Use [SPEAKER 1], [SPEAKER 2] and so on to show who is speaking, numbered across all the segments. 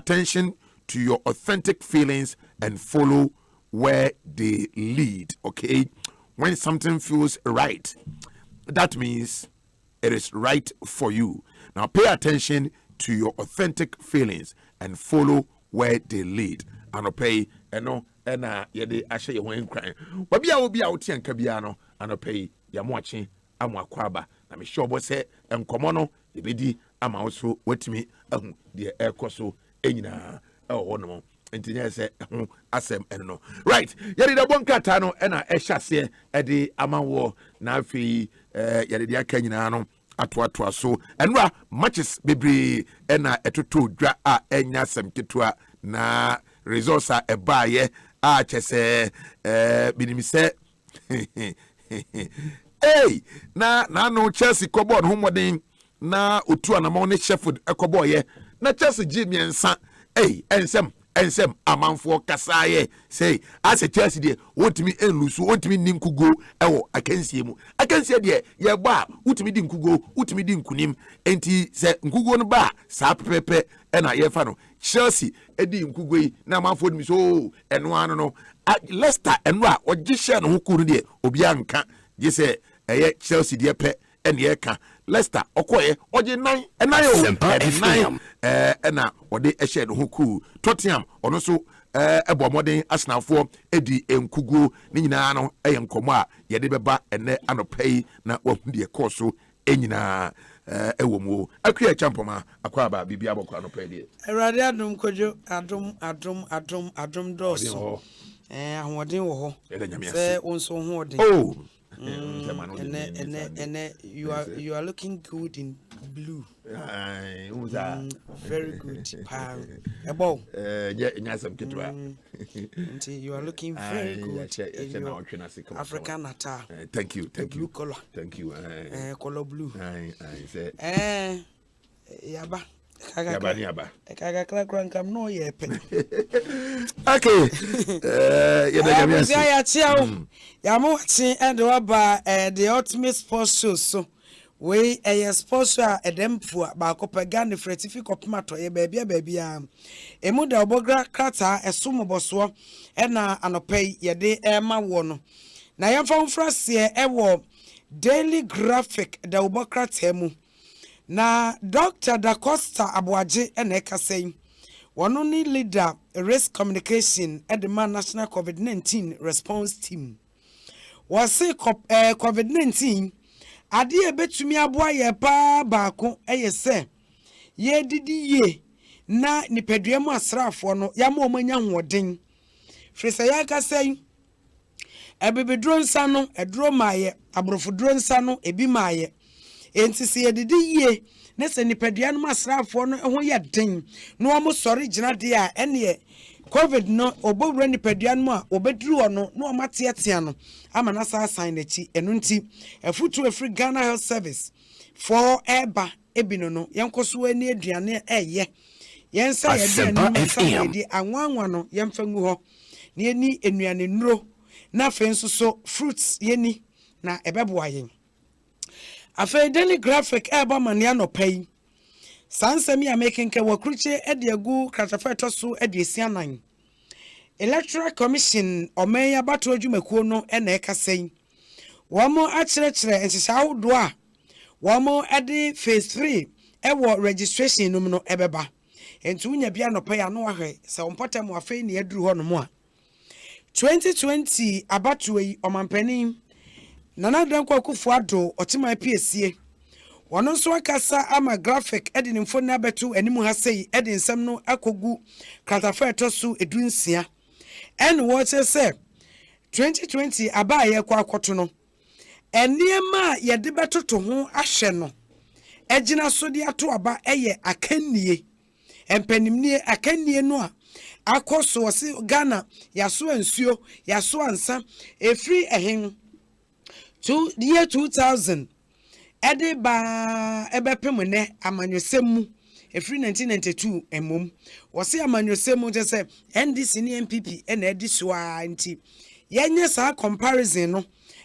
[SPEAKER 1] attention to your authentic feelings and follow where they lead. Okay, when something feels right, that means it is right for you. Now pay attention to your authentic feelings and follow where they lead. And pay yede ashe ye wen kran. Wabi a obi a wote anka bia no anopay ya moache amwakwaba na me sure bo se enkomo no ebedi ama wo watimi ahu de ekoso enyina no ntinye se ho asem eno right yede da bonkata no na ehwase ede amawo na afi yede de aka nyina no atoa so enra matches bebre na etoto dwa a enya asem ketua na resource a ebaye a chese binimise hey na no Chelsea kobo no homoden na otu anama ne Sheffield ekobo ye na Chelsea Jimmy ensa hey ensem amanfo kasaye say as a Chelsea de wotimi enlusu wotimi ninkugo ewo akansie de ye ba wotimi di nkugo wotimi di nkunim enti se nkugo no ba sa pepe na ye fa no Chelsea edi nkugo yi na amanfo dimi so eno ano no Leicester eno a ogishe no hukuru de obi anka je se eye Chelsea de pe ene ye ka Leicester okoye oje 9 9 na ode ehye no huku Tottenham ono so ebo modern Arsenal fo edi enkugo ni nyina no eye nkomo a ye de beba ene anopai na wahudi e koso enyina ewo mu akua champoma akwa ba bibia bokwa anopai de
[SPEAKER 2] Erade adum kojo adum doso ahoden wo ho se onso ho ode and you are looking good in blue. Very good. You are looking very good in your African attire.
[SPEAKER 1] Thank you.
[SPEAKER 2] Blue color.
[SPEAKER 1] Thank you.
[SPEAKER 2] Color blue. Yaba.
[SPEAKER 1] Yaba.
[SPEAKER 2] No yepe.
[SPEAKER 1] Okay.
[SPEAKER 2] And the ultimate sports show. So we a sports show a dem for Bacopagan, the Fretific Opmato, a baby. A muda bogra crata, a sumo boswa, and anopay ye de Emma Wono. Now I am from France here, a war daily graphic, the Ubocratemu. Na Dr. Da Costa Abuaje Eneka saying, one only leader risk communication at the National COVID-19 response team. Was say COVID-19, Adia betumi aboa ye pa baako say ye didi ye na nipaduamu asrafo no ya ma omanya hoden. Frisa ya ka say ebebedro nsa no edro maaye abrofodro nsa no ebi maaye. Enti se ye didi ye na se nipaduamu asrafo no ho ye den no amo sori gina de a ene COVID no obowura nipaduamu a obedru ono no omatiatia no ama na sa sign echi enu nti efutu efri Ghana Health Service for eba ebino no yenkoso ani aduane eye yensa ye aduane di anwanwa no yemfa ngu ho na eni enuane nuro na fe nso so fruits yeni na ebeboa yen afa daily graphic eba mania no pay sansemi ya making ke wakruche ediagu kratafeto so ediesianan Electoral Commission omeya bato adwumakuo no na ekasɛn wɔmo akyerɛkyerɛ nsesa do a wɔmo ede phase 3 ɛwɔ registration no no ɛbɛba entu nya bia no pɛ ya no ahwɛ sɛ ompɔtam afei ne aduru hɔ no mo a 2020 abato yi ɔmampanin Nana Danko Akufo-Addo ɔtema PSA wɔno nso akasa ama graphic ede ne mfo na beto animu ha sei ede nsɛm no akogu kratafeto so edunsia and what say 2020 abaye kwa akoto no eniema ye de betoto ho ahwe no egina so de ato aba eye akannie empanimnie akannie no a akoso wose Ghana yaso ansuo yaso ansa efri ehin to the year 2000 ede ba ebepem ne amanyosemu efri 1992 emom wose amanyosemu je se NDC ni MPP na edi so a nti yenye sa comparison no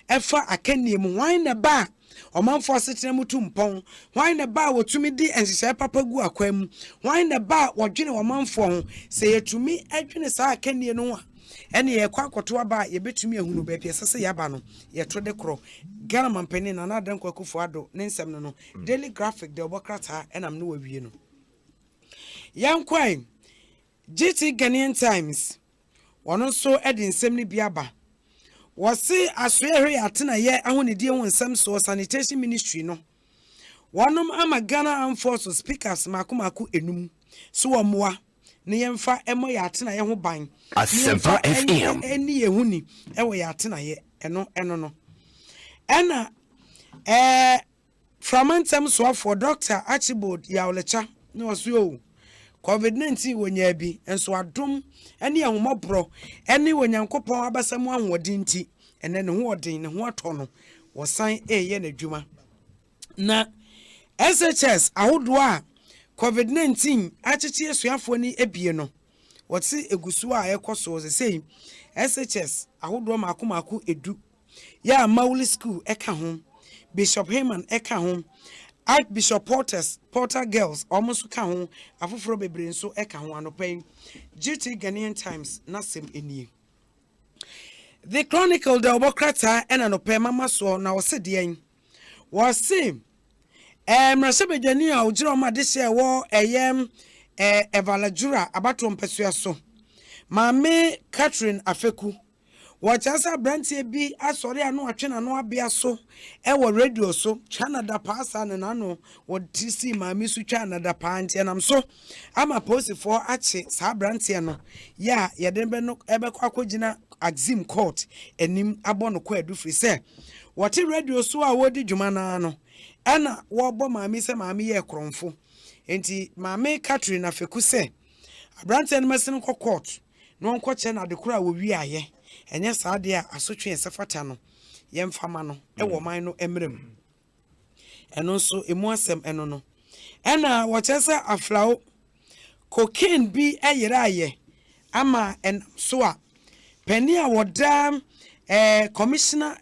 [SPEAKER 2] efa akanie mu wan na ba Omanfo asetena mu tumpon hwan na ba wotumi di enhyehyɛ papa gu akwam hwan na ba wodwene omanfo ho sɛ yetumi adwene saa akanie no a ɛne yɛkɔ akɔto aba yɛbɛtumi ahunu baabi ɛsɛ sɛ yɛaba no yɛto de korɔ Ghana mampani na nadan kwakufo ado ne nsɛm no daily graphic de obokrata ɛnam no wawie no yankwai GT Ghanaian Times wɔno nso ɛde nsɛm no bi aba wɔse asoɛhwɛ yɛatena yɛ ahonidie ho nsɛm so sanitation ministry no wɔnom ama Ghana Armed Forces speakers makomako enum so wɔmoa ne yɛmfa ɛmɔ yɛatena yɛ ho ban
[SPEAKER 3] Asempa FM
[SPEAKER 2] ɛni yɛhuni ɛwɔ yɛatena yɛ ɛno no ɛna framantem soafo Dr. Archibald Yawlecha ne wɔso COVID-19 wonya bi enso adom ene ahomobro ene wonyankopon abasamu ahoɔden nti ene ne hoɔden ne ho atɔ no wɔsan eye n'adwuma na SHS ahodo a COVID-19 akyekye asuafo ni ebie no wɔte egusu a ɛkɔso sesei SHS ahodo makomako edu ya Mauli School ɛka ho Bishop Heyman ɛka ho Archbishop Porter Girls almost ka ho afoforo bebre nso eka ho anopai GT Ghanaian Times nasem enie The Chronicle the obokrata ena no pe mama so na wose dean wose mrasebedwani a ogiro ma de hye wo eyem evalajura abato mpesua so Mame Catherine Afeku Wachasa brantie bi asori anu atwe na no abia so ewo radio so Canada paasa ne nano wo tisi maami su Canada paantie nam so ama posifo ache sa brantie no ya yede be no ebe kwa kogina Axim Court enim abono kwa adufri se wote radio so a wodi dwuma na no ena wo bo maami se maami ye kromfo enti Mame Catherine Afeku se brantie no masin ko court no nko che na de kura wo wi aye enye saade a asotwe esefata no yemfama no ewo man no emrem eno nso emu asem eno no ena wochese aflao cocaine bi eyeraye ama en so a pani a woda commissioner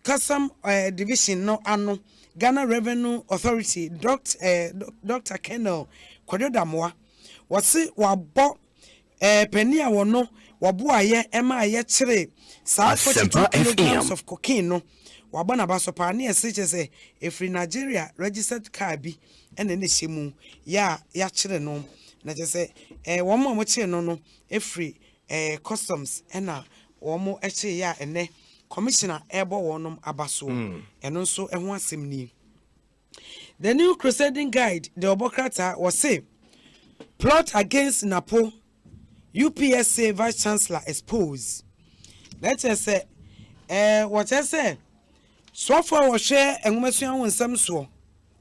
[SPEAKER 2] custom division no ano Ghana Revenue Authority Dr. Kendall Kwadodamwa wose wabo pani a wono wabuaye ema ye kire saa 42 kilograms of cocaine no wabana basopa na yesiche se efri Nigeria registered car bi ene ne hyemu ya kire no na je womo mo kire no efri customs ena womo eche ya ene commissioner ebo wonom abaso eno nso eho asem ni The New Crusading Guide the obokrata was say plot against Napo UPSA Vice Chancellor exposed. Let's say, what I say, so far was share and Messian when some so.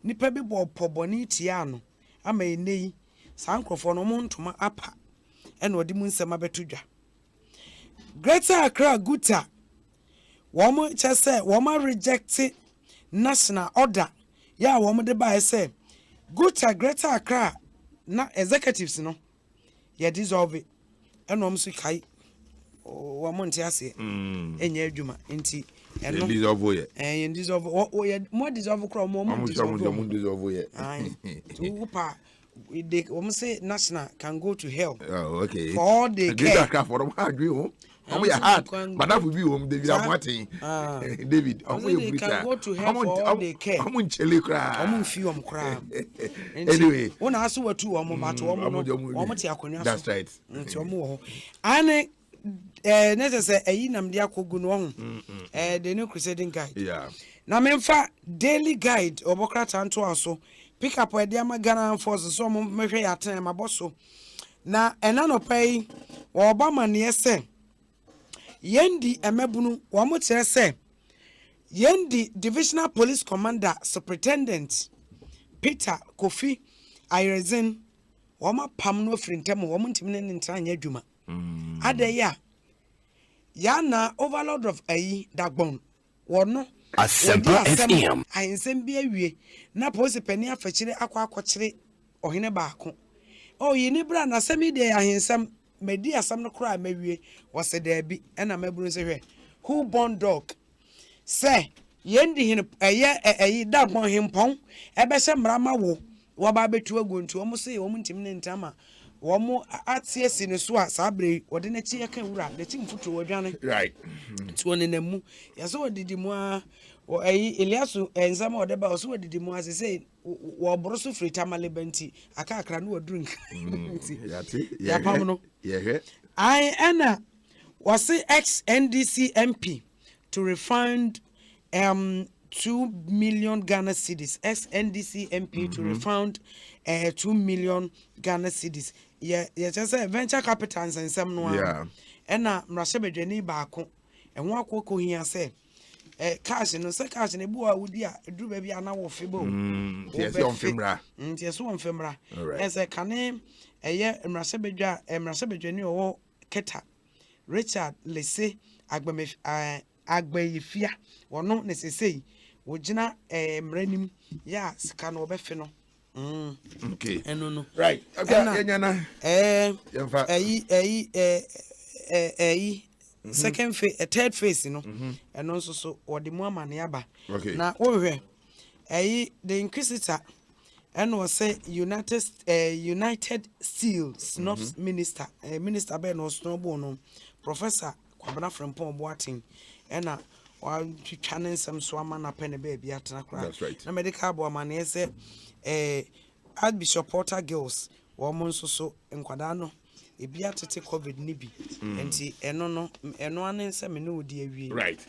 [SPEAKER 2] Nipa be bo poboni tiano. I may nay, Sancrophone on to my upper, and what dimun sama betuja. Greater Accra Guta. Woman just say, woman rejected national order. Ya woman de by say, Guta Greater Accra, not executives no. Ya dissolve it. Eno msu kai wa monte ase enye adwuma nti eno
[SPEAKER 1] dissolve ye
[SPEAKER 2] dissolve mo dissolve kro mo
[SPEAKER 1] dissolve ye
[SPEAKER 2] to pa they say national can go to hell.
[SPEAKER 1] Oh, okay.
[SPEAKER 2] For all they care
[SPEAKER 1] for them agree ho omo ya hard but that will be home David Amwati David omo you
[SPEAKER 2] can go to hell for all they care
[SPEAKER 1] omo nchele kra
[SPEAKER 2] omo mfi om kra
[SPEAKER 1] anyway
[SPEAKER 2] wona aso watu omo but omo ti akonya so
[SPEAKER 1] that's right
[SPEAKER 2] nti omo ho ane necessary eyi nam dia kogu no ho the New Crusading Guide
[SPEAKER 1] yeah
[SPEAKER 2] na memfa daily guide obokrata nto aso pick up e dia Ghana Forces so omo mehwe ya ten maboso na enano pai wo obama ne ese yendi emebunu wamo kire se yendi Divisional Police Commander Superintendent Peter Kofi Ayrezen wama pam no frintem wamo ntimi ne ntanya adwuma adeya ya na overload of ayi dagbon wono
[SPEAKER 3] Asempa FM
[SPEAKER 2] ayensem bi awie na police pani afakire akokire ohene baako o yini bra na semi de ayensem medi asam no kra mawie wose da bi na maburu se hwe who born dog say yendi hin eye da pon himpon ebe se mrama wo wo ba betu agontu omo se wo ntim ne ntama wo mo atie si ne so a sabre wo de na chi yaka wura de chi mfuto wo dwane
[SPEAKER 1] right
[SPEAKER 2] to ne namu yaso odidi mu a wo Eliasu enzama wo de ba so odidi mu ase se wo boroso frita malebanti aka akra no drink
[SPEAKER 1] yati
[SPEAKER 2] ya pam no
[SPEAKER 1] yeah
[SPEAKER 2] ana was ex NDC MP to refund 2 million Ghana cedis. Ex NDC MP to refund 2 million Ghana cedis. Yeah, just say venture capitals and some no.
[SPEAKER 1] Yeah.
[SPEAKER 2] And na mrasebedwani baako. And one kwoko here say cash no say cash ne bu a wudi a edu ba bia na wo febo.
[SPEAKER 1] Yes on femra.
[SPEAKER 2] Yes on femra.
[SPEAKER 1] Right.
[SPEAKER 2] And say kane mrasebedwani owo Keta Richard Lese Agbayifia wono nesesei wogina mranim ya sika no obefe no
[SPEAKER 1] okay
[SPEAKER 2] eno no
[SPEAKER 1] right okay nyana second phase third phase no eno nso so wode mu amane aba na wohwe the inquisitor and was say United Steels Minister Ben Osnobo Professor Kwabena Frempong Boating and channel some swama na pen baby at that's right
[SPEAKER 2] na medical boy man say Archbishop Porter girls woman so nkwadano ebi atete covid ni bi enti eno anen se me no di awie
[SPEAKER 1] right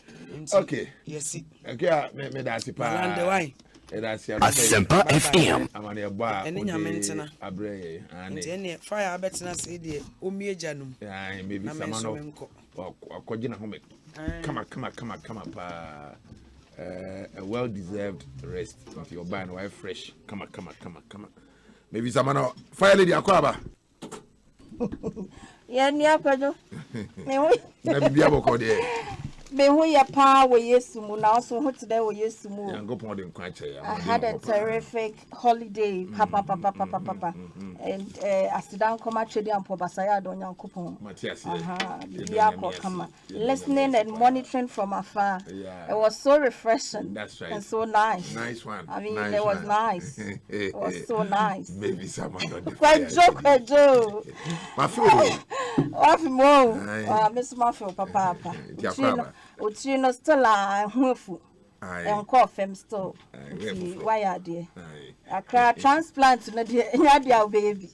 [SPEAKER 1] okay
[SPEAKER 2] yes
[SPEAKER 1] okay me da sipa
[SPEAKER 2] and why
[SPEAKER 3] Asempa FM.
[SPEAKER 1] Amane ba.
[SPEAKER 2] Ene nyamентena.
[SPEAKER 1] Abreye.
[SPEAKER 2] Ante ene fire abetena se de omiejanu.
[SPEAKER 1] Yeah, maybe samano. Akogina home. Come pa. A well deserved rest into your band while fresh. Come on. Maybe samano fire lady akwaba.
[SPEAKER 4] Ya ni akojo.
[SPEAKER 1] Na bibia boko de.
[SPEAKER 4] Me hu ya pa wo Yesu mu na so hu today wo Yesu mu.
[SPEAKER 1] Yankopon de nkwanche ya.
[SPEAKER 4] I had a terrific holiday papa and asidan koma chedi ampo basaya do Yankopon.
[SPEAKER 1] Matias.
[SPEAKER 4] Listening and monitoring from afar.
[SPEAKER 1] Yeah.
[SPEAKER 4] It was so refreshing.
[SPEAKER 1] That's right.
[SPEAKER 4] And so nice.
[SPEAKER 1] Nice one.
[SPEAKER 4] I mean, it was nice. It was so nice.
[SPEAKER 1] Maybe someone on the
[SPEAKER 4] Kwejo.
[SPEAKER 1] Mafio.
[SPEAKER 4] Off mo. Miss Mafio papa. Uchino still hufu. Enko fem still. Why are there? I cry transplant na dia nya baby.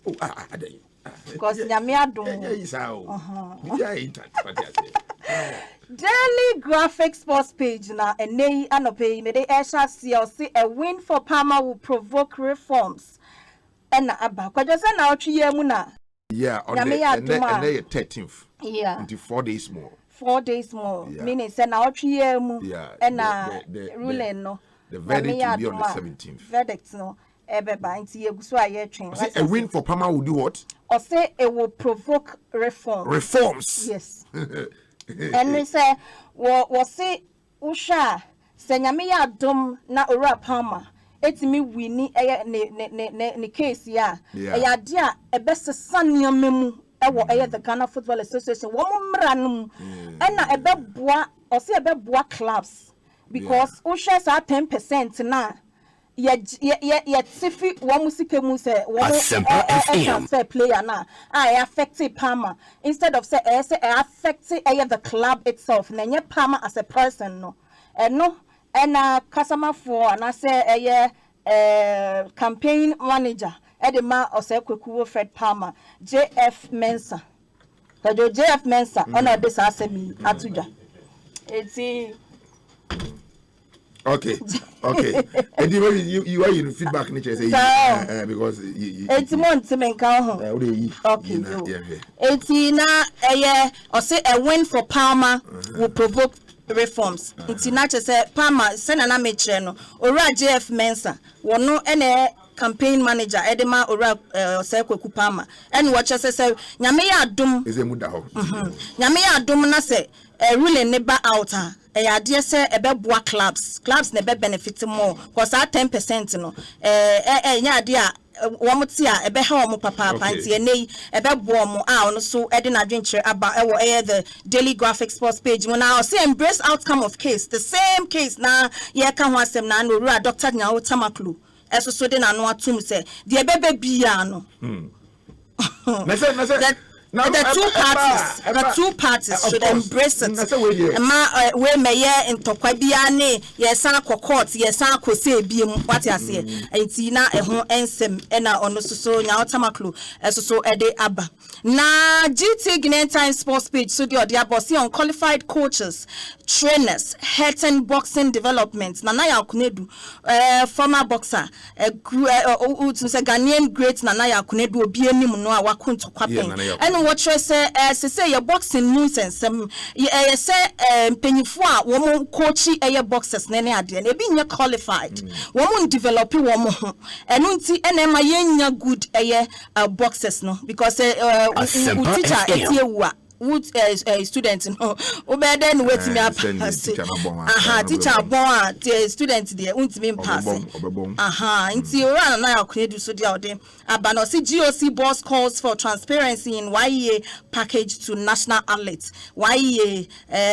[SPEAKER 4] Because nyame adom. Daily graphic sports page na enei anope me dey air see a win for Palmer will provoke reforms. And aba kwajo say na otwe ya mu na.
[SPEAKER 1] Yeah, on the 13th.
[SPEAKER 4] Yeah.
[SPEAKER 1] Until 4 days more.
[SPEAKER 4] 4 days more. Yeah. Meaning say na otwe ya mu. And the ruling no.
[SPEAKER 1] The verdict will be on the 17th.
[SPEAKER 4] Verdict no. Ebeba nti yeguso aye twen.
[SPEAKER 1] A win for Palmer will do what?
[SPEAKER 4] Or say it will provoke reform.
[SPEAKER 1] Reforms.
[SPEAKER 4] Yes. And we say wo say usha se nyame ya dom na ora Palmer etimi wini ne case ya ya de a ebesesa niamemu ewo the Ghana Football Association wo mra no and na ebeboa or say ebeboa clubs because usha sa 10% na ye tifi wo musike mu se wo transfer player na affect Palmer instead of say affect the club itself na nye Palmer as a person no no and customer for na say campaign manager edema ose kwekuwo Fred Palmer JF Mensa tajo JF Mensa ona this asemi atuja eti
[SPEAKER 1] Okay. And you are in feedback nature say because
[SPEAKER 4] it's months men kan ho. Okay. Eti na or say a win for Palmer will provoke reforms. Eti na say Palmer say na mechre no. Ora JF Mensa wono ene campaign manager edema ora say Kweku Palmer. And watch say nyame ya adom.
[SPEAKER 1] Is emu da ho.
[SPEAKER 4] Nyame ya adom na say ruling ne ba out idea say ebeboa clubs na be benefit more cause that 10% no nya idea womotia ebe ha omo papa panti enei ebe bo mo a ono so ede na adwenture aba the Daily Graphic Sports page mo na say embrace outcome of case the same case na ye ka ho asem na no ru Dr. Nyawo Tamaklu eso so de na no atum say de ebebe bia no the two parties should embrace it. We may in Tokwabiane, yes, I court, yes, I could say, be what I say, and Tina, a home ensem, and on so now Tamaklu, as so a day abba. Na GT Guinean Times Sports page, so the Diabosi on qualified coaches, trainers, health and boxing development. Nanaya Kunedu, former boxer, Ghanaian great Nanaya Kunedu, BNM Noa Wakunto Kwapen. And what you say, your boxing news and some, say, Penifua, woman coachy a boxers, Nene Adian, being qualified, woman developing woman, and unti NMI good a boxers, no, because teacher students no obeden wait me up teacher born students there won't mean passing nti ora na akwedu so dia ode abano si GOC boss calls for transparency in YEA package to national athletes YEA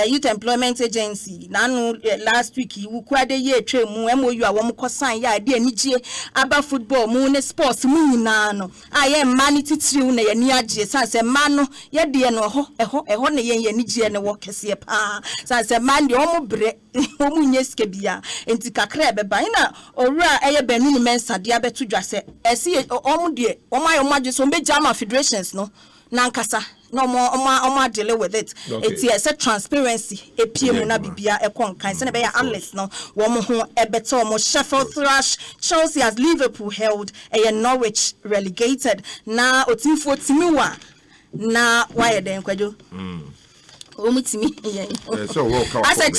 [SPEAKER 4] youth employment agency nanu last week you kwade ye twa mu MOU a wo mkosan ya de anigye aba football mu ne sports mu nyina no aye man titiriu na ye ni agye sanse man no ye de no eho ne yen ni gie ne wo kese pa sanse man de omo bre omo nyeske bia enti kakra be ban na owura eye banu ni mensa de abeto dwase esi omo de omo ayo magye so be jama federations no nankasa no more deal with it. It's a transparency. A PM na bibia e kon kan se na be ya analyst no wo mo ho e beto mo Sheffield Thrash Chelsea as Liverpool held a Norwich relegated na otimfo timiwa na why den kwadwo omutimi
[SPEAKER 1] so
[SPEAKER 4] I said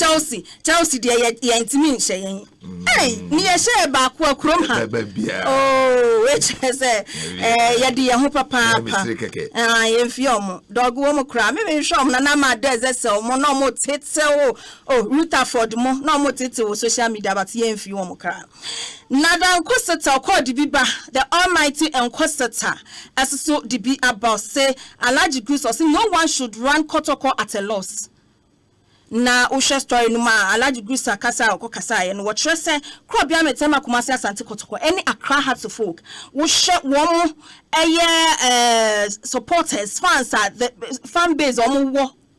[SPEAKER 4] Chelsea dey ya intimi nhye yen hey ni ye share ba ko akrom ha oh which say ye dey ho papa ye fiom dog wo mo kra me shom na ma deze se mo no mo tete oh Rutherford mo no mo tete wo social media but ye fiom mo kra Nada Nkosata called the Biba, the Almighty Nkosata, as so the be about say Alaji Goose or say no one should run Kotoko at a loss. Na usha story numa Alaji Goose kasa oko kasa and what you say Krobia metema kumasi asante Kotoko any Accra Hearts of Folk usha womo supporters fans at the fan base omo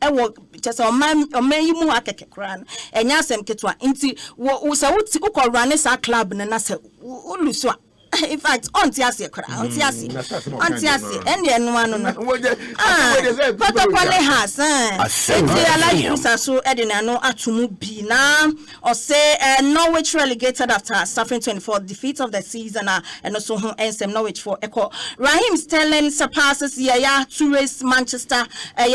[SPEAKER 4] wo just o man yi mu akeke kran enya asem ketwa nti wo se wuti ukọ run sa club na se ulusu in fact onti ase kra onti ase ende enu anu no protocol has like Musa so edina no atumu bi na or say Norwich relegated after suffering 24th defeat of the season and also ensem Norwich for echo Raheem Sterling surpasses Yaya Toure's Manchester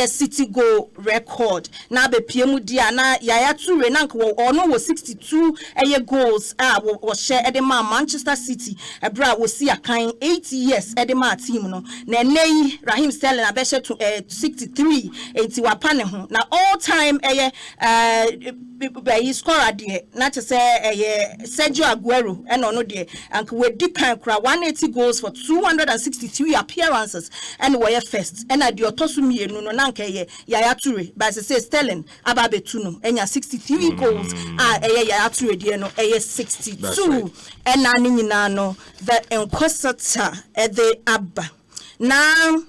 [SPEAKER 4] City goal record na be piemu dia na Yaya Toure na nko ono wo 62 goals wo share edema Manchester City bra we see a kind 80 years edema team no na nei Raheem Sterling abeshe to 63 enti wapane ho na all time he scorer de na to say Sergio Aguero and ono de and we di kan kra 180 goals for 263 appearances and we first and ade otosu mienu no na nka Yaya Toure but say Sterling ababetu no enya 63 goals Yaya Toure de no 62 and na nyina no the Nkosata the abba now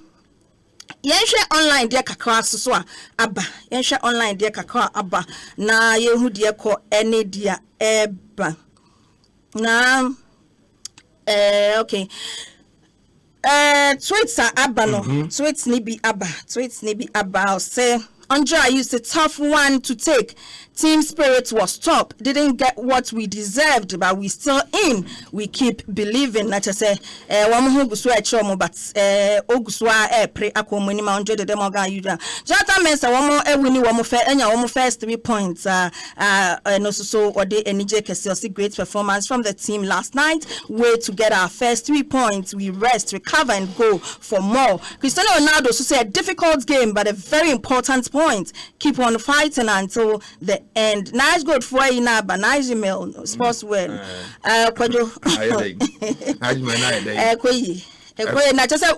[SPEAKER 4] yenshe online de kakra so aba yenshe online de kakra aba na yehu de ko ene dia eba na okay tweets are aba no tweets ni bi aba say Andrea used a tough one to take. Team spirit was top. Didn't get what we deserved, but we still in. We keep believing. Like I say, wamu guswa chomo, but oguswa pre akomuni ma 100 de moga yuda. Jata mensa wamu wini wamu first 3 points. No so ode enije kesi great performance from the team last night. Way to get our first 3 points. We rest, recover, and go for more. Cristiano Ronaldo so say a difficult game, but a very important point point. Keep on fighting until the end. Nice good for you now, but nice email sports win. Kwajo. Na just say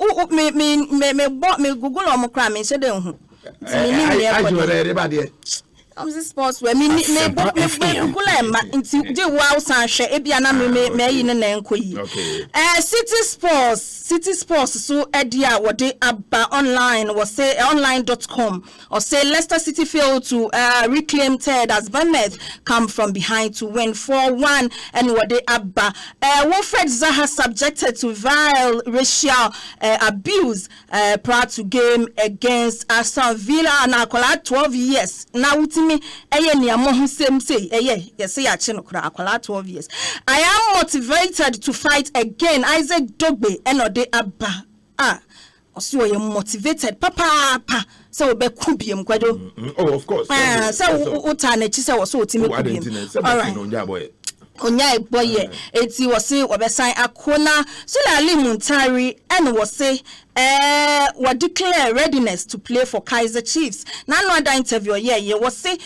[SPEAKER 4] me Google on cram me say dem I'm the sports where me Google into the wow sanche ebia na me yi ne enko yi. City Sports so edia what they aba online was say online.com or say Leicester City failed to reclaim third as Bournemouth come from behind to win 4-1 and what they aba Wilfred Zaha subjected to vile racial abuse prior to game against Aston Villa and akola 12 years now me eye ni amohu sem say yes say ache no kra akola 12 years. I am motivated to fight again. Isaac Dogbe enode aba oso you motivated papa so we be kubiem kwado.
[SPEAKER 1] Oh, of course.
[SPEAKER 4] So uta na chi say wo so otimi kubiem. All right. Onya boye eti wo se wo be sign akona so la limuntari and wo say we declare readiness to play for Kaizer Chiefs. Na no other interview ye wo say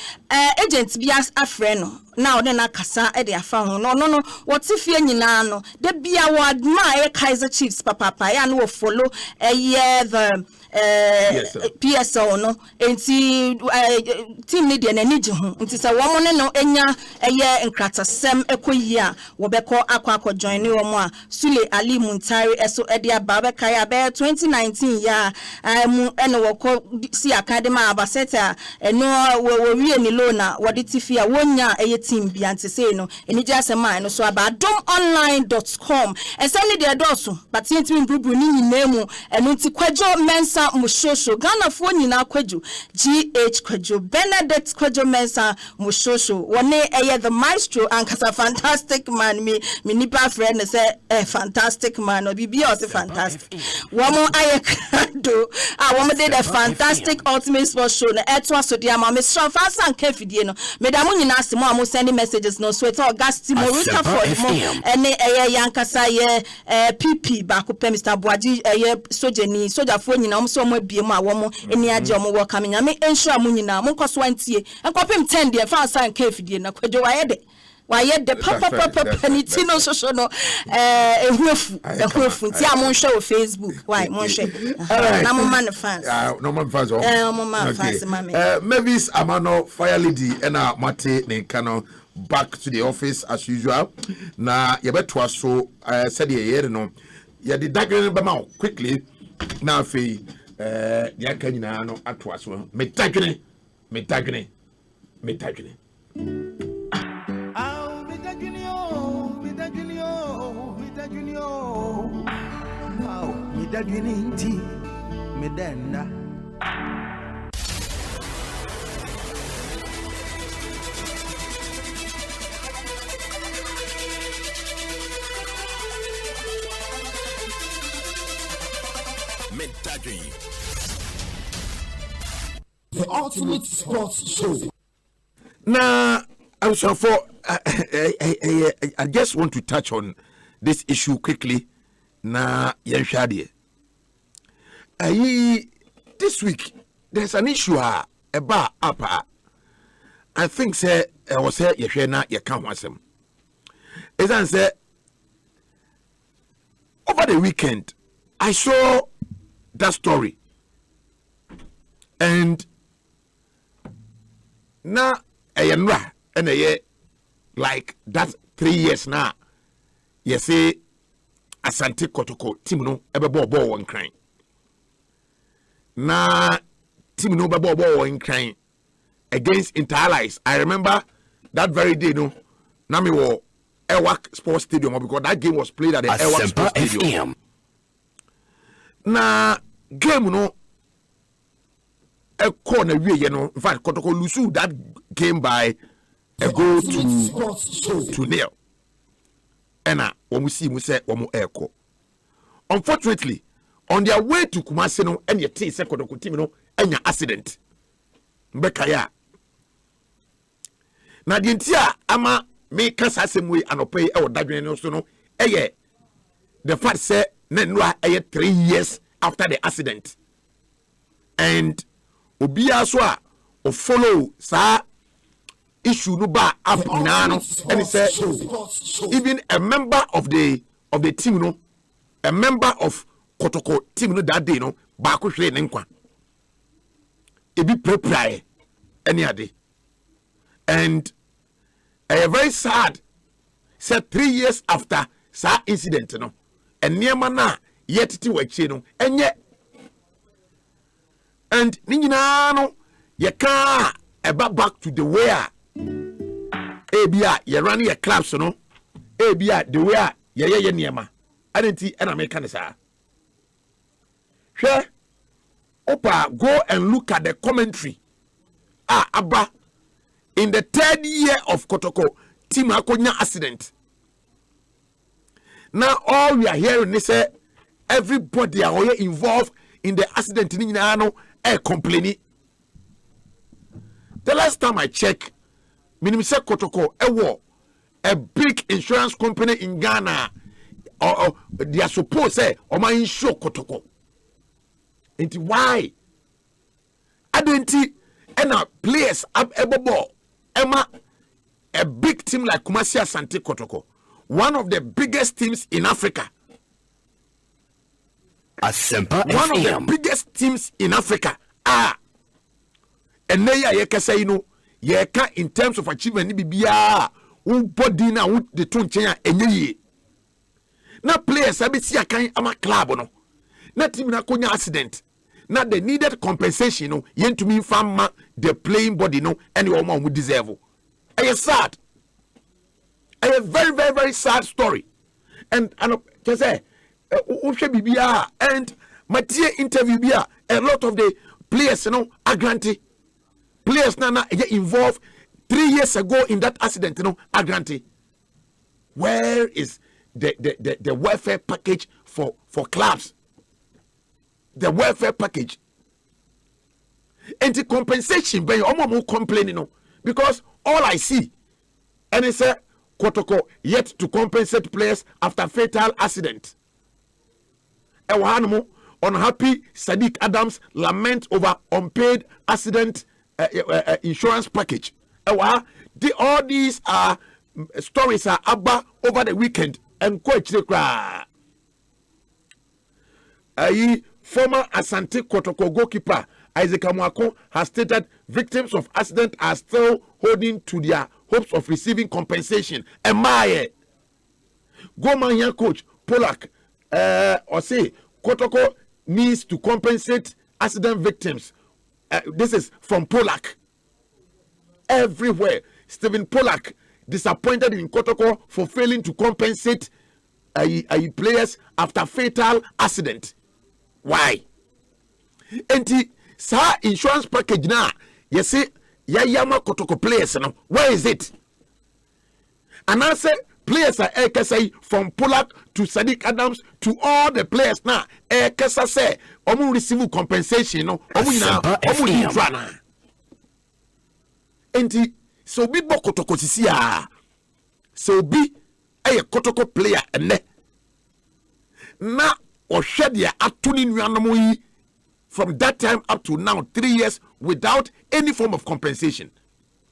[SPEAKER 4] agent bi afre no now then akasa e de afa ho no what fie nyina no de bia wo admire Kaizer Chiefs papa ya no wo follow the PSL no enti team ni de na niji ho enti se wo mo ne no enya nkratasem ekoyi a wo be ko akwa join ni wo mo a Sule Ali Muntari eso e de aba be kai abe 2019 ya mu ene wo ko si academy abaseta eno wo wie ni lona wo de tifi a wonya team bi ante say no eni ja asema no so aba domonline.com e say ni de doso but yentimi mbrubu ni nyinemu eno nti Kwadwo Mensa Mushosho Ghana fo nyina Kwadwo GH Kwadwo Benedict Kwadwo Mensa Mushosho wone the maestro and kasa fantastic man me nipa friend say fantastic man obi bi o say fantastic womo ayekado womo dey the fantastic ultimate sports show na eto so dia ma me strong fast and kefidie no me da mo nyina asemo am sending messages no so it August mo Rita for mo ene yankasa ye PP ba ko pe Mr. Boaji soja fo nyina mo so mo abie mo awo eni age mo wo kam nya me ensure mo nyina mo nkoso antie enkopem 10 de fa san kefidie na Kwadwo waye de papa ni tino so no ehuefu nti amon hwe o Facebook why mon hwe na mo man fans
[SPEAKER 1] no man fans
[SPEAKER 4] mo man fans mame
[SPEAKER 1] Mavis Amano Fire Lady ena mate ne kano back to the office as usual na yebetwa so said ye no ye de dagre be ma quickly na afi ya kan nyina no atwa so me dagre
[SPEAKER 3] The ultimate sports show.
[SPEAKER 1] Now, I just want to touch on this issue quickly. Na yenshade. This week there's an issue about apa. I think say I was here yehwe na ye kan wasem. Ezan say over the weekend I saw that story and na eyenra and like that 3 years now. You say Asante Kotoko team no ebe ball one crying. Na team no be ball one crying against Inter-Allies. I remember that very day no na me wo Ewak Sports Stadium because that game was played at the Ewak Sports Stadium. Na game no e corner we you know in fact Kotoko lose that game by a goal to nil. Ena womu si mu se womu eko. Unfortunately, on their way to Kumasi no and ye say Kotoko team no enya accident. Mbekaya. Na di ntia ama me kasa asem we anope e wo dadwen no so no eye the fact say na nwa eye 3 years after the accident. And obia so a o follow sa issue no ba up nano and he said even a member of the team no a member of Kotoko team no that day no ba ko hwe ne nkwa e bi prepare any ade and very sad said 3 years after sa incident no and niema na yetiti wachi no enye and ni nyina no ye ka eba back to the way ebia ye run your clubs no ebia the way ye niema adenti and American sa hwe opa go and look at the commentary aba in the 3rd year of Kotoko team akonya accident. Now all we are hearing is everybody are involved in the accident ni nyina complaining. The last time I check, minimum say Kotoko a big insurance company in Ghana or they are supposed say or my insure Kotoko. And why? Adenti and players up ebobo Emma a big team like Kumasi Asante Kotoko, one of the biggest teams in Africa.
[SPEAKER 5] Asempa
[SPEAKER 1] one
[SPEAKER 5] FM.
[SPEAKER 1] Of the biggest teams in Africa. And now you can say yeka in terms of achievement ni bibia body na the tone change enye. Na players abisi akan ama club no. Na team na konya accident. Na the needed compensation no yen to me fama the playing body no and your mom would deserve. I sad. A very, very, very sad story. And just say and my dear interview bia a lot of the players are granted. Players now get involved 3 years ago in that accident, are granted. Where is the welfare package for clubs? The welfare package. And the compensation, but you're complaining, because all I see, and it's a Kotoko yet to compensate players after fatal accident. Ewanamo unhappy Sadiq Adams lament over unpaid accident insurance package. All these are stories are abba over the weekend and quite former Asante Kotoko goalkeeper Isaac Amwako has stated victims of accident are still holding to their hopes of receiving compensation. Emaye Goman coach Polak or say Kotoko needs to compensate accident victims. This is from Polak. Everywhere, Stephen Polak disappointed in Kotoko for failing to compensate players after fatal accident. Why? And sa insurance package na you say yama Kotoko players no where is it? And I say players are say from Polak to Sadiq Adams to all the players now kasa say omu receive compensation no omu na enti so bi bo Kotoko sisi so bi Kotoko player ene na ohwe dia atuni nuanom yi from that time up to now 3 years without any form of compensation.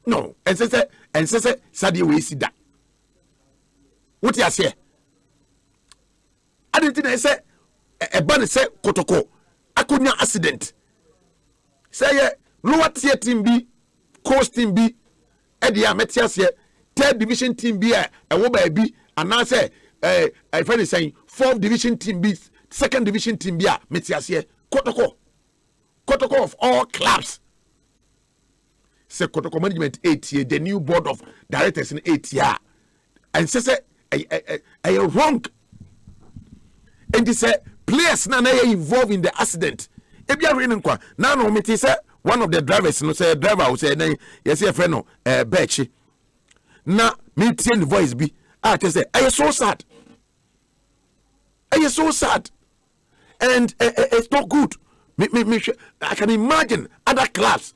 [SPEAKER 1] No, and say Sadia we see that. What you say? I didn't say a ban say Kotoko. I couldn't accident. Say lower tier team B, coast team B, Edia Metias here, 3rd division team B, a woba B, and now say I find saying 4th division team B, 2nd division team B, Metias here, Kotoko of all clubs. Say Kotoko management 8 year, the new board of directors in 8 year, and say I wrong. And they say players now involved in the accident. Now no me say one of the drivers no say driver will say yes your friend no Bechi. Now me tell the voice be just say I so sad. I so sad, and it's not good. I can imagine other clubs.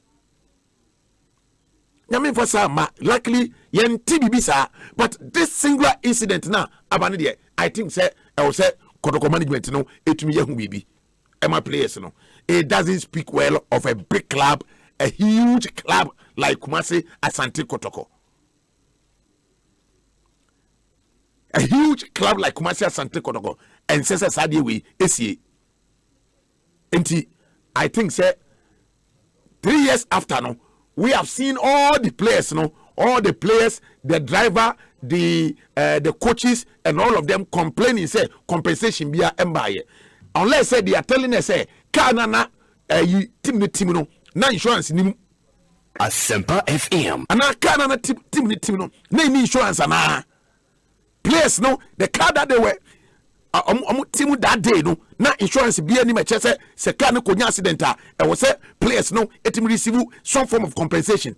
[SPEAKER 1] Luckily, but this singular incident now, I think I will say Kotoko management it me baby. My players it doesn't speak well of a big club a huge club like Kumasi Asante Kotoko. A huge club like Kumasi Asante Kotoko and says Sadiwi ACA. And I think say 3 years after now, we have seen all the players, all the players, the driver, the coaches, and all of them complaining, say compensation be a embaye. Unless say they are telling us, say, Kanana, team no, na insurance ni.
[SPEAKER 5] Asempa FM.
[SPEAKER 1] Ana Kanana team no, na insurance ana. Players no, the car that they were. Team that day no na insurance be any match say car no konya accident e was say players no etim receive some form of compensation.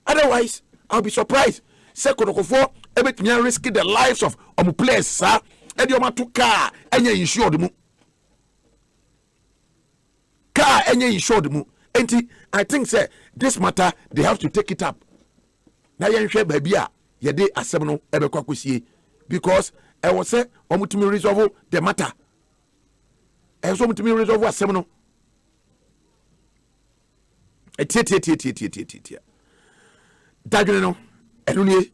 [SPEAKER 1] Otherwise I'll be surprised say Kotoko ebetnya risk the lives of players sir e dey to car enya insured mu car enya insured mu enti I think say this matter they have to take it up na yen hwe ba bia ye dey asem no ebekwa kosie. Because I was say, to resolve the matter. I was to resolve what seminal. A tia. Dagino, Elunie,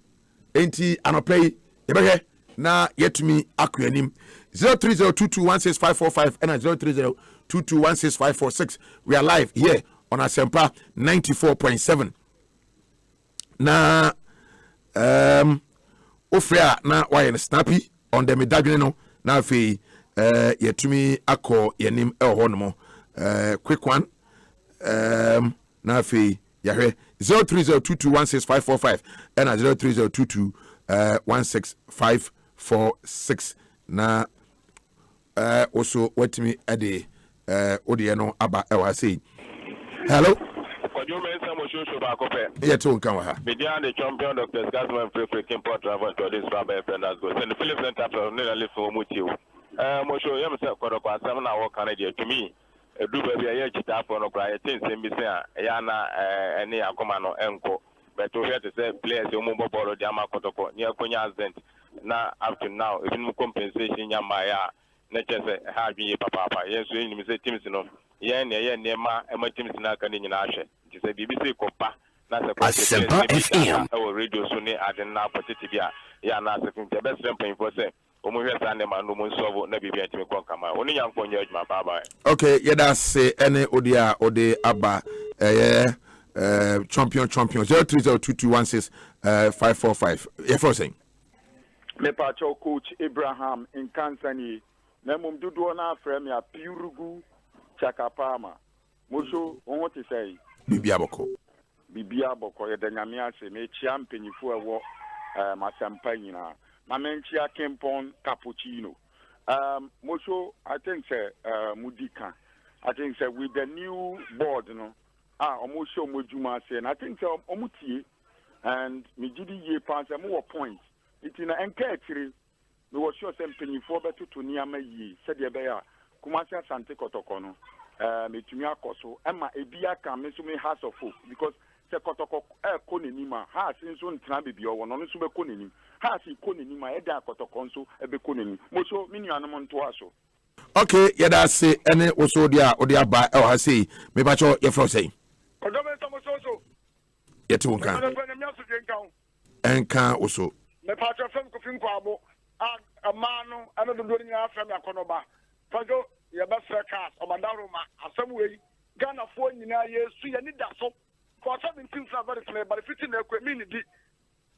[SPEAKER 1] Enti, and play, Ebehe, na yet to me, acronym 030221655 and 03022165546. We are live here on Asempa 94.7. Na, Ofrea na why snappy on the medagene no na fe yetumi akọ yenim ho quick one na fe yahwe 0302216545 and 0302216546 na also wetumi ade ode no aba e wa say hello. Yeah, to come here.
[SPEAKER 6] Median the champion Dr. Gasman free import travel to this Rabbi Pendas go. Send the Philip Center for nearly for Mutiu. Mosho himself for the Quasam now Canada to me. A do baby a chita for no cry. Things in Bisia, Yana, any Akomano Enco. But to hear to say players who move ball of Yama Kotoko near Konya Zent. Now, up to now, even compensation Yamaya. Nature say, have ye papa. Yes, we say Tim's no. Yen, Nema, and my Tim's not coming in Ashe. It's a BBC Copa.
[SPEAKER 5] Asempa FM.
[SPEAKER 6] Our radio Sunday at the now Potibia. Yeah, now the best ramping for say. Omuhwe Sunday man no monsovo na bibia timi konkama. Oni yanko nyoj ma baba.
[SPEAKER 1] Okay, yeah, that's say any odia ode aba champion 03022165545. Yeah, for saying.
[SPEAKER 7] Me pacho coach Abraham in Kansani. Na mum dudu na frame ya Pirugu Chakapama. Mosho on to say
[SPEAKER 1] Bibia Boko
[SPEAKER 7] ye de nyame ase me chia mpanyifo ewo masampa nyina na me chia Kempon Cappuccino. Mosho I think say Mudika. I think say with the new board no omosho mojuma say and I think say omutie and me gidi ye pass mo point itina enkaatire me was sure say mpanyifo beto to niama yi said ye be ya Kumasi Asante Kotoko no metumi akoso ema ebia kan me so me house of hope because se Kotoko ko nenima ha sinso ntra bibia wo no so be ko nenim ha si ko nenima e da Kotoko nso e be ko nenim mo so me nuanom nto aso.
[SPEAKER 1] Okay, yeah, that's say any also dia odia ba e ha say me ba cho ye fro say
[SPEAKER 7] Odobe so so
[SPEAKER 1] ye ti wonka enka also
[SPEAKER 7] me pa cho fam ko fin ko abo a mano ana do do nya afam yakonoba fajo ye ba frekas obadaroma asem Ghana fo nyina yesu ye ni da so for 17 very clear but 15 na kwa mini di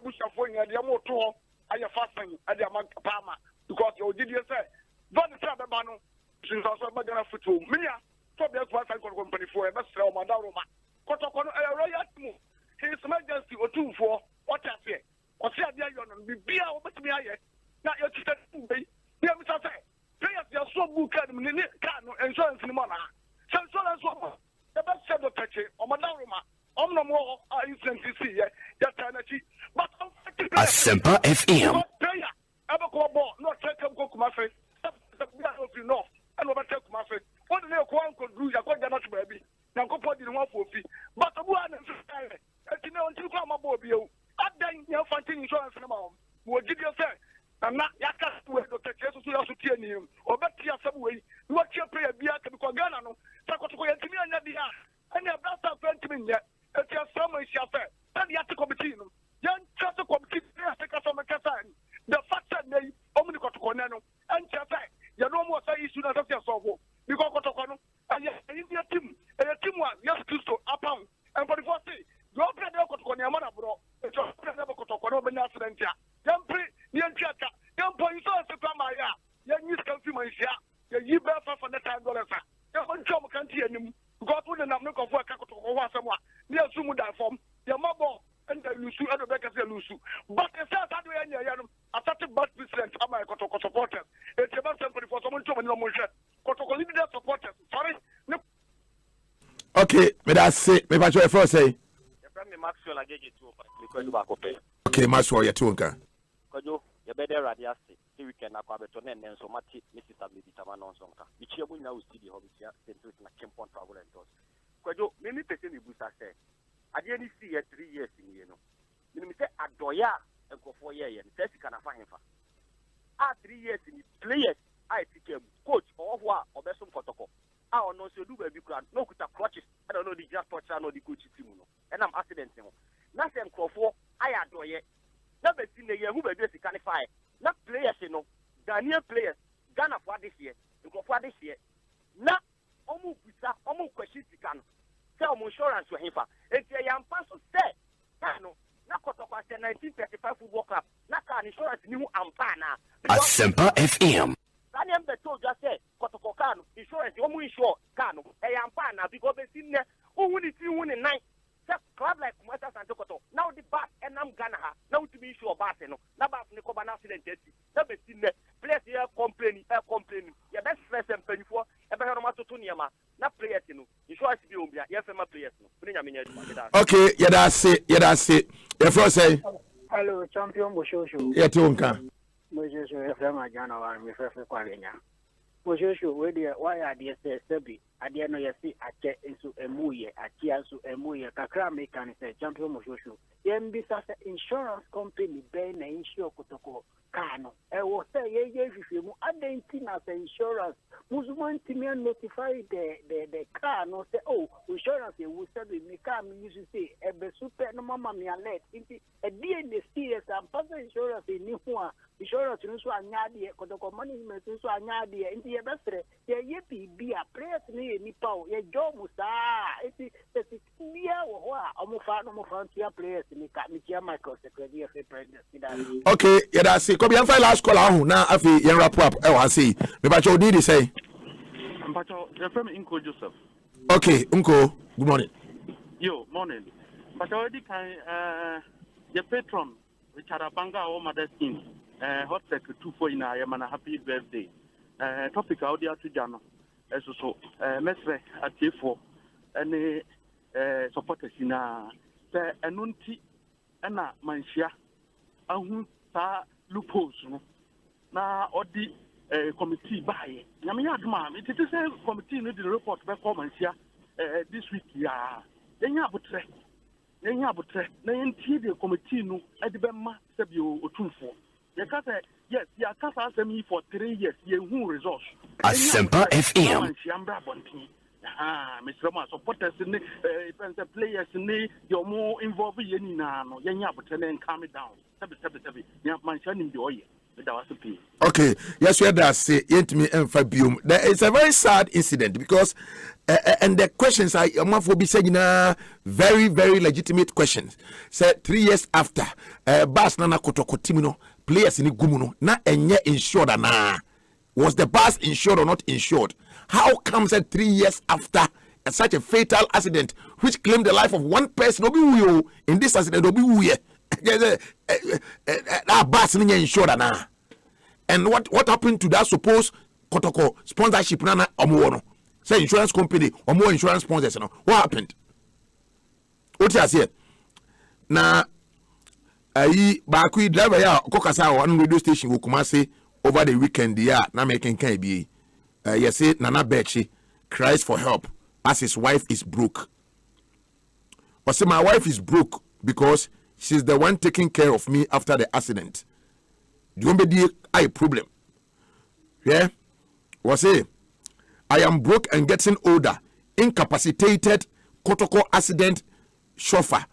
[SPEAKER 7] busha fo nyina de mo to ho aye fasan ade ama pama because o did you say don't say be ba no since also ba Ghana football minia to be kwa san company fo e ba sre obadaroma Kotoko no royal team his emergency otumfo what affair o se ade ayo no bibia o betimi aye na yo tete be ya mi say players they are so good card ni car no insurance ni mona so insurance so the best said the touch o madaruma omno mo insurance see ya tanachi but
[SPEAKER 5] Asempa FM.
[SPEAKER 7] player aba ko ball no take am go kuma fe the no and over take kuma fe what dey ko an ko do ya ko jana to baby na ko podi ni won fo fi but obu an say eti na on ti ko amabo bi o adan ya fanti insurance na ma wo gidi o say na yaka we do take so so tie ni o betia sabu we no tie player bia ka ko Ghana no ta kotoko yentimi anya dia anya brasa fentimi nya etia sama isiafe and yati committee no yan trust committee Africa so makasa the fact that they omni kotoko no and chafe ya no mo say issue na say solve because kotoko no and India team one yes Christo upon and for the first thing you open the kotoko ni amana bro it's open the kotoko no be accident ya yan pre ni antiaka yan point so se kwa ma ya yan use country man sia ya yi be fa for the $10 ya on chom kanti anim because we na me kofo aka kotoko ho asem a ni asumu da form ya mabo and the lusu and the better say lusu but the sense that we are here a certain bad president am I kotoko supporters it's about somebody for someone to no more kotoko leader supporters sorry
[SPEAKER 1] okay me that say me ba cho say
[SPEAKER 6] your friend me Maxwell agege to because you back up
[SPEAKER 1] okay Maxwell ya tunka
[SPEAKER 6] kojo ya better radio say the weekend akwa beto nen so mati Mrs. Abidi tamano so nka ichie bu na studio ho bisia sentu na Kempon travel and tours kojo me ni pese ni busa say ade ni see 3 years ni no me say adoya enko 4 years ni say sika na fa hemfa 3 years ni players I think coach or what obesom kotoko ono so do baby kran no kuta clutches I don't know the just touch no the coach team no and I'm accident no na say enko I adoye na be tin ye hu baby sika ni fa na players no Ghanaian players Ghana for this year enko for this year na omu kuta omu question sika no say omu insurance we hemfa enti ya mpa so say no na kotoko 1935 football club na ka insurance ni hu ampa na
[SPEAKER 5] Asempa FM.
[SPEAKER 6] Daniel Beto just said, Kotoko Kano, insurance, you want insure Kano, a yampana, because they see there, who win it, you win in night. Club like Kumasa Santokoto, now the bat and I'm Ghana, now to be sure Barteno, Nabas Nicobana accident, never seen there, place here complaining, your best friend and penny for a better Matoniama, not players, insurance be Umbia, yes, I'm a player, bring a minute.
[SPEAKER 1] okay yeah that's it your first say
[SPEAKER 8] hello champion Boshosho
[SPEAKER 1] ya tunka
[SPEAKER 8] Boshosho FM ajana wa mi fefe kwa Kenya Boshosho we dey why ade say sebi ade no yesi ache enso emuye achi enso emuye kakra me kan say champion Boshosho yembi sa insurance company be na insure kotoko kano e wo say ye fifemu adenti na say insurance muzuman timi notify the car no say oh insurance e wo say me car me use say e be super no mama me alert inti e die the CS and pass insurance ni ho a insurance no so anya de kotoko management so anya de inti ye besre ye bibi a press ni ni pa o ye job sa inti se bia wo ho a omofa no mo frontier players ni ka mi tia Michael secretary of president
[SPEAKER 1] okay yeah that's it come here last call ahu na afi yen wrap up e wan say me ba cho did say
[SPEAKER 9] Mpacho, your friend Inko Joseph.
[SPEAKER 1] okay Unko good morning
[SPEAKER 9] Yo, morning. But already can your patron Richard Abanga or Madaskin hot tech 24 in I am a happy birthday. Topic audio to Jano. So Mesre at J4 any supporters in a Anunti Anna Mansia Ahu Sa loopholes na odi committee by Yamiadma, it is a committee need the report performance here this week. Yeah, then you have a track. Then you have a track. Then the committee no at the Bema Sabio or 2 4. The Casa, yes, the Casa asked me for 3 years. You who resource.
[SPEAKER 5] Asempa FM.
[SPEAKER 9] Mr. Roma, supporters in the players in you're more involved in now. You have to then calm it down. You have mentioned the oil.
[SPEAKER 1] Okay, yes, we had that say me and Fabium. There is a very sad incident because and the questions are be saying very, very legitimate questions. Say 3 years after Bas Nana Kotoko Timino, players in Gumuno, na enye insured na. Was the bus insured or not insured? How comes that 3 years after such a fatal accident, which claimed the life of one person, in this accident, that bus insured na. And what happened to that supposed Kotoko sponsorship nana omuono? Say insurance company or more insurance sponsors. No, what happened? What is here? Na Bakui driver ya kokasa one radio station Kumasi over the weekend ya na making KBA. You say Nana Bechi cries for help as his wife is broke. Or say my wife is broke because she's the one taking care of me after the accident. Do you remember a problem? Yeah? Was say I am broke and getting older. incapacitated Kotoko accident chauffeur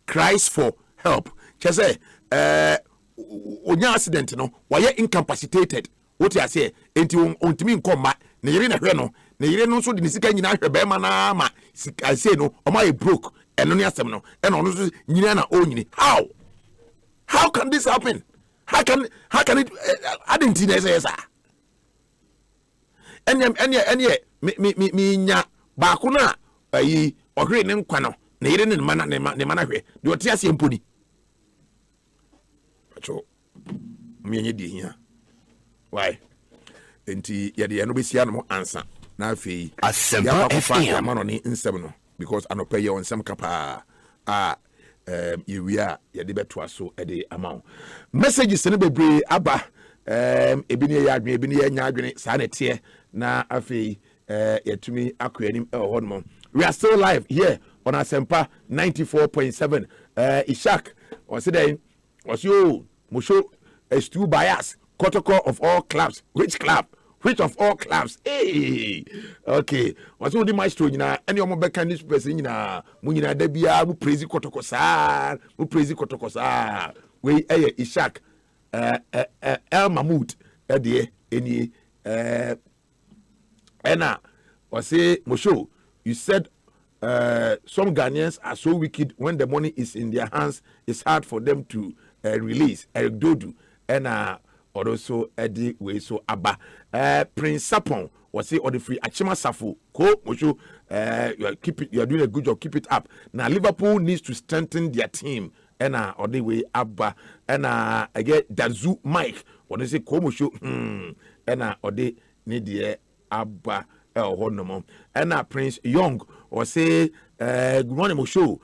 [SPEAKER 1] cries for help. Chese onya accident no why incapacitated. What I say enti ontimi nkoma ne yire na hwe no ne yire no so de sika nyina hwe be ma na ma I say no o ma broke eno ne asem no eno no so nyina na onyini. How can this happen? How can it I didn't see this sir. Enye me nya ba ko na ayi ohwe ne nkwa no ne yire ne ma na hwe de o ti ase mponi. Pacho me nye di hia. Why? Enti yede no besia no answer na afei
[SPEAKER 5] Asempa FM
[SPEAKER 1] manoni nsem no because anopa ye onsem kapa yewia yede beto so ede amount messages ne bebre aba ebi ne ya adwen ebi ne ya nya adwen sa na tie na afei yetumi akoyanim ho no. We are still live here on Asempa 94.7. Ishak was there was you Mosho is too biased. Kotoko of all clubs. Which club? Which of all clubs? Hey, okay. What's all the maestro? Any of my backhandis person? Munina debia, who praise Kotoko sa, who praise Kotoko sa. We Ishak, El Mahmoud, Eddie, any, Anna, or say Mosho. You said some Ghanaians are so wicked when the money is in their hands. It's hard for them to release. Eric Dodu, and or also Eddie way so Abba Prince Sapon was say or the free Achima Safu ko Mosho you are doing a good job, keep it up. Now Liverpool needs to strengthen their team and or the way Abba and I get Dazu Mike or they say ko Mosho and or they need the Abba Honomo and Prince Young or say good morning Mosho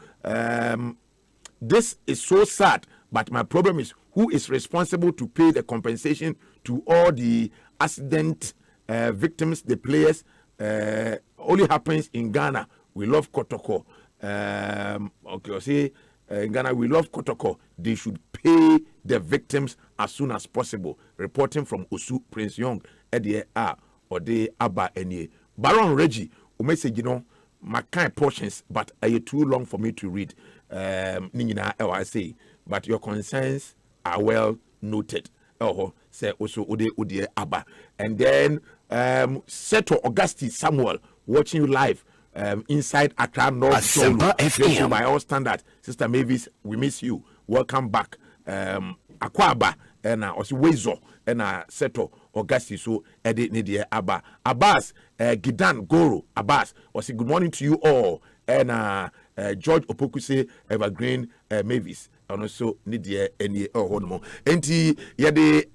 [SPEAKER 1] this is so sad, but my problem is who is responsible to pay the compensation to all the accident victims, the players. Only happens in Ghana. We love Kotoko. Okay, say in Ghana we love Kotoko. They should pay the victims as soon as possible. Reporting from Osu, Prince Young, Eddie or the Abba Enye. Baron Reggie, who message my kind portions, but are too long for me to read. Nina, I say, but your concerns are well noted. Oh, say also Ode Abba. And then Seto Augustus Samuel watching you live inside Accra North
[SPEAKER 5] Asempa FM.
[SPEAKER 1] By all standards. Sister Mavis, we miss you. Welcome back. Akwaba and also Wezo and Seto Augustus so Ede Nidia Abba. Abbas Gidan Goro Abbas was good morning to you all. And George Opokuse Evergreen Mavis. And also Nidia any Honomo. Enti yede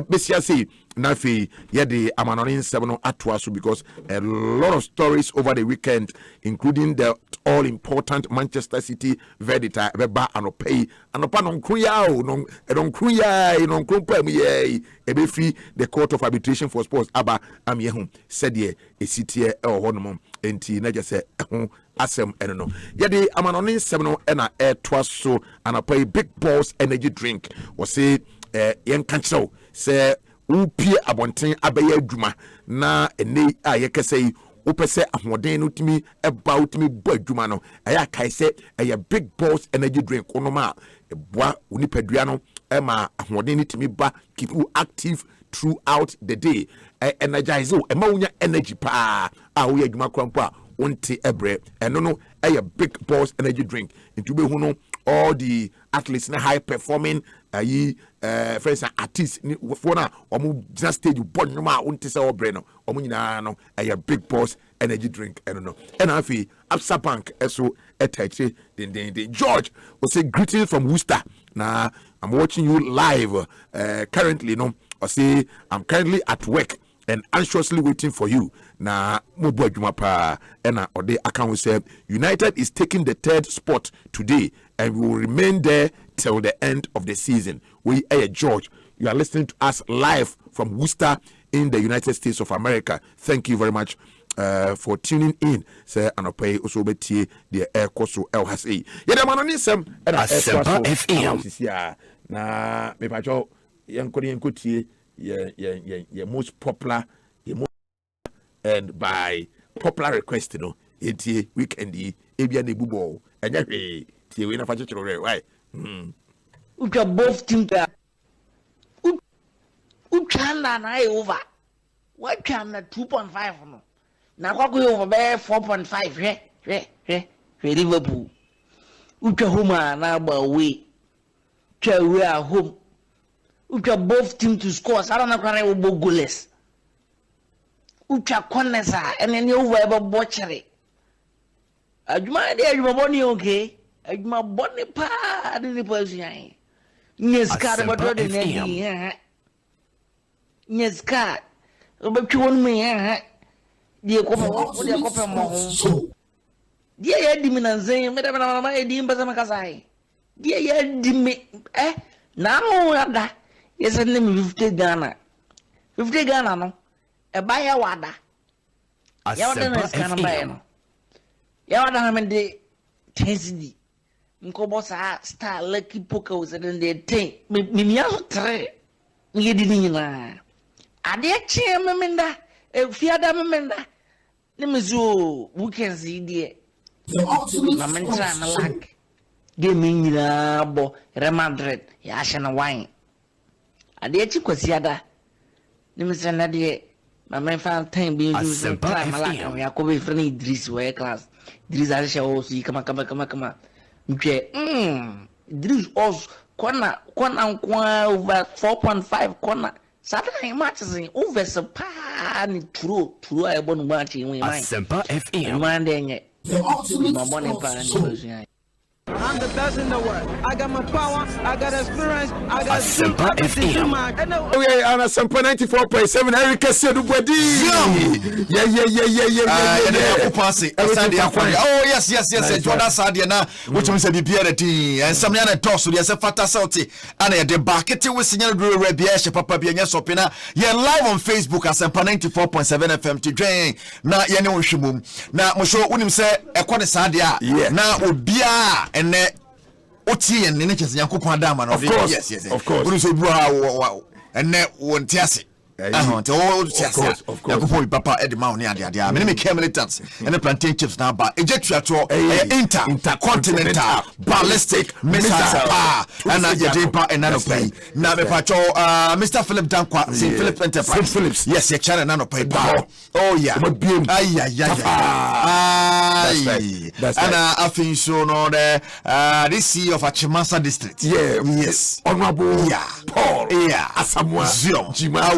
[SPEAKER 1] Bessia say Nafi yede Amanonin 7 Atwasu because a lot of stories over the weekend, including the all important Manchester City verdict Beba Anopay Anopanon Kruyao non Kruya non Krumpa me ebefi the Court of Arbitration for Sports Abba Amiehum said ye a city Honomo enti na just say asem eno yede Amanonin 7 ena Atwasu Anopay Big Balls energy drink was say yen kancho say upie abonten abeye adwuma na ene ayekese upese ahoden no timi eba utimi bo adwuma no aya kai se eye Big Balls energy drink onoma eboa unipadua no ema ahoden no timi ba keep you active throughout the day energize you ema unya energy pa a wo adwuma krampo a wonte ebre eno no eye Big Balls energy drink into be hu no all the athletes na high performing friends and artists for na omo just stage born no ma wonte se obre no omo nyina no eye Big Balls energy drink eno no and afi Absa Bank eso etache den George will say greetings from Worcester. Now I'm watching you live currently no I say I'm currently at work and anxiously waiting for you. Na mubo adwuma pa ena ode account say United is taking the 3rd spot today and we will remain there till the end of the season. We George, you are listening to us live from Worcester in the United States of America. Thank you very much for tuning in. Say anopay also betie the air koso el has e. Yeda manoni sem ena
[SPEAKER 5] Asempa FM.
[SPEAKER 1] Na me pacho yenkotie ye most popular and by popular request no etie weekend yi ebia na ebubo enya hwe tie we na fa chichiro re why
[SPEAKER 10] ucha both team uchanda na over wachanda 2.5 no na kwa over be 4.5 hwe Liverpool ucha home na ba away cha we at home ucha both team to score sara na kware wo goalless ucha konesa ene over ebe botchere adwuma de adwuma boni okay adwuma boni pa de ni position nyeska de bodo de ne nyeska obetwi won me de ko mo dia ya di minanzen me da na e di mbaza makasai dia ya di me na mo ada yesa ne 50 Ghana no e ba ya wada ya wada na skana ba no ya wada na me de tensity nko bossa star lucky poker was in the 10 me mi aso 3 me di ni na ade che me menda e fiada me menda ne me zo weekends die na mentra na lag game nyina bo Real Madrid ya shana wine ade chi kwasiada ne me sena de na men fan time bi use time lag ya ko be friend Idris we class Idris a sha o si kama mpe Idris os kona kwa over 4.5 kona Saturday matches in over pa ni true I bon match in we mind
[SPEAKER 5] Asempa FM
[SPEAKER 10] man denye my money pa ni
[SPEAKER 11] I'm the best in the world. I got my power, I got experience, I got
[SPEAKER 5] Asempa FM.
[SPEAKER 1] Okay, on Asempa 94.7 Erica said Ubadi. Yeah.
[SPEAKER 12] Oh yes. Jordan Sadia na which means be beauty and some yana toss we say fata salty and the bucket we signal do rebia papa bi nya sopina. Yeah, live on Facebook Asempa 94.7 FM to join na ye ne wohwemum. Na mo show unim say ekone Sadia na obia ene oti en ne chese yankopon adama no yes
[SPEAKER 1] of course
[SPEAKER 12] we so bua ene wonti ase te o chese yankopon papa edema ne ade me me care militants ene plantain chips na ba ejetuato intercontinental ballistic missiles and yedepa enano pay na me pacho Mr. Philip Dankwa St. Philip Enterprise Philips yes ye channel nano pay oh yeah that's and I think so no the this of Achimasa district yes
[SPEAKER 1] honorable Paul Asamoah Jima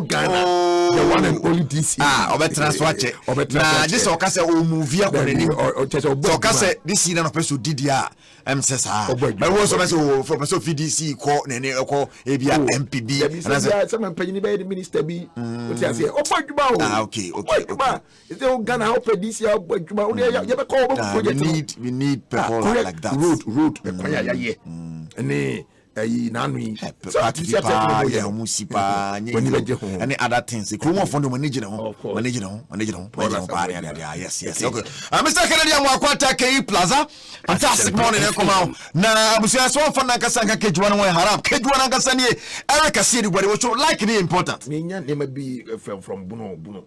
[SPEAKER 1] Ghana the one and only DC
[SPEAKER 12] obetranswache na this okase o movie akoneni okase this na no person didia MSS but was also from so FDC ko nene ko ebia MPB
[SPEAKER 1] and some penny be the minister be what you say obaduma
[SPEAKER 12] okay
[SPEAKER 1] is the Ghana help DC obaduma you be call project
[SPEAKER 12] we need people like that
[SPEAKER 1] road and nanui
[SPEAKER 12] musipa any other things Kumo fondo manage no yes okay Mr. Kennedy Amwakwata K Plaza fantastic morning come out na abusia so fana kasa nka kejuana won haram kejuana kasa ni Erica said what was like the important
[SPEAKER 1] me nya dem be from Buno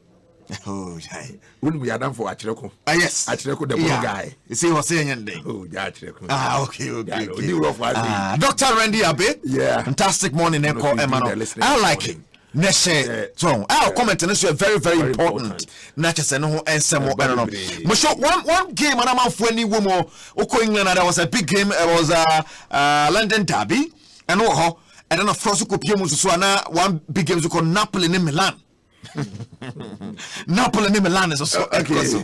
[SPEAKER 12] oh yeah
[SPEAKER 1] when we are done for Achireko
[SPEAKER 12] yes
[SPEAKER 1] Achireko the guy
[SPEAKER 12] you see what saying then
[SPEAKER 1] oh yeah Achireko
[SPEAKER 12] okay Dr. Randy Abe fantastic morning Eko Emmanuel I like it Neshe so our comment and this is very important not just no ensemo I don't know but so one game and I'm for any woman Oko England there was a big game it was London Derby and and then of course ko pie mu so na one big game ko Napoli in Milan Napoli and Milan is also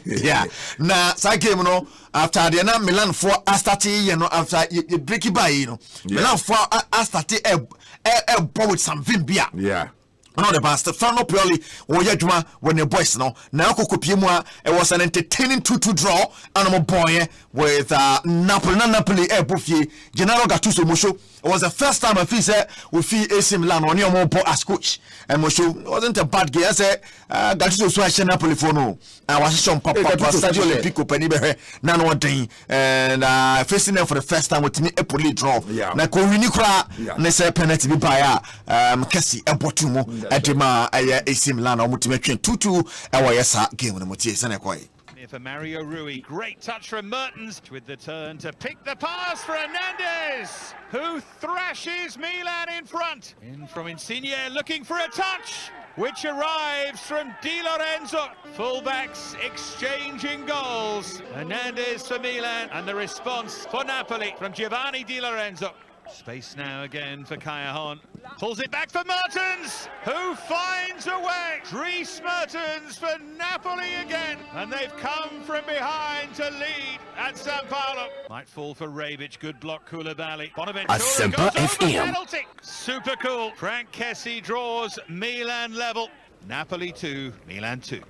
[SPEAKER 12] yeah. Now, so game no after the na Milan for started after you break it by Milan for started a with some Vimbia.
[SPEAKER 1] Yeah.
[SPEAKER 12] No the bastard final purely Oyajuma when the boys no now Kokopimwa it was an entertaining 2-2 draw and boy with Napoli Buffy General Gattuso Mosho. It was the first time I feel say we feel AC Milan on your more as coach and Mosho wasn't a bad game. I said Gattuso so Napoli for no I was shown Papa Stadio Olimpico Penibe Nano Day and facing them for the first time with me a police draw na ko winikra na say penalty bi baya Kesi Ebotumo Edema AC Milan omutimetwen 2-2 ewa yesa game no motie sene koy.
[SPEAKER 13] For Mario Rui, great touch from Mertens with the turn to pick the pass for Hernandez, who thrashes Milan in front. In from Insigne, looking for a touch, which arrives from Di Lorenzo. Fullbacks exchanging goals. Hernandez for Milan, and the response for Napoli from Giovanni Di Lorenzo. Space now again for Callahan. Pulls it back for Mertens, who finds a way. Dries Mertens for Napoli again. And they've come from behind to lead at San Paolo. Might fall for Rebic, good block Koulibaly. Bonaventura
[SPEAKER 5] Asempa
[SPEAKER 13] goes over
[SPEAKER 5] FM.
[SPEAKER 13] penalty. Super cool. Frank Kessie draws Milan level. Napoli 2, Milan 2.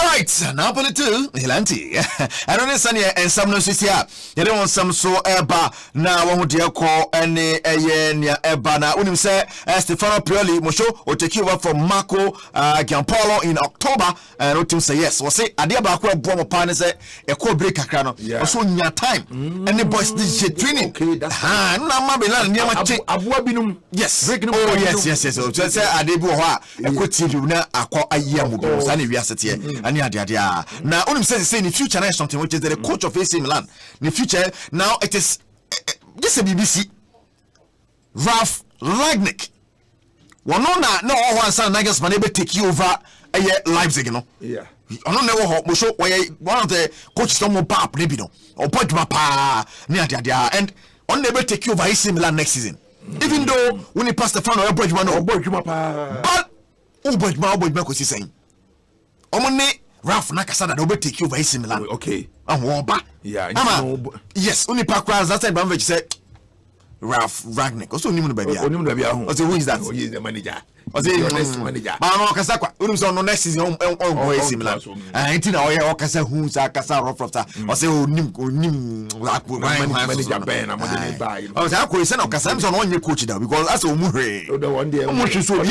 [SPEAKER 12] Right, Napoli 2, Milan 2. I don't know and some no here. You don't want some so eba na one would call any eba na unim say Stefano Pioli Mosho will take you over from Marco Giampaolo in October and Otim say yes. Was say Adia Bakwa Bomo Pan say a co break akrano. Also in your time. And the boys did training. Okay, that's na Mabilan near my Abuabinum. Yes. Oh yes. So say Adebu a quote na akwa ayamu Sani Viasati. Now, only says in the future, is something which is the coach of AC Milan. In the future, now it is this a BBC. Ralph Rangnick. One no one son Nagels man able take you over a Leipzig, you know. Yeah. I don't know what show one of the coaches don't move up, maybe no or point my pa near the and on never take you over AC Milan next season. Even though when he passed the final, or but because he's saying. Omone Ralph Nakasada no be take you over AC Milan. Okay. Yeah. Yes, only Pakras that time Bamvich said Ralph Rangnick. Also Nimu baby. Also who is that? He is the manager. Also the next manager. But no Kasakwa. Unum no next season on AC Milan. And tina oya Okasa who's a Kasa Rofrofta. Also nim manager Ben among buy. I was actually send Okasa on your coach there because that's Omure. The one day so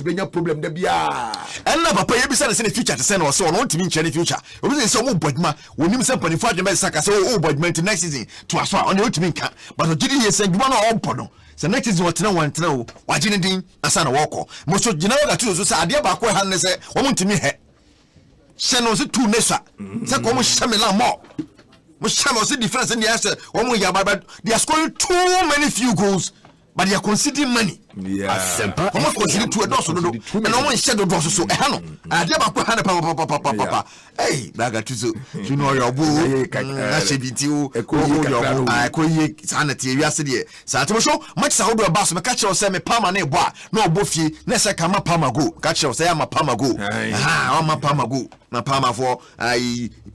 [SPEAKER 12] be a problem there be and never pay be send in the future to send us so on to mean any future. We say some bodma we nim some for the Saka so bodma next season to us on the ultimate but the GD send one on pono. So next is what no one to know. Watching the Asana Walker. Most of General that you say, I dear back where Hannah said, want to me head. Send us 2 Nessa. Sako Shamila more. Musham was the difference in the answer. One way, but they are scoring too many few goals, but they are considering money. Yeah, simple. How much consider to a dozen? And no one said the boss so. I dear back where Hannah Papa. Hey, Bagatuzo, you know your boo. I should be too. I could hear sanity yesterday. Sato, much sound about some catcher or semi Pama ne bois. No buffy, Nessa Kama Pamago. Catcher say I'm a Pamago. I'm a Pamago. Na Pama for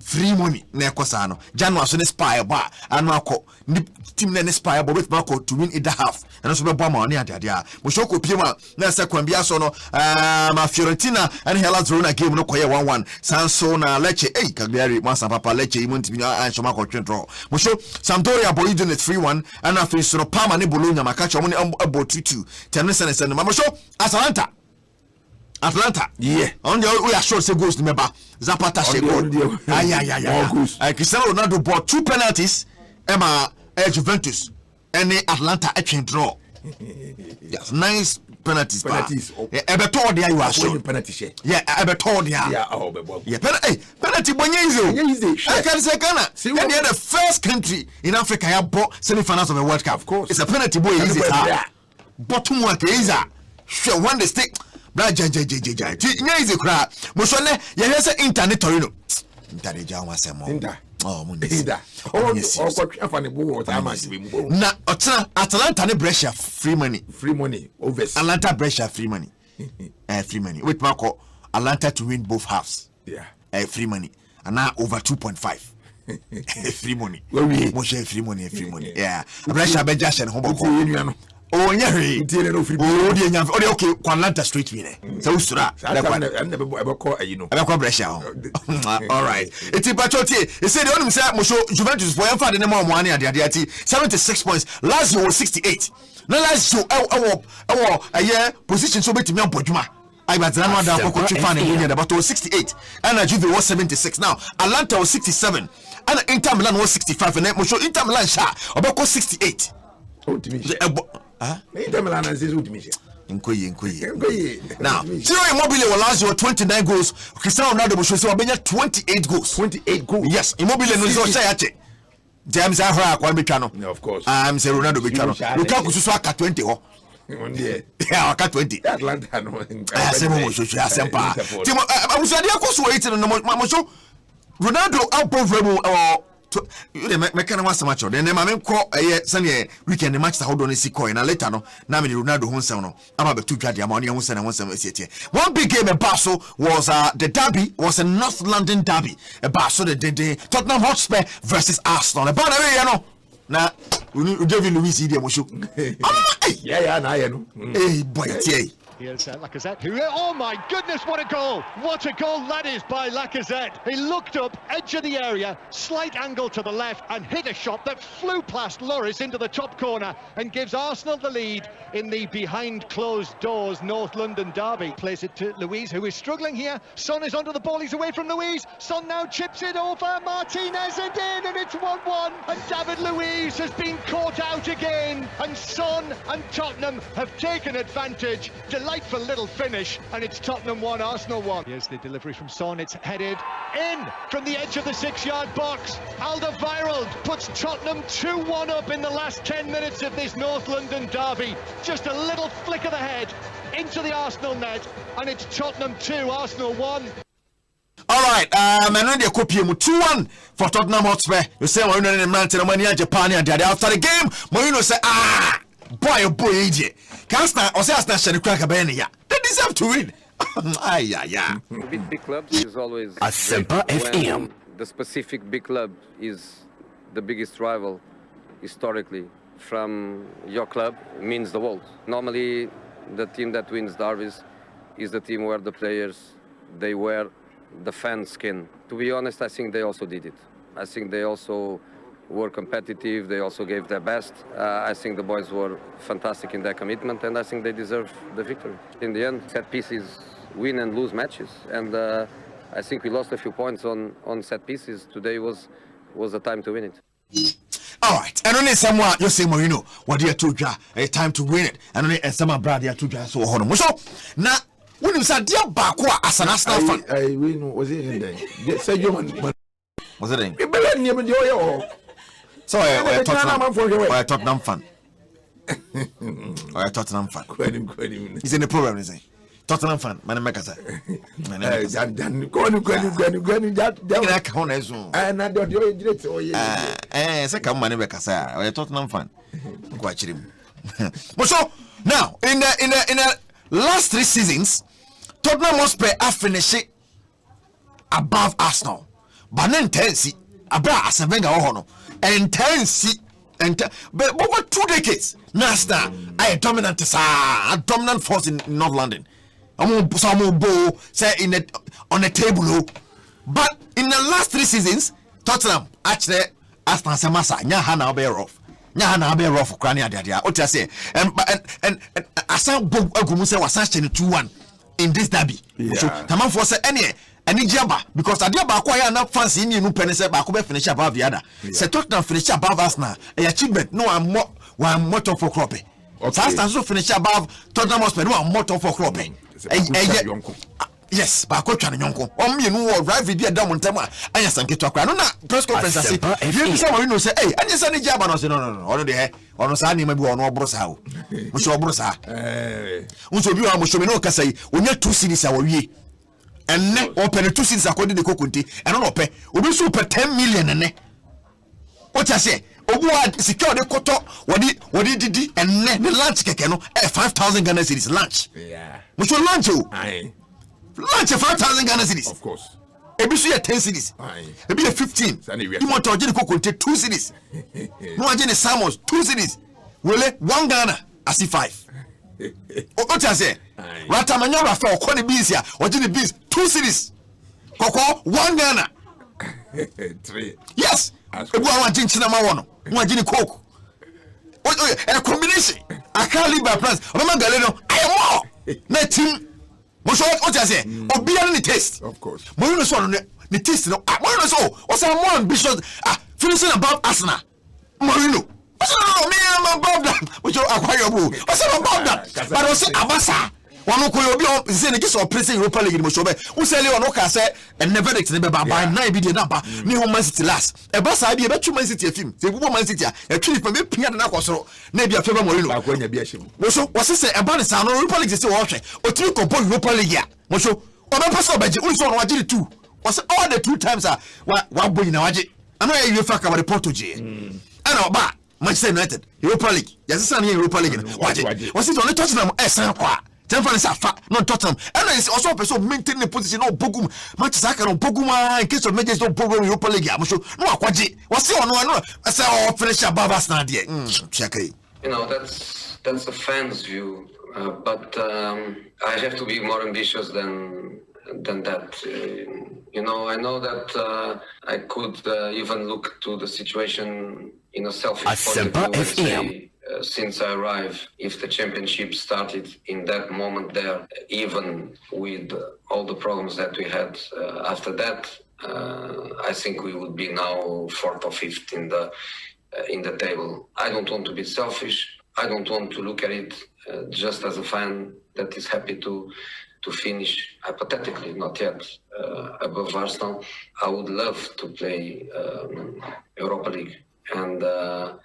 [SPEAKER 12] free money. Necosano. Jan was an aspire bar. And Marco. Team then aspire with Marco to win it the half. And also the bomber near the idea. Moshoko Pima, Nessa Quambiasono, Fiorentina, and Hellas Rona game no quay 1-1. Sansona Lecce, Cagliari, Massa Papa Lecce, Montemina, and Shomako control. Mosho, Sampdoria boy doing it 3-1, and after Sono Palma ne Bologna, Macacho, money about 2-2. Tennis and Mamosho, Atlanta, yeah. On the we are sure say goes to member Zapata say goal. Cristiano Ronaldo bought 2 penalties. Emma Juventus and Atlanta a draw. Yes, nice penalties. Ebetor there you are showing penalty. Yeah, Ebetor there. Yeah, oh, yeah. Penalty bonyenzo. I can say Ghana. And they are the first country in Africa have bought semi-finals of the World Cup. Of course, it's a penalty boy. Easy. Bottom one is sure one the stick. Bla jj. Easy crowd. Mosone, you say internet Torino. Internet Jama Samo. Oh, Munda. Oh, yes. Na Atlanta ne Brescia free money. Over Atlanta Brescia free money. Free money. With Marco Atlanta to win both halves. Yeah. Free money. And now over 2.5. Free money. Moshe free money. Yeah. Brescia Bejash and Hobo. Oh, yeah, okay, Atlanta straight winner. So, I never call you know. I call Brescia. All right. It's a Pachotti. He said the only Mosho Juventus for the name of money at the Adiati 76 points. Lazio was 68. Now, Lazio, a year position so big to me on Pojuma. I was about 68. And Juve was 76. Now, Atlanta was 67. And Inter Milan was 65. And Mosho Inter Milan about 68. Inter Milan says Nkoye. Now, Ciro Immobile will last you 29 goals. Cristiano Ronaldo will show 28 goals.
[SPEAKER 1] 28 goals.
[SPEAKER 12] Yes, Immobile no so say ache. James Ahra kwa bitano.
[SPEAKER 1] Of course.
[SPEAKER 12] I'm say Ronaldo bitano. Lukaku so aka 20 ho. Yeah, aka 20.
[SPEAKER 1] Atlanta no.
[SPEAKER 12] Asemo so asempa. Timo abusade akoso 8 no mo so Ronaldo outperform you dey make kind of one match then ma me call Sunday weekend the match that hold on see coin na later no na me Ronaldo hu nsem no ama be 2 dwade ama on hu nsem asietie. One big game Basso was the derby was a North London derby. Basso the Tottenham Hotspur versus Arsenal. The ball area no na David Luiz idi emotion.
[SPEAKER 1] Yeah na ye no.
[SPEAKER 12] Hey boy tie.
[SPEAKER 14] Here's Lacazette, who, oh my goodness, what a goal! What a goal that is by Lacazette. He looked up, edge of the area, slight angle to the left, and hit a shot that flew past Lloris into the top corner and gives Arsenal the lead in the behind closed doors North London derby. Plays it to Luiz, who is struggling here. Son is onto the ball, he's away from Luiz. Son now chips it over Martinez and in, and it's 1-1. And David Luiz has been caught out again. And Son and Tottenham have taken advantage. Delightful little finish, and it's Tottenham 1, Arsenal 1. Here's the delivery from Son. It's headed in from the edge of the 6-yard box. Alderweireld puts Tottenham 2-1 up in the last 10 minutes of this North London derby. Just a little flick of the head into the Arsenal net, and it's Tottenham 2, Arsenal 1.
[SPEAKER 12] All right, and then they copy 2-1 for Tottenham Hotspur. You say Mourinho and Manchester Mania Japan and after the game, Mourinho say boy AJ. Can't or say Arsenal crack a benny. They deserve to win.
[SPEAKER 15] Big clubs is always
[SPEAKER 5] ASEMPA FM.
[SPEAKER 15] The specific big club is the biggest rival historically from your club means the world. Normally the team that wins derbies is the team where the players they wear the fan skin. To be honest, I think they also did it. I think they also were competitive, they also gave their best. I think the boys were fantastic in their commitment, and I think they deserve the victory. In the end, set pieces win and lose matches, and I think we lost a few points on set pieces. Today was the time to win it.
[SPEAKER 12] All right, and only someone you say Mourinho, what you told a time to win it, and only some brother told you so on. So now when you said dear Bakwa as an Arsenal fan,
[SPEAKER 1] I win was it in there? Say you
[SPEAKER 12] was it in? So I Tottenham fan. Tottenham fan. He's in the program, is he? Tottenham fan. Man, make us say. Tottenham fan. So now in the last 3 seasons, Tottenham Hotspur have finished above Arsenal, but then tense above Asavenga Ohono. Intense, but over 2 decades, Nasta, I dominant force in North London. Some bow say on the table, but in the last 3 seasons, Tottenham actually Aston Samasa, Nyahana bear off, Crania Dadia. What I say, and Asan Bob Agumusa was actually 2-1 in this derby. So Taman for say any. And Jaba, because I did about quite enough fancy in you penny said Bakuba finish above the other. Say Tottenham finish above us now. A achievement, no, I'm more for cropping. Fast and so finish above Tottenham Hotspur, no, I'm more for cropping. Yes, Bakocha and Yonko. You know, right with the Diamond Tama. I just get to a crown. No, press conference. I say, if you someone say, hey, I just any job. I say, no, already, on Sani, maybe on Obrosa. Which Obrosa. Also, you are Mushomino say, we need 2 cities our year. And ne open 2 seats according to Kokunti, and on open, we super 10 million and ne. What I say, Obu secure the koto, what he did, and ne the lunch kekeno, 5,000 Ghana cedis lunch.
[SPEAKER 1] Yeah.
[SPEAKER 12] Which will lunch you?
[SPEAKER 1] Aye.
[SPEAKER 12] Lunch 5,000 Ghana cedis.
[SPEAKER 1] Of course.
[SPEAKER 12] Ebi so 10 cedis.
[SPEAKER 1] Aye.
[SPEAKER 12] Ebi 15. You want to get Kokunti 2 cedis. No agent Samos 2 cedis. Wele 1 Ghana, I see 5. What I say? Ratamanyora for Koni Bizia, or Jenny Biz, 2 cities. Koko, 1 Ghana.
[SPEAKER 1] 3.
[SPEAKER 12] Yes. One Jinchina, one Jenny Coke. And a combination. I can't leave by plans. Remember, Galeno, I am more. Let him. What I say? Or be on the taste.
[SPEAKER 1] Of course.
[SPEAKER 12] Mourinho's on the taste. Mourinho's what's our more ambitious? Finishing above Arsenal. Mourinho. Oh, me, I'm above that. Which are acquire boo. What's above that? But I say Abasa. One who will be saying this or pressing Europa League in Moshobe. Who say you no say and never never by 9 billion number. Me home Man City last. A bus idea about 2 Man City film. The woman City. A trip from me Pian and Aquasoro. Maybe a favor Morino. Mosho was say a bonus on Europa League is watching. Or 3 compose Europa League. Mosho. Or my personal budget. Also, I did 2. Was all the 2 times what boy in a budget. I know you fuck about the Portuguese. I know, but Manchester United, Europa League. Yes, it's only Europa League. Was it only Tottenham? Temple is a fact, not Tottenham. And it's also a person maintaining the position of Bogum, Manchester on Boguma, in case of majors don't program Europa League. I'm sure no, what's the one? I say, oh, finish above us now, dear. Check it.
[SPEAKER 15] You know, that's the fans' view, but I have to be more ambitious than that. You know, I know that I could even look to the situation in a selfish point of view and say, since I arrived, if the championship started in that moment there, even with all the problems that we had after that, I think we would be now 4th or 5th in the table. I don't want to be selfish. I don't want to look at it just as a fan that is happy to finish, hypothetically, not yet, above Arsenal. I would love to play Europa League. And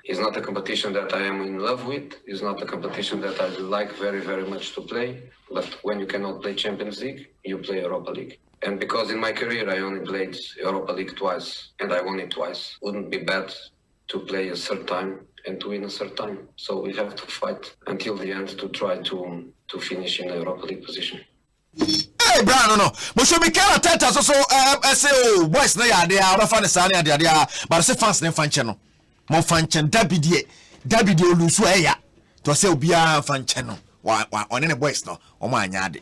[SPEAKER 15] it's not a competition that I am in love with. It's not a competition that I like very, very much to play. But when you cannot play Champions League, you play Europa League. And because in my career I only played Europa League twice, and I won it twice, wouldn't be bad to play a third time and to win a third time. So we have to fight until the end to try to finish in a Europa League position.
[SPEAKER 12] Hey, Brian, no. But should be careful. Tata so say oh boys na ya dia aba fa ne sa na ya dia but say fans ne fan channel. Mo fan chen David olusu eya to say obia fan channel wa on the boys no o ma anya ade.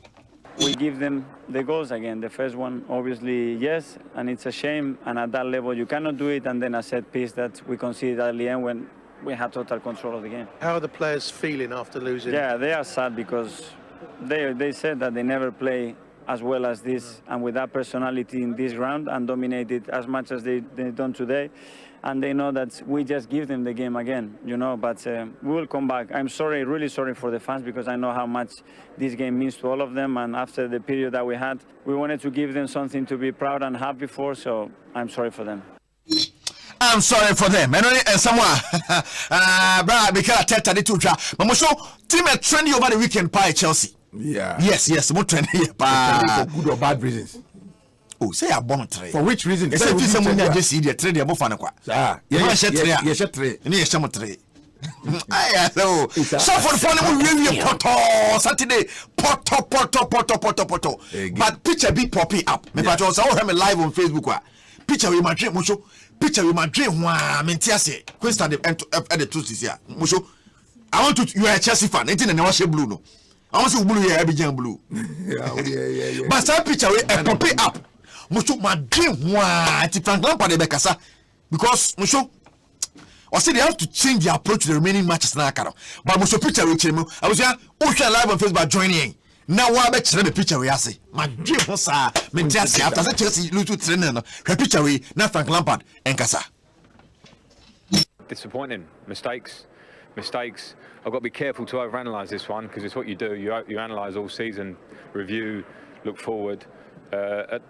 [SPEAKER 16] We give them the goals again. The first one, obviously, yes, and it's a shame. And at that level, you cannot do it. And then a set piece that we conceded at the end when we had total control of the game.
[SPEAKER 17] How are the players feeling after losing?
[SPEAKER 16] Yeah, they are sad because they said that they never play as well as this and with that personality in this round and dominated as much as they've done today. And they know that we just give them the game again, you know, but we will come back. I'm sorry, really sorry for the fans because I know how much this game means to all of them. And after the period that we had, we wanted to give them something to be proud and happy for. So I'm sorry for them.
[SPEAKER 12] I'm sorry for them. And someone, because I tell you to but I'm sure team are trending over the weekend by Chelsea.
[SPEAKER 1] Yeah.
[SPEAKER 12] Yes, more trending
[SPEAKER 1] for good or bad reasons.
[SPEAKER 12] Oh, say a bon trade.
[SPEAKER 1] For which reason?
[SPEAKER 12] Say if someone just see the trade above and qua.
[SPEAKER 1] Yeah, trade.
[SPEAKER 12] Near some trade. So for the phone will be poto Saturday. Poto. But picture be popping up. Me but also have me live on Facebook. Picture with my dream, Musho. Picture with my dream. Mentiase. Question the truth is here. Musho. I want to you are a Chelsea fan. Anything and wash blue no. I want to blue here, Abidjan blue. Yeah. But some picture with a popping up. Musho my dream Frank Lampard de Bekasa because Musho I said they have to change their approach to the remaining matches now. But Musho picture with him. I was here live on Facebook joining. Now what bet the picture we say. My dream was Mentiasi after that Chelsea lose to trainer. Her picture we now Frank Lampard and Kasa.
[SPEAKER 18] Disappointing. Mistakes. I've got to be careful to overanalyze this one because it's what you do. You analyze all season, review, look forward.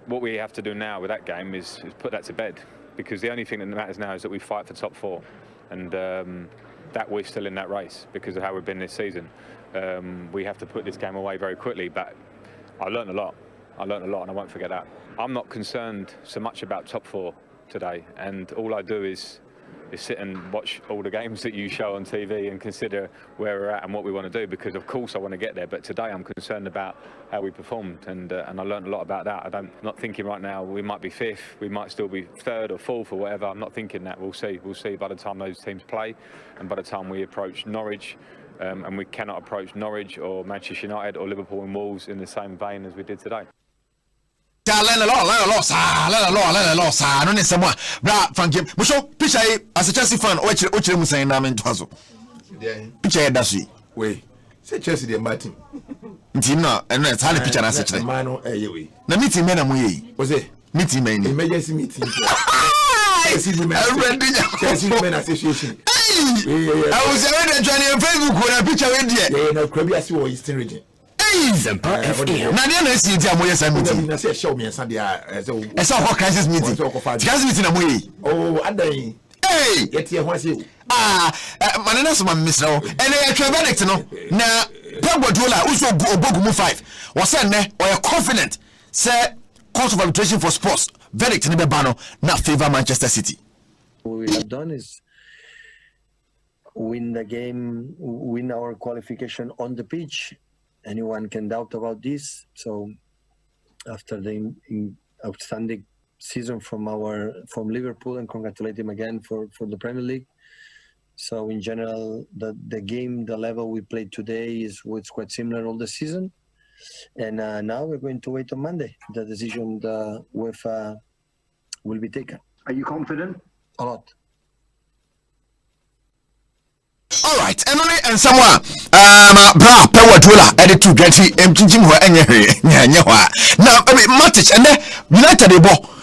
[SPEAKER 18] What we have to do now with that game is put that to bed because the only thing that matters now is that we fight for top 4 and that we're still in that race because of how we've been this season. We have to put this game away very quickly, but I learned a lot and I won't forget that. I'm not concerned so much about top 4 today, and all I do is sit and watch all the games that you show on TV and consider where we're at and what we want to do, because of course I want to get there, but today I'm concerned about how we performed, and I learned a lot about that. I'm not thinking right now we might be 5th, we might still be 3rd or 4th or whatever. I'm not thinking that. We'll see by the time those teams play and by the time we approach Norwich, and we cannot approach Norwich or Manchester United or Liverpool and Wolves in the same vein as we did today.
[SPEAKER 12] Learn a lot. I don't need someone. Bra, Frank, Musho, picture as a Chelsea fan, which you saying, I'm in Twazo. Picture that's we.
[SPEAKER 1] Wait, say Chelsea, the Martin.
[SPEAKER 12] No, and it's hardly picture as a
[SPEAKER 1] man.
[SPEAKER 12] The meeting men, was it? Meeting men,
[SPEAKER 1] emergency meeting. Chelsea Women Association.
[SPEAKER 12] I was already joining Facebook with a picture with you.
[SPEAKER 1] Yeah, no, Krabi, I see what Eastern region.
[SPEAKER 12] Asempa FM. Now, the next year, I'm going to meeting.
[SPEAKER 1] I say, show me a Sunday. I
[SPEAKER 12] saw what crisis meeting. Crisis meeting, I'm way.
[SPEAKER 1] Oh, and then, hey, get here, what's you?
[SPEAKER 12] My name is Miss No, and I try verdict, no. Now, Promotional, also Bogumu 5, was sent there, or you're confident, say, Court of Arbitration for Sports, verdict in the Bano, not favor Manchester City.
[SPEAKER 19] What we have done is win the game, win our qualification on the pitch. Anyone can doubt about this. So after the outstanding season from Liverpool, and congratulate him again for the Premier League. So in general, the game, the level we played today is quite similar all the season. And now we're going to wait on Monday. The decision UEFA will be taken.
[SPEAKER 20] Are you confident?
[SPEAKER 19] A lot.
[SPEAKER 12] All right, and someone, bra, Promotional, edit to get him, changing her now, Matic, and then United,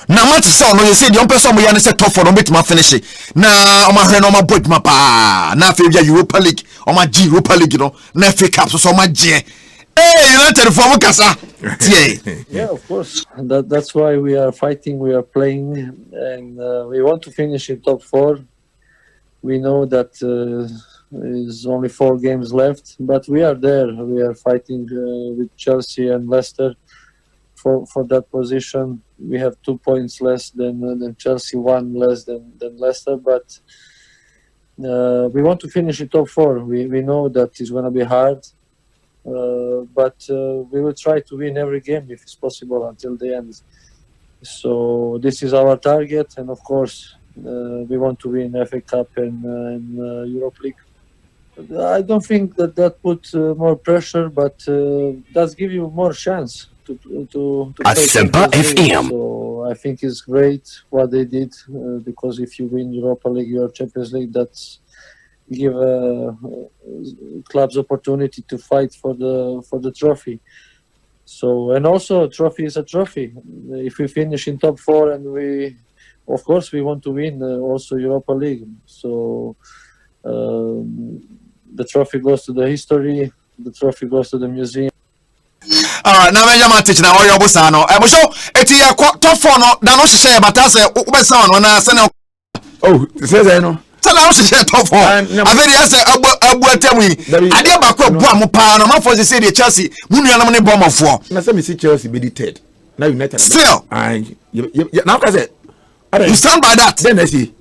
[SPEAKER 12] now Matic son, you said, young person, we understand tough for a bit, my finish. Now, my friend, on my boat, my pa, now, Europa League, or my G Europa League, you know, Netflix caps, so my G. Hey, United for Mukasa.
[SPEAKER 19] Yeah, of course. That's why we are fighting, we are playing, and we want to finish in top 4. We know that there's only 4 games left, but we are there. We are fighting with Chelsea and Leicester for that position. We have 2 points less than Chelsea, 1 less than Leicester, but we want to finish in top 4. We know that it's going to be hard. But we will try to win every game if it's possible until the end. So this is our target, and of course we want to win FA Cup and Europa League. I don't think that puts more pressure, but does give you more chance to
[SPEAKER 5] ASEMPA FM.
[SPEAKER 19] So I think it's great what they did because if you win Europa League or Champions League, that's give clubs opportunity to fight for the trophy. So, and also a trophy is a trophy. If we finish in top 4 and we want to win also Europa League. So the trophy goes to the history, the trophy goes to the museum.
[SPEAKER 12] Alright, now I'm teaching now your boss no. So it's your top 4 no. That no share but I say when I say
[SPEAKER 1] oh, say no.
[SPEAKER 12] So now share top 4. I very say abu atemi. Ade ba ko bu amopa no ma for say the Chelsea. Mu nua nam ne bomb of 4.
[SPEAKER 1] Na say me see Chelsea be the third. Now United.
[SPEAKER 12] Still.
[SPEAKER 1] Now cuz
[SPEAKER 12] you stand by that.
[SPEAKER 1] Then I see.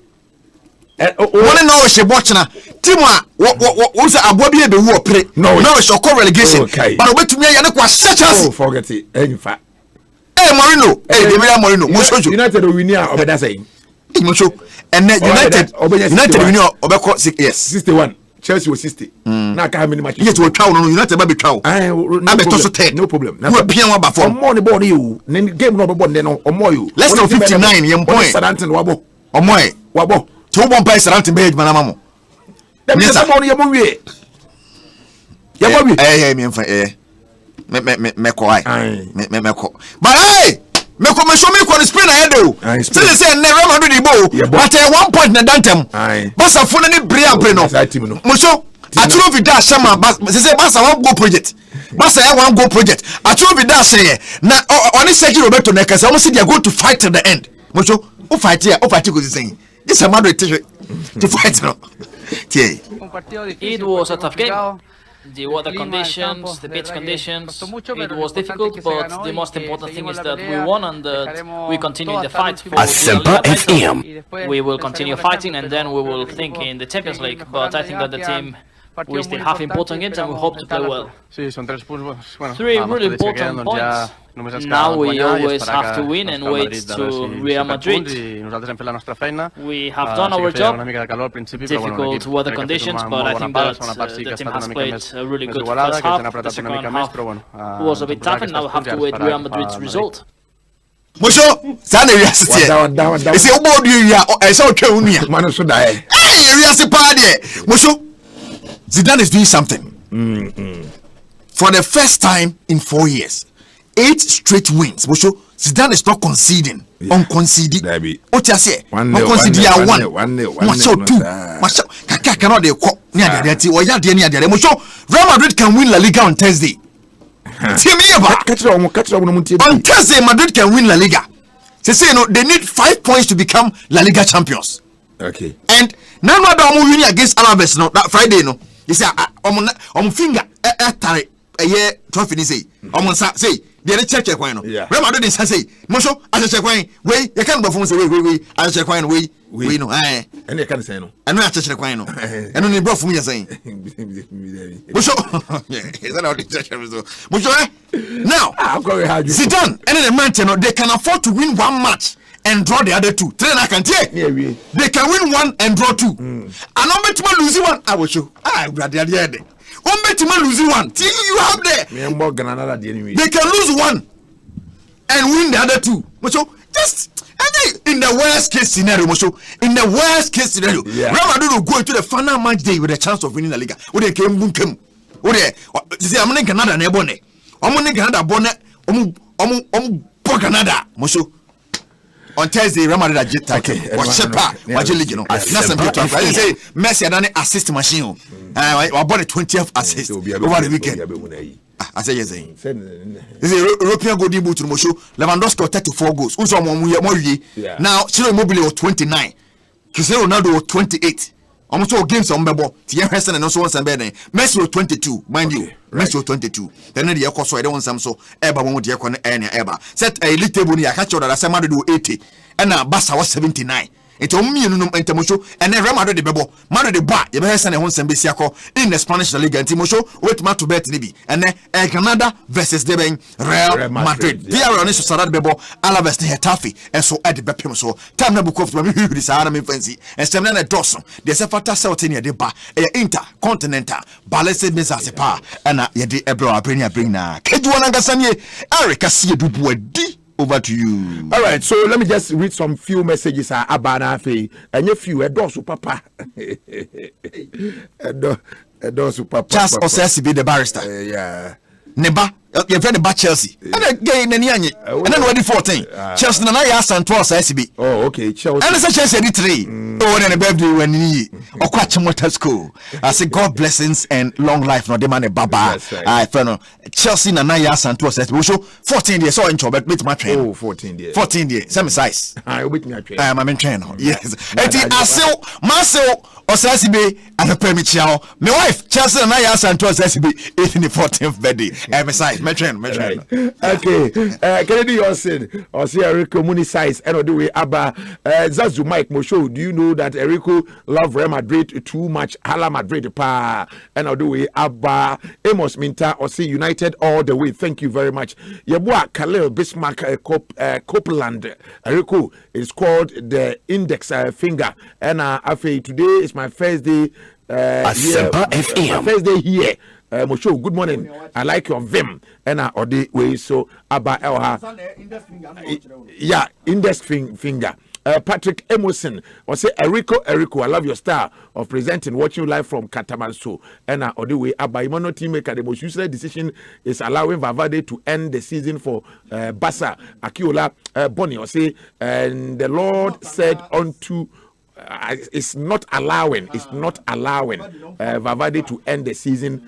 [SPEAKER 12] One no she watch na. Team wo say abo bi e be wu opre. No she call relegation. But obetumi ya ne kwa Chelsea.
[SPEAKER 1] Oh, forget it. In fact.
[SPEAKER 12] Hey Marino. Hey, Marino.
[SPEAKER 1] United will win here obeda saying.
[SPEAKER 12] And then United win obeko yes
[SPEAKER 1] 61. Chelsea was 60. Na ka how many matches?
[SPEAKER 12] Yes, we twa no United ba be twa. Abeto so 10.
[SPEAKER 1] No problem.
[SPEAKER 12] Na pia wa ba form.
[SPEAKER 1] Omo ne ball you. Game no be ball no omo you.
[SPEAKER 12] Less than 59 yem point.
[SPEAKER 1] Sarantin wabo.
[SPEAKER 12] Omo e.
[SPEAKER 1] Wabo.
[SPEAKER 12] To bon pa Sarantin be edma na mamo.
[SPEAKER 1] Dem say mo no yem wie. Yem wie.
[SPEAKER 12] Me mfa me ko ai. Me ko. But hey, me ko me show me ko Spain ahead o. Still say na Real Madrid ibo. But 1 point na dantem. Basa fo na ni bria bre no. Mo show Aturo Vida Shama say Basa one go project. Basa one go project. Aturo Vida say na oni Sergio Roberto na kasa almost they are going to fight till the end. Mo show o fight here, go saying. This a Madrid to fight no.
[SPEAKER 21] It was a tough game. The weather conditions, the pitch conditions, it was difficult, but the most important thing is that we won and that we continue in the fight for
[SPEAKER 5] ASEMPA FM.
[SPEAKER 21] We will continue fighting and then we will think in the Champions League, but I think that the team, we still have important games and we hope to play well. 3 really important points. Now we always have to win and wait to Real Madrid. We have done our job, difficult weather conditions, but I think that the team has played a really good first half. The second half was a bit tough and now we have to wait Real Madrid's result.
[SPEAKER 12] Mosho, sana reality. It's a board you I saw Keunia.
[SPEAKER 1] Man so die.
[SPEAKER 12] Hey, reality party. Mosho, Zidane is doing something. For the first time in 4 years. 8 straight wins. Mosho, Zidane is not conceding. Unconceded. What you say? Unconceded. 1-0. 2. Kaka cannot they call near the tea or Yadi near the Mosho. Real Madrid can win La Liga on Thursday. Tell me about on Thursday, Madrid can win La Liga. They say no, they need 5 points to become La Liga champions.
[SPEAKER 1] Okay.
[SPEAKER 12] And now what I'm winning against Alaves no that Friday no. You say on finger a year trophy ni say. Say the check no. Real Madrid is say Mosho as check why you can't go from say wait as check why we no and you can say no. And no check why no. And no bro for me saying. Mosho is that how the check so. Mosho now Zidane and the man they can afford to win one match and draw the other two. Trainer can take. They can win one and draw two. And I'm bet to lose one. I will show. I got the idea. I'm bet to lose one. You have there. They can lose one and win the other two. So just in the worst case scenario, in the worst case scenario, Real Madrid will go into the final match day with a chance of winning the Liga. What they came, you see, I'm in Canada, Nebone. I'm in Canada, Bonnet, Canada, Mosho. On Thursday, Real Madrid are watch league, you know. That's some people. I say Messi had an assist machine. I bought a 20th assist over the weekend. I say yes. This is European golden boot to Mosho. Lewandowski 34 goals. Also, now Ciro Immobile was 29. Cristiano Ronaldo was 28. Almost all games on Bebo. Thierry Henry and also one Sambene. Messi was 22, mind you. Messi was 22. Then the Yako so I don't want some so Eba won't Yakon Eba. Set a little bit I catch that I said Madrid 80 and Bassa was 79. It's on me and and then Ramado de Bebo, Mado de Ba, you better send a Honsen Besiaco in the Spanish La Liga and Timosho, wait Mato Bet Nibi, and then Canada versus Deben Real Madrid. They are on this Sarad Bebo, Alaves de Hetafe, and so at the Bepim so. Time number of this Adam fancy, and Stamina Dawson, there's a Fata Southania de Ba, Intercontinental, Balance Misasepa, and Yadi Ebro bring na. Keduana Gasanye, Erica see du over to you.
[SPEAKER 1] All right, so let me just read some few messages. Abana fe, and you few edosu papa. Edosu papa.
[SPEAKER 12] Just Osesi be the barrister.
[SPEAKER 1] Yeah.
[SPEAKER 12] Neba, your friend about Chelsea. And again, and then ready 14. Chelsea na ya Santo Osesi.
[SPEAKER 1] Oh, okay. Chelsea.
[SPEAKER 12] And it's Chelsea did 3. Oh, then a birthday when he or Quachimota school. I say God blessings and long life. No, the man a baba. I feel Chelsea na ya Santo Osesi. We show 14 years. So in trouble. Meet my train.
[SPEAKER 1] Oh, 14 years.
[SPEAKER 12] 14 years. Same size.
[SPEAKER 1] I with me a train.
[SPEAKER 12] I am a train. Yes. And I still Marcel Osesi be and a permit chow. My wife Chelsea na ya Santo Osesi be 14th birthday. I'm a size. My train.
[SPEAKER 1] Okay. Kennedy Yosin or see Erico Muni size and the way Abba Zazu Mike Mosho. Do you know that Erico love Real Madrid too much? Hala Madrid pa and the way Abba Amos Minta or see United all the way. Thank you very much. Yabua Khalil Bismarck Copeland Erico is called the index finger and Afe today is my first day
[SPEAKER 5] ASEMPA FM.
[SPEAKER 1] My first day here. Mosho, good morning. I like your vim and or the way so about Elha. Yeah, index finger. Patrick Emerson or say Erico, I love your style of presenting, watching you live from Katamanso. And or the way Abba Imano team maker, the most useless decision is allowing Valverde to end the season for Barca. Akiola Bonnie or say, and the Lord said unto. It's not allowing Valverde to end the season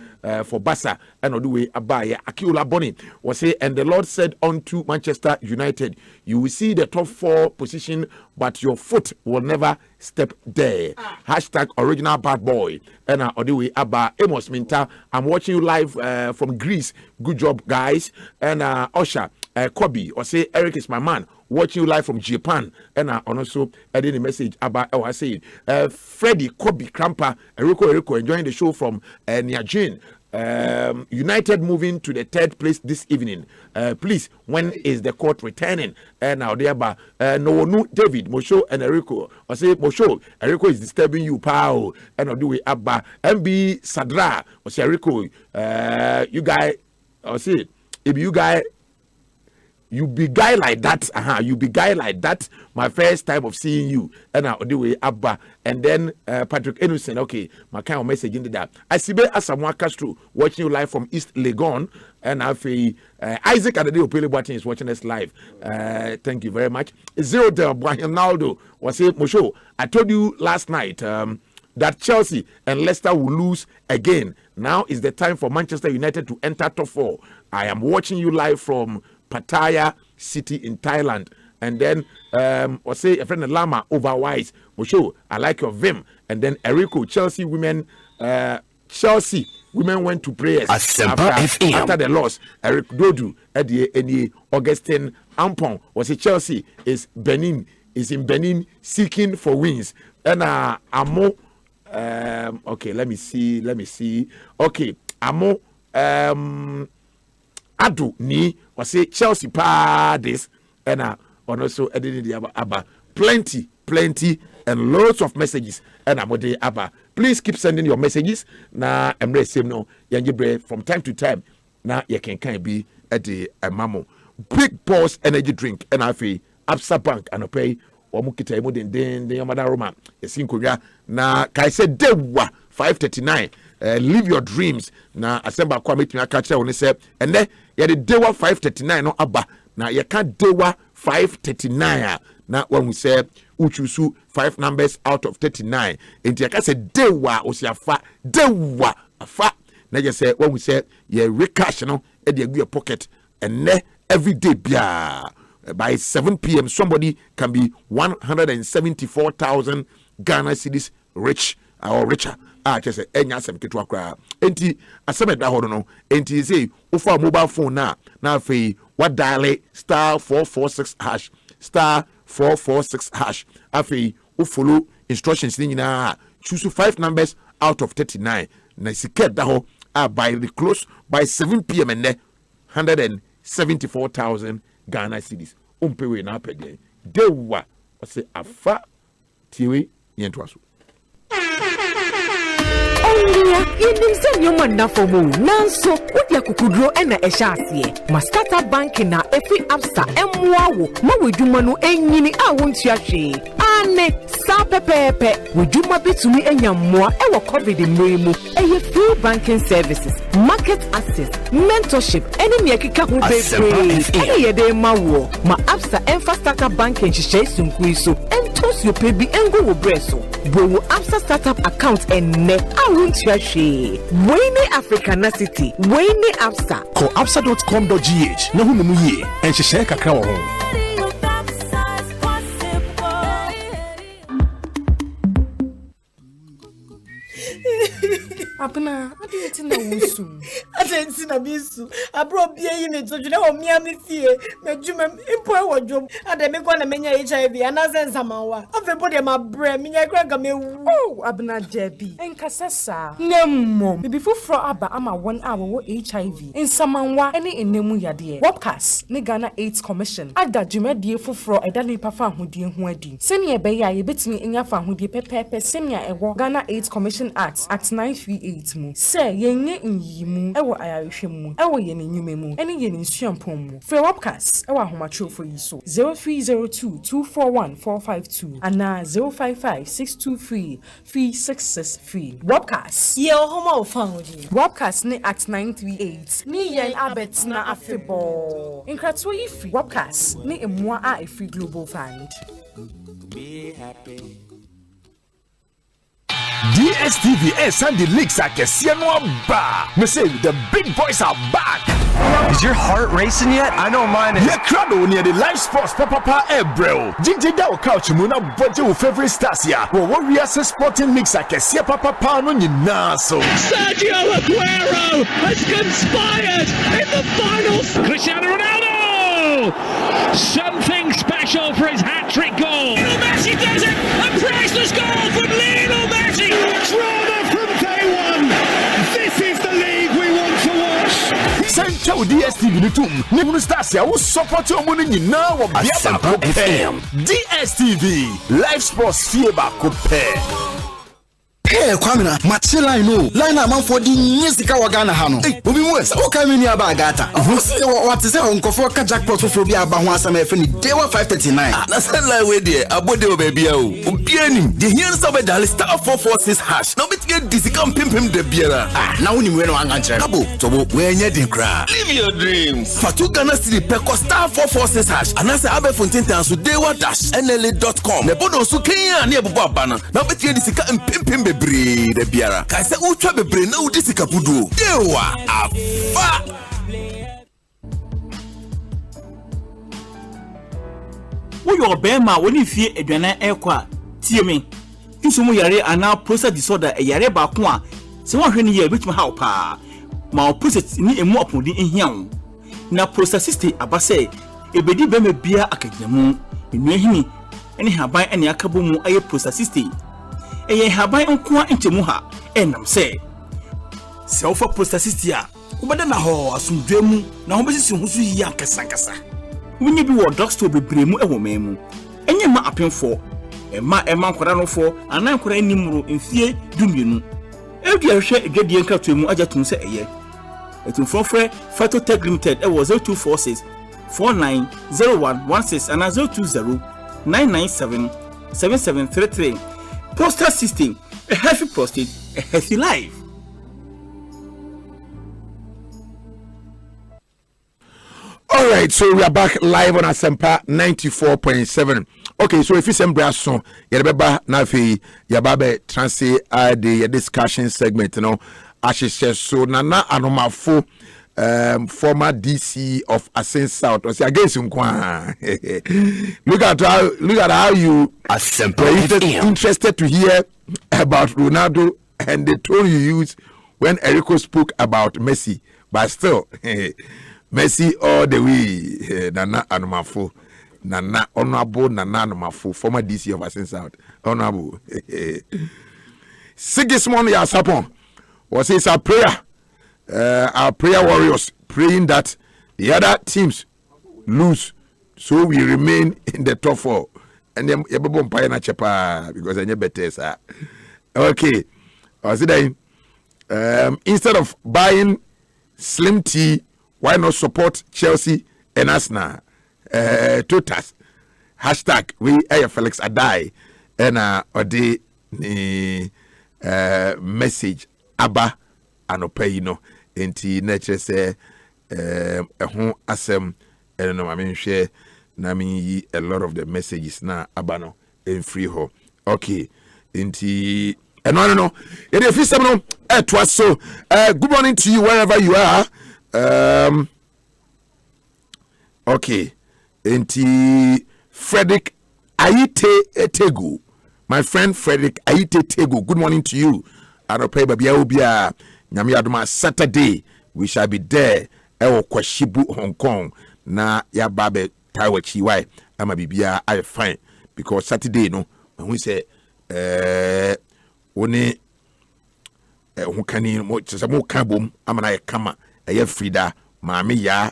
[SPEAKER 1] for Barca and on the way Abaya Akiola Boni was say, and the Lord said unto Manchester United, you will see the top 4 position, but your foot will never step there. Hashtag original bad boy. And on the way Abba Amos Minta, I'm watching you live from Greece. Good job, guys. And Osha Kobe or say Eric is my man. Watching you live from Japan, and also adding a message about I saying Freddie Kobe Krampa Erico enjoying the show from Niajin. United moving to the 3rd place this evening. Please, when is the court returning? And now thereby no David Mosho and Erico. I say Mosho Erico is disturbing you, pal. And I'll do it Abba MB Sadra or say Erico. You guy, I say if you guy. You be guy like that, you be guy like that. My first time of seeing you, and now the way Abba, and then Patrick Enusen. Okay, my kind of message into that. I see be Asamoah Castro watching you live from East Legon, and I feel Isaac at the day Opele Boatin is watching us live. Thank you very much. Zero Del Naldo was saying, Mosho, I told you last night. that Chelsea and Leicester will lose again. Now is the time for Manchester United to enter top 4. I am watching you live from Pattaya City in Thailand. And then, or say a friend Lama overwise. Mosho, I like your vim. And then Eriko, Chelsea women went to prayers after the loss. Eric Dodu, Eddie Augustine Ampon was a Chelsea is in Benin seeking for wins. And Amo, okay, let me see. Okay, Amo, Adu ni was a Chelsea this and also Abba plenty and loads of messages and Amode Abba. Please keep sending your messages. Na Emre same no yanjibre from time to time. Na you can be at the mamo. Big Boss energy drink and afi Absa Bank and pay omukita emo den yamada Roma. Yesin Korea na kai say dewa 539. Live your dreams. Na Asemba kwa meet me catch on say and then ya the dewa 539 no Abba. Na you can't dewa 539. Now when we say uchusu 5 numbers out of 39, and you can say dewa osiafa dewa afa. Now you say when we say yeah recash no e dey your pocket and every day bia by 7 p.m. somebody can be 174,000 Ghana cedis rich or richer. Just say enya sem ketu akra. Enti asem da hodo no. Enti say ofa mobile phone na fe what dial star 446 hash star 446 hash. Afi u follow instructions ni na choose 5 numbers out of 39. Na siket da ho by the close by 7 p.m. and 174,000 Ghana cedis. Umpewe na pede. Dewa say afa tiwe yentwaso.
[SPEAKER 20] Ondia, inimse nyoma nafomu. Nanso, udia kukudro ena eshasiye. Ma startup banki na efi absa emwawo. Ma wejumanu enyini awuntiashi. Ane, sa pepepe. Wejuma bitumi enyamwa ewa COVID mwimu. Eye free banking services, market access, mentorship. Eni miyakika hubebe. Eni yede mawo. Ma absa enfa startup banking shishe sunkuiso. Entos yo pebi engo wobreso. Bro absa startup account enne awuntiashi. Wene Africana City. Wene absa.
[SPEAKER 5] Call absa.com.gh. No humuye. And shishe kakra wa home.
[SPEAKER 22] Abna, I didn't know wusu.
[SPEAKER 23] I didn't see a bisu. I brought beer in it, so you know, me and me fear. My Jumam, import what job, and they make one a mania HIV, and as in Samawa. Everybody, my brain, me, I grab me.
[SPEAKER 22] Oh, Abna Jebi, and Cassassa. No, mom, before for Abba, I'm a 1 hour HIV. In Samawa, any in Nemuya, dear. Wopcast, Nigana AIDS Commission. I got Jimmy dear for a Danny Papa who dear who I did. Send me a bay, I bet me in your farm who dear Pepe, send me a Ghana AIDS Commission Act 938. Say, yenye inyimu, ewa ayarishemu, ewa yeni nyumemu, eni yeni nshiampomu. For Wopcast, ewa humacho for yiso. 0302-241-452 and 055-623-3663. Wopcast.
[SPEAKER 23] Ye homo found.
[SPEAKER 22] Wopcast ne Act 938. Ni yen abet na afebo. Inkratwa ifi. Wopcast ne emwa a free global fund.
[SPEAKER 5] Be happy. DSTV and Sunday Leaks are back. Me say the big boys are back.
[SPEAKER 24] Is your heart racing yet? I know mine is.
[SPEAKER 5] Yeah, crowd near the live sports papa bro. Jinji da couch muna budget your favorite stars here. What we are sporting mix are papa no nyina so.
[SPEAKER 25] Sergio Aguero has conspired in the finals. Cristiano Ronaldo! Something special for his hat-trick goal. Lionel Messi does it! A priceless goal from Lionel Messi! Drama from day one! This is the league we want to watch!
[SPEAKER 5] Central DSTV Nitum, Nibu Stasia will support your money now of ASEMPA FM. DSTV, live sports fever coupe.
[SPEAKER 26] Hey, Kwamina, Machila, I know. Line a man for the Nisika Wagana Hano. Hey, Bobby West, okay, me near Bagata. What is Uncle for Jackpot for Bia Bahwasam Effini? They were 539.
[SPEAKER 27] That's a lie with you. A body of baby. Pianim, the hands of a dollar star 446 hash. No, but get this come pimp him the beer.
[SPEAKER 26] Now when you went on Ancha.
[SPEAKER 27] Cabo, so when you didn't cry. Live your dreams. For 2 Ghana City Peco star 446 hash. And as I have a fountain to Dewa-NLA.com. The bonus who came near Babana. Now, but get this come pimp him the bebre da biara. Kai se utwa bebre na udi sikapudu. Dewa afa.
[SPEAKER 2] Wo yo bema woni fie aduana ekwa tie me. Nsumu yare ana process disorder yare ba ko a se wo hwe ne ye bituma ha opa. Ma o process ni emu opodi ehia na processiste abase ebedi bema bia akagyamu enu ehini ene haban ene akabo mu aye processiste eye haban nko a nchemu ha enam se ofa processiste a ubada na ho asundwemu na ho besisi ho so yi akasankasa wonye bi wo drugstore bebremu ewo memu enye ma apemfo ema nkora no fo anan nkora animuro mfie dumienu edi ahwe edwadie nkatwemu agyatun se eye etunfofre Phytotech Limited ewo 0246 490116 and 020 997 7733. Prostate system, a healthy prostate, a healthy life.
[SPEAKER 1] All right, so we are back live on Asempa 94.7. Okay, so if you send brass song, yababa nafi yababe transi the discussion segment, you know, ashe so nana anomafo former DC of Asen South. I say against Nkwa. Look at how you are interested to hear about Ronaldo and the tone you use when Erico spoke about Messi, but still Messi all the way. Nana Anomafo, Nana Honorable Nana Anomafo, former DC of Asen South. Honorable. Sigismond Yasapon was his prayer. Our prayer warriors praying that the other teams lose so we remain in the top 4 and then because I better. Okay, instead of buying slim tea, why not support Chelsea and Arsenal? Totas hashtag we Felix Adai and the message Abba Anopeyino. Enti nature say ho asem no I mean share na me a lot of the messages na abano in free ho. Okay. Enti no it is first no to so good morning to you wherever you are. Okay. Enti Frederick Aite Tego. My friend Frederick Aite Tego. Good morning to you. Anopey babia obia Nyame adoma Saturday we shall be there ewo Kwashibu Hong Kong na ya babe Taiwo Chiwai ama bibia I fine because Saturday no we say one who can mo kabom ama na kama eye Frida maame ya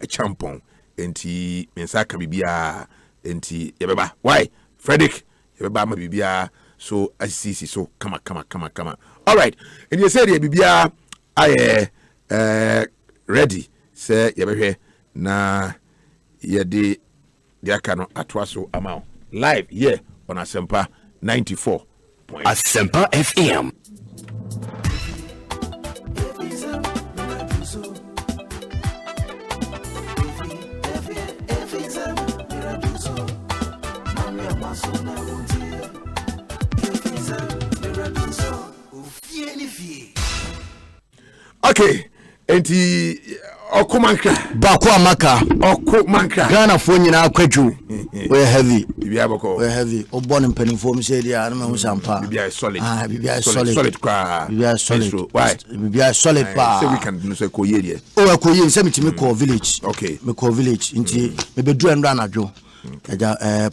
[SPEAKER 1] champon enti mensaka bibia enti yebeba why Frederick yebeba ama bibia so asisi so kama all right and you said bibia I ready say yebehwe na yede yaka no atwaso amount live here on Asempa 94.
[SPEAKER 27] Asempa FM.
[SPEAKER 1] Okay, enti okumanka
[SPEAKER 26] bako amaka
[SPEAKER 1] okumanka
[SPEAKER 26] Ghana fo nyina akwadwu we heavy
[SPEAKER 1] bibia bako
[SPEAKER 26] we heavy o born pen form say dia na hu sampa
[SPEAKER 1] bibia solid
[SPEAKER 26] bibia solid
[SPEAKER 1] kwa
[SPEAKER 26] bibia solid
[SPEAKER 1] why
[SPEAKER 26] bibia solid pa
[SPEAKER 1] say we can no say koye there
[SPEAKER 26] koye say mitimi ko village
[SPEAKER 1] okay
[SPEAKER 26] me ko village nti me bedu endo anadwo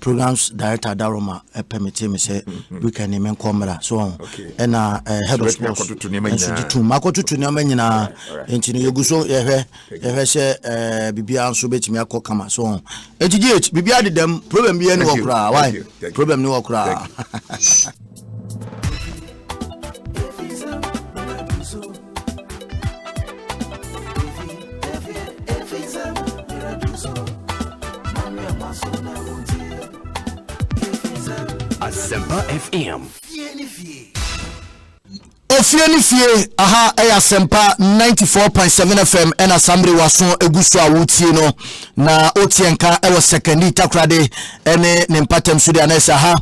[SPEAKER 26] programs director Daroma permit me say we can name camera so and head of sports to makoto to name nyina enti no yeguso yehwe se bibia nso betimi akokama so ejigh bibia de dem problem bi ene wokra why problem ni wokra
[SPEAKER 27] Asempa FM.
[SPEAKER 26] Ofienifie aha Asempa 94.7 FM and assembly waso egusu awutie no na otienka ewo second takrade ene ne mpatem so de anasa ha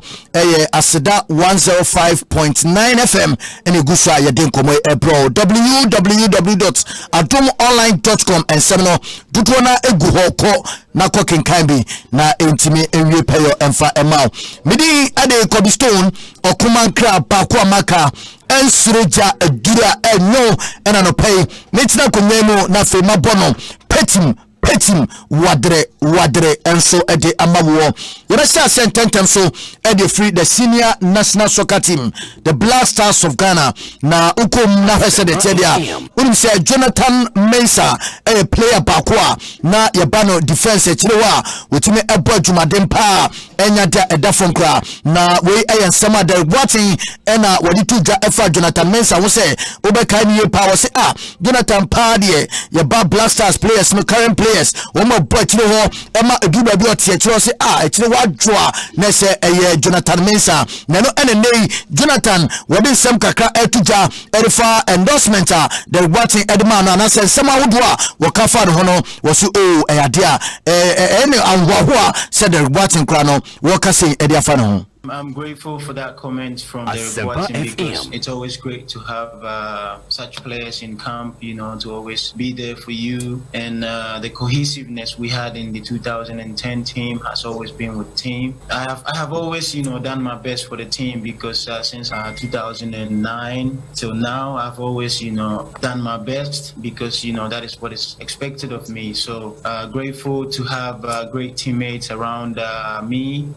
[SPEAKER 26] Aseda 105.9 FM ene gusu a yeden komo ebro www.adomonline.com and semino dudu na egu ho ko na kokin kambi na entimi enwie payo emfa emao midi ade Kobe Stone okuman kra ba kwa maka ensureja adura enyo ena no pay metina konyemu na fe mabono petim wadre enso ede amawo yebesha sententem so ede free the senior national soccer team the Black Stars of Ghana na ukom na hwese de tedia unim say Jonathan Mensah player bakwa na yebano defense chirewa wotime ebo adwumaden pa enya da eda fonkra na we ensema the watching ena wadi tuja efa Jonathan Mensah wo say obeka ni pa wo say Jonathan pa de yeba Black Stars players no current players woman boy chiro ho ema eduba bi otie chiro say chiro wadwoa na say Jonathan Mensah na no ene Jonathan wadi sem kakra etuja erifa endorsement the watching edman na say sem awodoa wakafa no hono wo so eyadia ene anwahoa said the watching kra no wakase edia fa no.
[SPEAKER 3] I'm grateful for that comment from the watching because it's always great to have such players in camp, you know, to always be there for you. And the cohesiveness we had in the 2010 team has always been with the team. I have always, you know, done my best for the team because since 2009 till now, I've always, you know, done my best because, you know, that is what is expected of me. So grateful to have great teammates around me.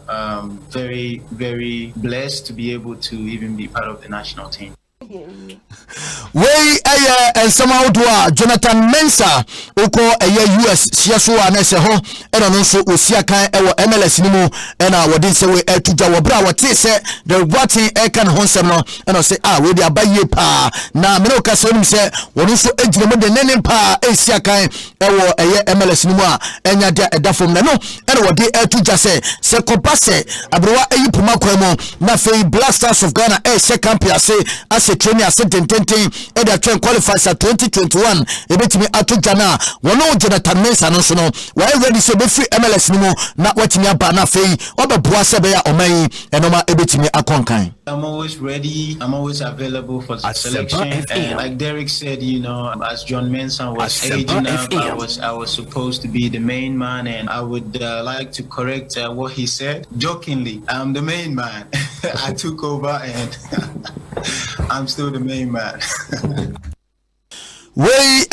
[SPEAKER 3] Very blessed to be able to even be part of the national team.
[SPEAKER 26] Way and somehow do Jonathan Mensah oko US siaso anese ho eno no so osiakan ewo MLS ni mu ena wodi se we etuja wo bra wote se the watching e kan honsem no eno se we dey abaye pa na me no ka se nim se wonu so ejire mo de nenen pa esiakan ewo MLS ni mu a enya de edafom na no eno wodi etuja se kopa se abrewa eyipuma kwamo na fe Black Stars of Ghana second place ase training ase tenten eda train qualifies at 2021 ebetimi atoja na wono Jonathan Mensah no so no we ready so be free MLS ni mu na watimi aba na fei obeboa se be ya oman enoma ebetimi akonkan.
[SPEAKER 3] I'm always ready. I'm always available for the selection. And like Derek said, you know, as John Mensah was aging up, I was supposed to be the main man, and I would like to correct what he said. Jokingly, I'm the main man. I took over, and I'm still the main man.
[SPEAKER 26] Wey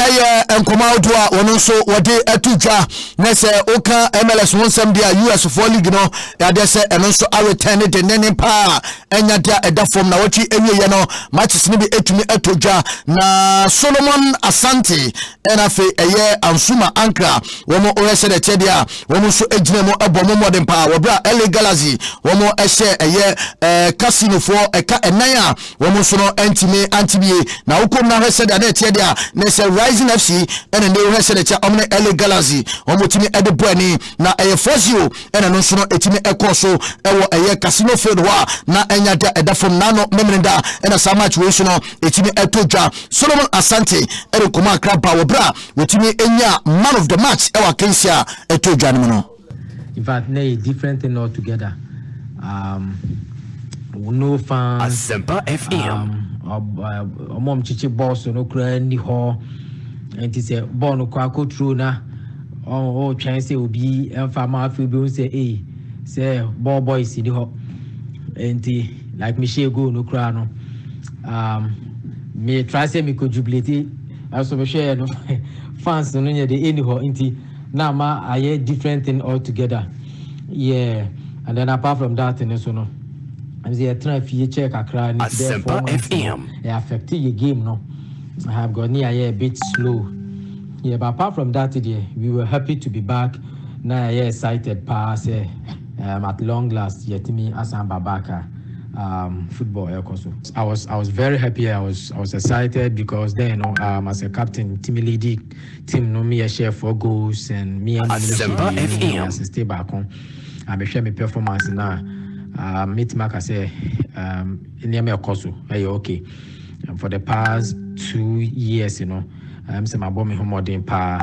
[SPEAKER 26] enkomaudwa wono so wode atuja na se oka MLS wonsam dia US for league no ya de se eno so return de nene pa enya dia edafom na wachi ewie no matches ni bi etumi atuja na Solomon Asante ena fe Ansuma Ankra womo oyese de chedia womo so ejina mo abomo modern pa wobra LA Galaxy womo ehye casino for eka enaya womo so no antibie na ukom na hwese de chedia Nese Rising FC and the rest of the Omni LA Galaxy omotimi ede boani na Fosio and no so no etimi ekoso ewo casino field wa na enya da edafom nano memrenda and a match we so no etimi etoja Solomon Asante ere koma kraba wobra wetimi enya man of the match ewa Kensia etoja no.
[SPEAKER 4] In fact, nay different thing altogether. No fans
[SPEAKER 27] Asempa FM
[SPEAKER 4] mom chichi boss no kra ni ho enti se ball no kwa ko true na o twan se obi emfa ma afi bi un say ball boys ni ho enti like me share go no kra no me try say me ko jubilate aso be share no fans no nya de any ho enti na ma aye different thing altogether. Yeah, and then apart from that so no I'm say try fi check akra ni
[SPEAKER 27] Asempa FM.
[SPEAKER 4] It affect your game no. I have got near a bit slow. Yeah, but apart from that today, we were happy to be back. Now excited pass at long last yet me Asamba Baka football also. I was very happy. I was excited because then as a captain team leading team no me a share 4 goals and me and
[SPEAKER 27] Asempa FM
[SPEAKER 4] as stay back on. I share my performance now. Meet Mark I say in the course okay. For the past 2 years, you know, say my bomb home modern pa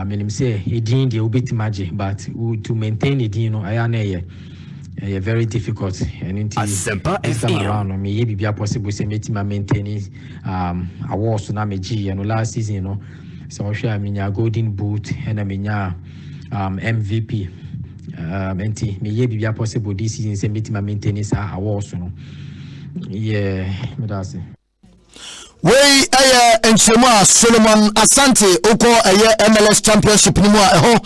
[SPEAKER 4] meaning say it didn't the bit magic, but to maintain it, you know, I am very difficult. And
[SPEAKER 27] ASEMPA
[SPEAKER 4] this time
[SPEAKER 27] FM.
[SPEAKER 4] around, me be possible to maintain awards to Nameji and last season, you know. So I mean golden boot and I mean MVP. And me be possible this season to maintain awards, you know. Yeah, that's it.
[SPEAKER 12] Wey Nchema Solomon Asante oko MLS Championship ni mu a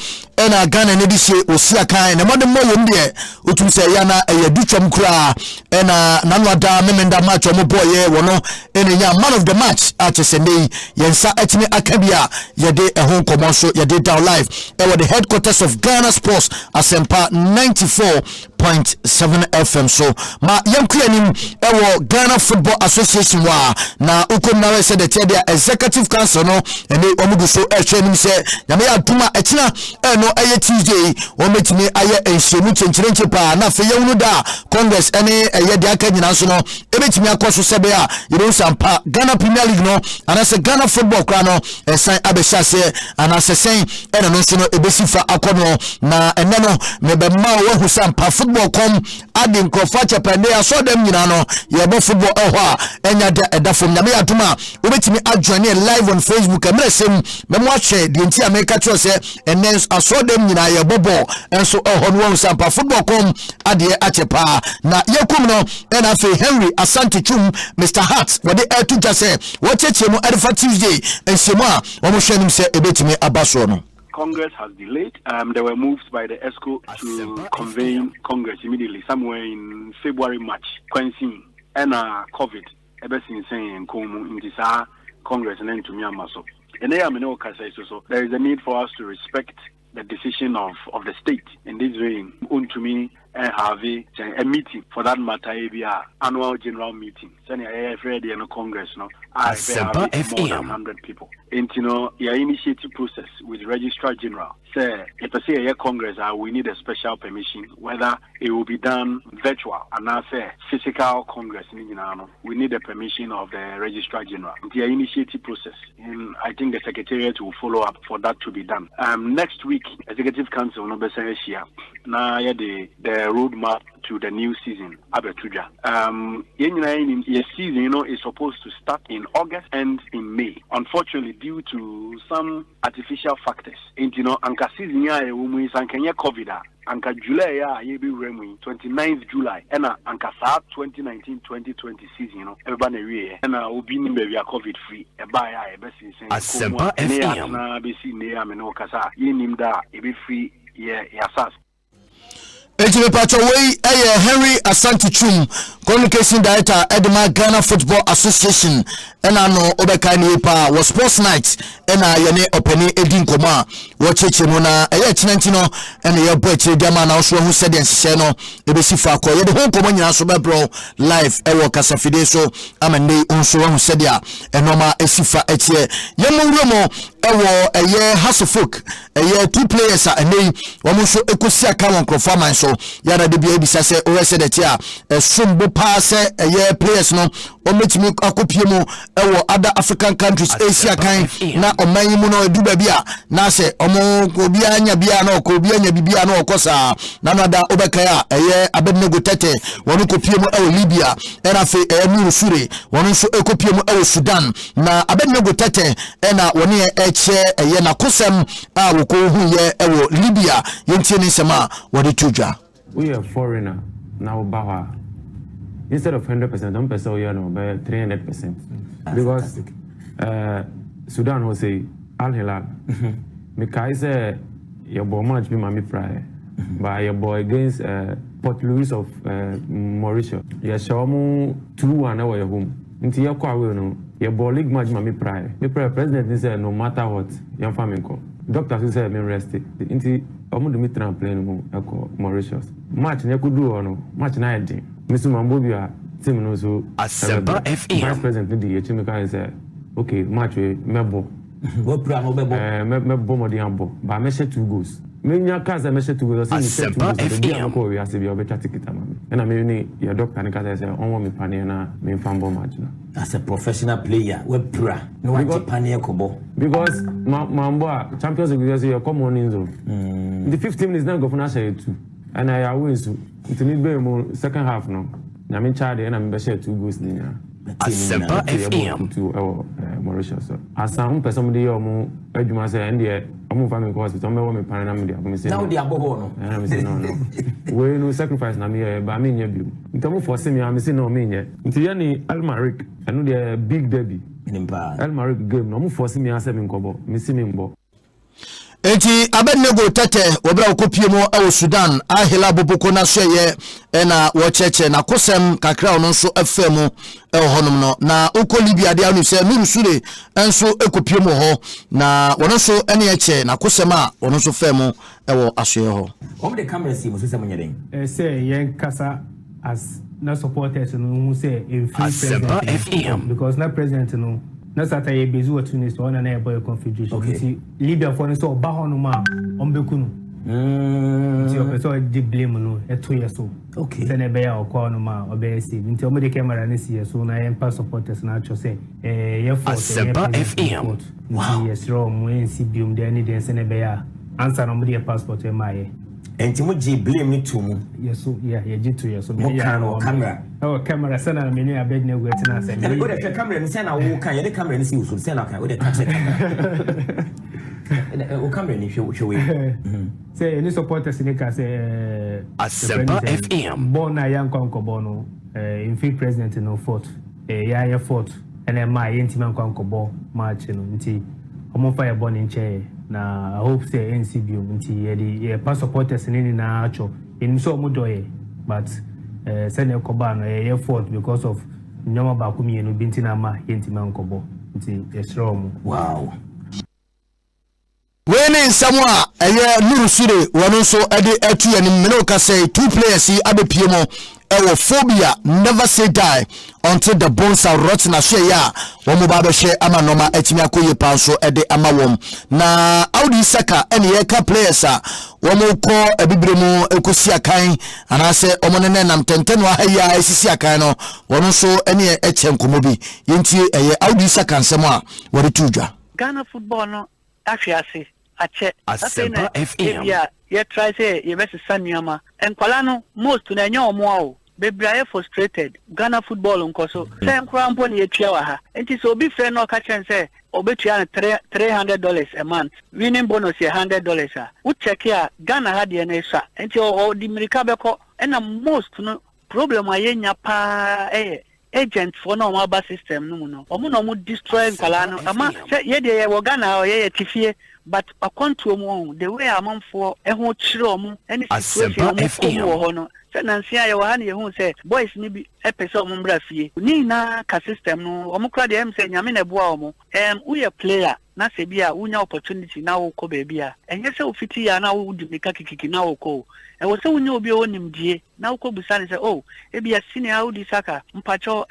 [SPEAKER 12] na Ghana ne bi se osia kan na modern moyem de otum se ya na dutwam kura na nanwada memenda match omo boye wono enya man of the match at Sunday yensa atimi akabia yede komo so yede down live with the headquarters of Ghana Sports ASEMPA 94.7 FM. So ma yankuanim Ghana Football Association wa na now said the executive council no and they omugu so training say nyame aduma etina no aye Tuesday o metimi aye enshemu chenchirenche pa na fe yewunu da Congress ene aye de aka nyina so no ebetimi akoso sebe a yero sampa Ghana Premier League no anase Ghana Football kra no esan abesha se anase sen ene no so no ebesifa akono na ene no mebema wo hu sampa football com adin krofa chapande aso dem nyina no yebo football ehwa enya da edafom nyame aduma obetimi adjoine live on Facebook amresem memo ahwe de nti America cho se enen asodem nyina ye bobo enso ehonwo sampa football.com ade achepa na yekum no na fe Henry Asante Chum Mr. Hart wode etu jase wochechemu Alpha Tuesday ensemu a omo hwenim se ebetimi abaso no.
[SPEAKER 6] Congress has delayed. They were moved by the ESCO to convene Congress immediately somewhere in February, March. Quincy and COVID. Ever since saying in this Congress and then to Myanmar. So there is a need for us to respect the decision of the state in this way. To me, have a meeting for that matter, annual general meeting. Sending Friday in Congress, no, I have more than 100 people. And your initiative process with Registrar General. Say, if I say a Congress, we need a special permission, whether it will be done virtual and not say physical Congress. We need the permission of the Registrar General. The initiative process, and I think the Secretariat will follow up for that to be done. Next week, Executive Council no be say now the roadmap to the new season. Abetuja. Your season, is supposed to start in August and in May. Unfortunately, due to some artificial factors, anka season ya is anka COVID. Anka July ya be remi 29th July. Anka sa 2019-2020 season, everybody re. Obi ni be COVID free. Eba ya
[SPEAKER 27] ASEMPA FM.
[SPEAKER 6] Na be si ne ameno kasa. Yenim da ebe free yasas.
[SPEAKER 12] Ejime Pacho Way Henry Asante Chum, Communication Director Edema Ghana Football Association, and I know Obekani Pa was sports night, and I yane opening Edin Koma, watch it Mona, Tinantino, and your boy Diaman also who said and Seno, Ebesifa, the whole Commonia Sobabro, live, Ewo Casafideso, Amande Unso who said ya, and Noma Esifa Etie, Yamuromo, Ewo, a year Hasselfolk, a year 2 players, and they almost Ecosia Kawan performance. So yada de bia bisa se o se de tia sombo pa se ye players no o metimi akopie mu e wo other African countries Asia kan na o man mu no edu ba bia na se omo ko bia nya bia na ko bia nya bibia na okosa na no da obeka ya ye Abednego Tete wonu kopie mu e wo Libya e na fe e mu Sure wonu so ekopie mu e wo Sudan na Abednego Tete e na woni e che ye na kosem a wo ko hu ye e wo Libya yenti ni sema wodi tuja.
[SPEAKER 7] We are foreigner now. Baha instead of 100%, I'm percent we are now by 300%. Because Sudan was a Al Hilal. Because your boy match be mami prior, by your boy against Port Louis of Mauritius. You show me 2-1 away home. Into your car, your boy league match mami prior. The president said no matter what, your family call. Doctor said me rested. Into omudu mi trampoline mu eko Mauritius. Match ne kudu ono, match na edi. Mr. Mambobia team no so
[SPEAKER 27] ASEMPA FM.
[SPEAKER 7] Vice President di Echimika say, okay, match we mebo.
[SPEAKER 8] Go pram obebo.
[SPEAKER 7] Mebo mo di ambo. Ba me share 2 goals. Me nya kaza me share 2 goals.
[SPEAKER 27] ASEMPA FM.
[SPEAKER 7] Ko we ase bi obeta ticket amami. Na me ni your doctor ni kaza say on me pane na me fambo match na.
[SPEAKER 8] As a professional player, we pra. No one pane kobo.
[SPEAKER 7] Because Mambo Champions League you come on in zone. The 15 minutes now go for na share 2. and I wins to me be second half no na me child and I'm be share 2 goals ni na
[SPEAKER 26] Asempa FM
[SPEAKER 7] to Mauritius asan person dey omo adwuma say and dey omo family hospital me wo me pan na me dey me say
[SPEAKER 8] now dey abogo no
[SPEAKER 7] na me say no we no sacrifice na me ba me nya bi ntamu force me am say no me nya nti ya ni Almaric eno dey big derby Almaric game no mo force me answer me nkobo me si me mbo
[SPEAKER 12] enti Abednego tete wobra okopie mu e Sudan ahela boboko na so ye na wo cheche na kosem kakra ono so afemu e honom no na oko Libya de anu se nuru sure enso ekopie mu ho na wono so ene eche na kosem a wono so femu e wo asoye ho
[SPEAKER 8] om de camera si mo so se mo nyeden
[SPEAKER 9] say yen kasa as na supporters no mu say in free
[SPEAKER 26] FM
[SPEAKER 9] because na president no na sata ye bezu Tunis on na boy confederation see Libya for no so ba hono ma ombekunu nti o peso di blame no eto yeso se na be ya okwa no ma obesi nti o mo de camera ne si yeso na yen pass supporters na cho say ye for
[SPEAKER 26] Asempa FM
[SPEAKER 9] wow yes ro mo en si biom de ani de se na be ya answer no mo de passport e ma ye
[SPEAKER 8] enti mo ji blame ni to mu
[SPEAKER 9] yeso ye ji to yeso
[SPEAKER 8] mo kan o camera
[SPEAKER 9] camera sana me ni Abednego etina se
[SPEAKER 8] me go de camera ni se na wo kan ye de camera ni si usul se na kan wo de catch o camera ni hwe
[SPEAKER 9] say any supporters ni ka say
[SPEAKER 26] Asempa FM
[SPEAKER 9] born na yan konkobo no in free president no fort ya fort ene ma ye ntima konkobo match no nti omo fa ye born in chair na I hope say NCBO nti ye pass supporters ni na acho in so mo doye but send e koba no ye fort because of nyoma ba ku mienu binti na ma ye ntima nkobo nti esrom
[SPEAKER 8] wow
[SPEAKER 12] When Samoa eye nuru sure wono so ade atu ya ni meno ka say 2 players yi abepie mo ewo phobia never say die until the bones are rotten na so ya wo mo ba be hye ama noma atimi akoye pan so ede ama wom na Audi Saka ene ye ka players a wo mo ko abibire mu ekosi akan anase omo ne nam tenteno ahaya esisi akan no wono so ene eche nkomo bi yenti eye Audi Saka nsemo a wori tudwa
[SPEAKER 10] Ghana football no afiase ache
[SPEAKER 26] Asempa FM
[SPEAKER 10] ye try say ye best sanuama enkwala no most na nya omo a bebraye frustrated Ghana football nko so say nkura mpo na ye tua wa ha enti so obi frɛ no ka chen say obetua $300 a month winning bonus $100 a wo check here Ghana ha de na isa enti o di mirika beko na most no problem ayenya pa agent for no mobile system no no omo no mo destroy nkala no ama ye de ye wo Ghana o ye tifie but akonto mu the way amon for eho chire omo any situation mo ho no se nansia ye wo ha ne ye hu se boys ni bi epese omo mbra fie ni na ka system no omo kra de em se nyame na bua omo wo ye player na se bia unya opportunity na wo ko ba bia enye se ofiti ya na wo di meka kikiki na wo ko e wo se unya obi o nimdie na wo ko busane se oh e bia senior Audi Saka mpacho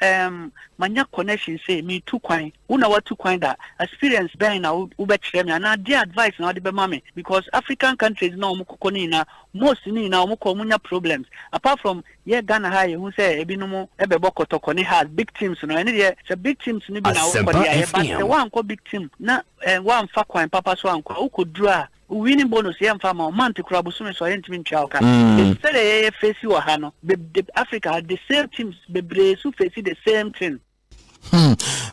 [SPEAKER 10] manya connection say me two kwan una wa two kwan da experience ben na wo be kire me na dia advice na wo de be mame because African countries na omo kokko ni na most ni na omo ko munya problems apart from ye Ghana ha ye hu say ebi no mo e be bokotoko ni has big teams no ene de se big teams ni bi na wo ko dia but the one ko big team na one fa kwan papa so anko ukodru a winning bonus ye mfa ma man tikura busume so ye ntimi ntwa oka instead ye face wa ha no Africa the same teams bebre so face the same thing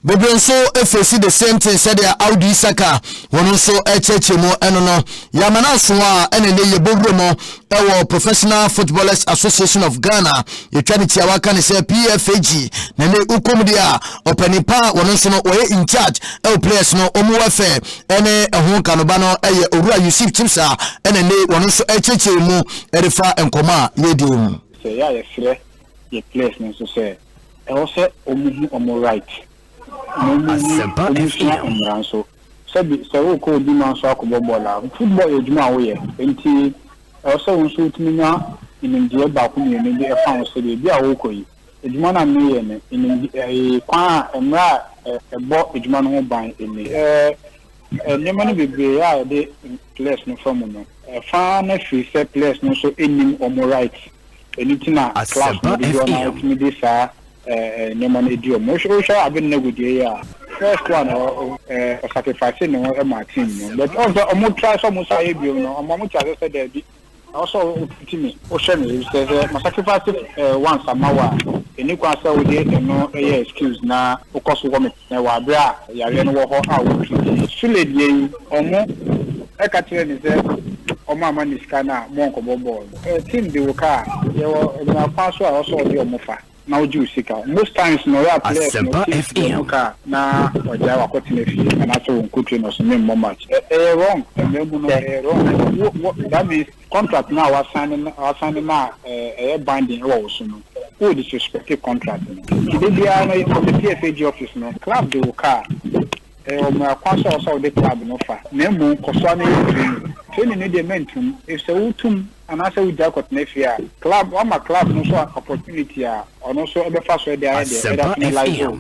[SPEAKER 12] Bebren so efesi the same thing said ya Audi Saka wono so echeche mo eno no yamana so a ene ne ye bogro mo ewo Professional Footballers Association of Ghana ye twani tia waka ne say PFAG na ne ukom dia opanipa wono so no oye in charge ewo players no omu wafe ene ehun kanoba no eye Owura Yusuf Chimsa ene ne wono so echeche mu erefa enkoma ye di mu
[SPEAKER 11] say ya ye fre ye players no so say also omu right
[SPEAKER 26] Asempa FM
[SPEAKER 11] so so ko di man so akobo bola football ejuma wo ye enti also unso timinya inimdie ba ko ni ni e fa so de bia wo koyi ejuma na me ye ne inimdie kwa emra ebo ejuma no ho ban eni nema no bebe ya de place no from no fa na free set place no so enim omu right enitina class no de na timi de sa nema na dio mo so Abednego de ya first one sacrifice no e ma team no but also omo try so mo say bio no omo mo try say there be also to me ocean says my sacrifice once a mawa any kwasa we dey no excuse na because woman na wa bra ya re no wo ho a wo sule die omo e ka tire ni say omo amani scanner mo nko bobo team de wo ka ye wo na pass also dey omo fa na oju sika most times no ya play no ka na oja wa kotine fi na so nkutu no so me match wrong wrong that means contract now was signing na binding wa so no who disrespect contract they are no the PFAG office no club de wo ka my council also the club no fa na mu koso na training need the mentum if so utum and I say we jack at Nefia club one my club no so opportunity or no so ever fast where they are there.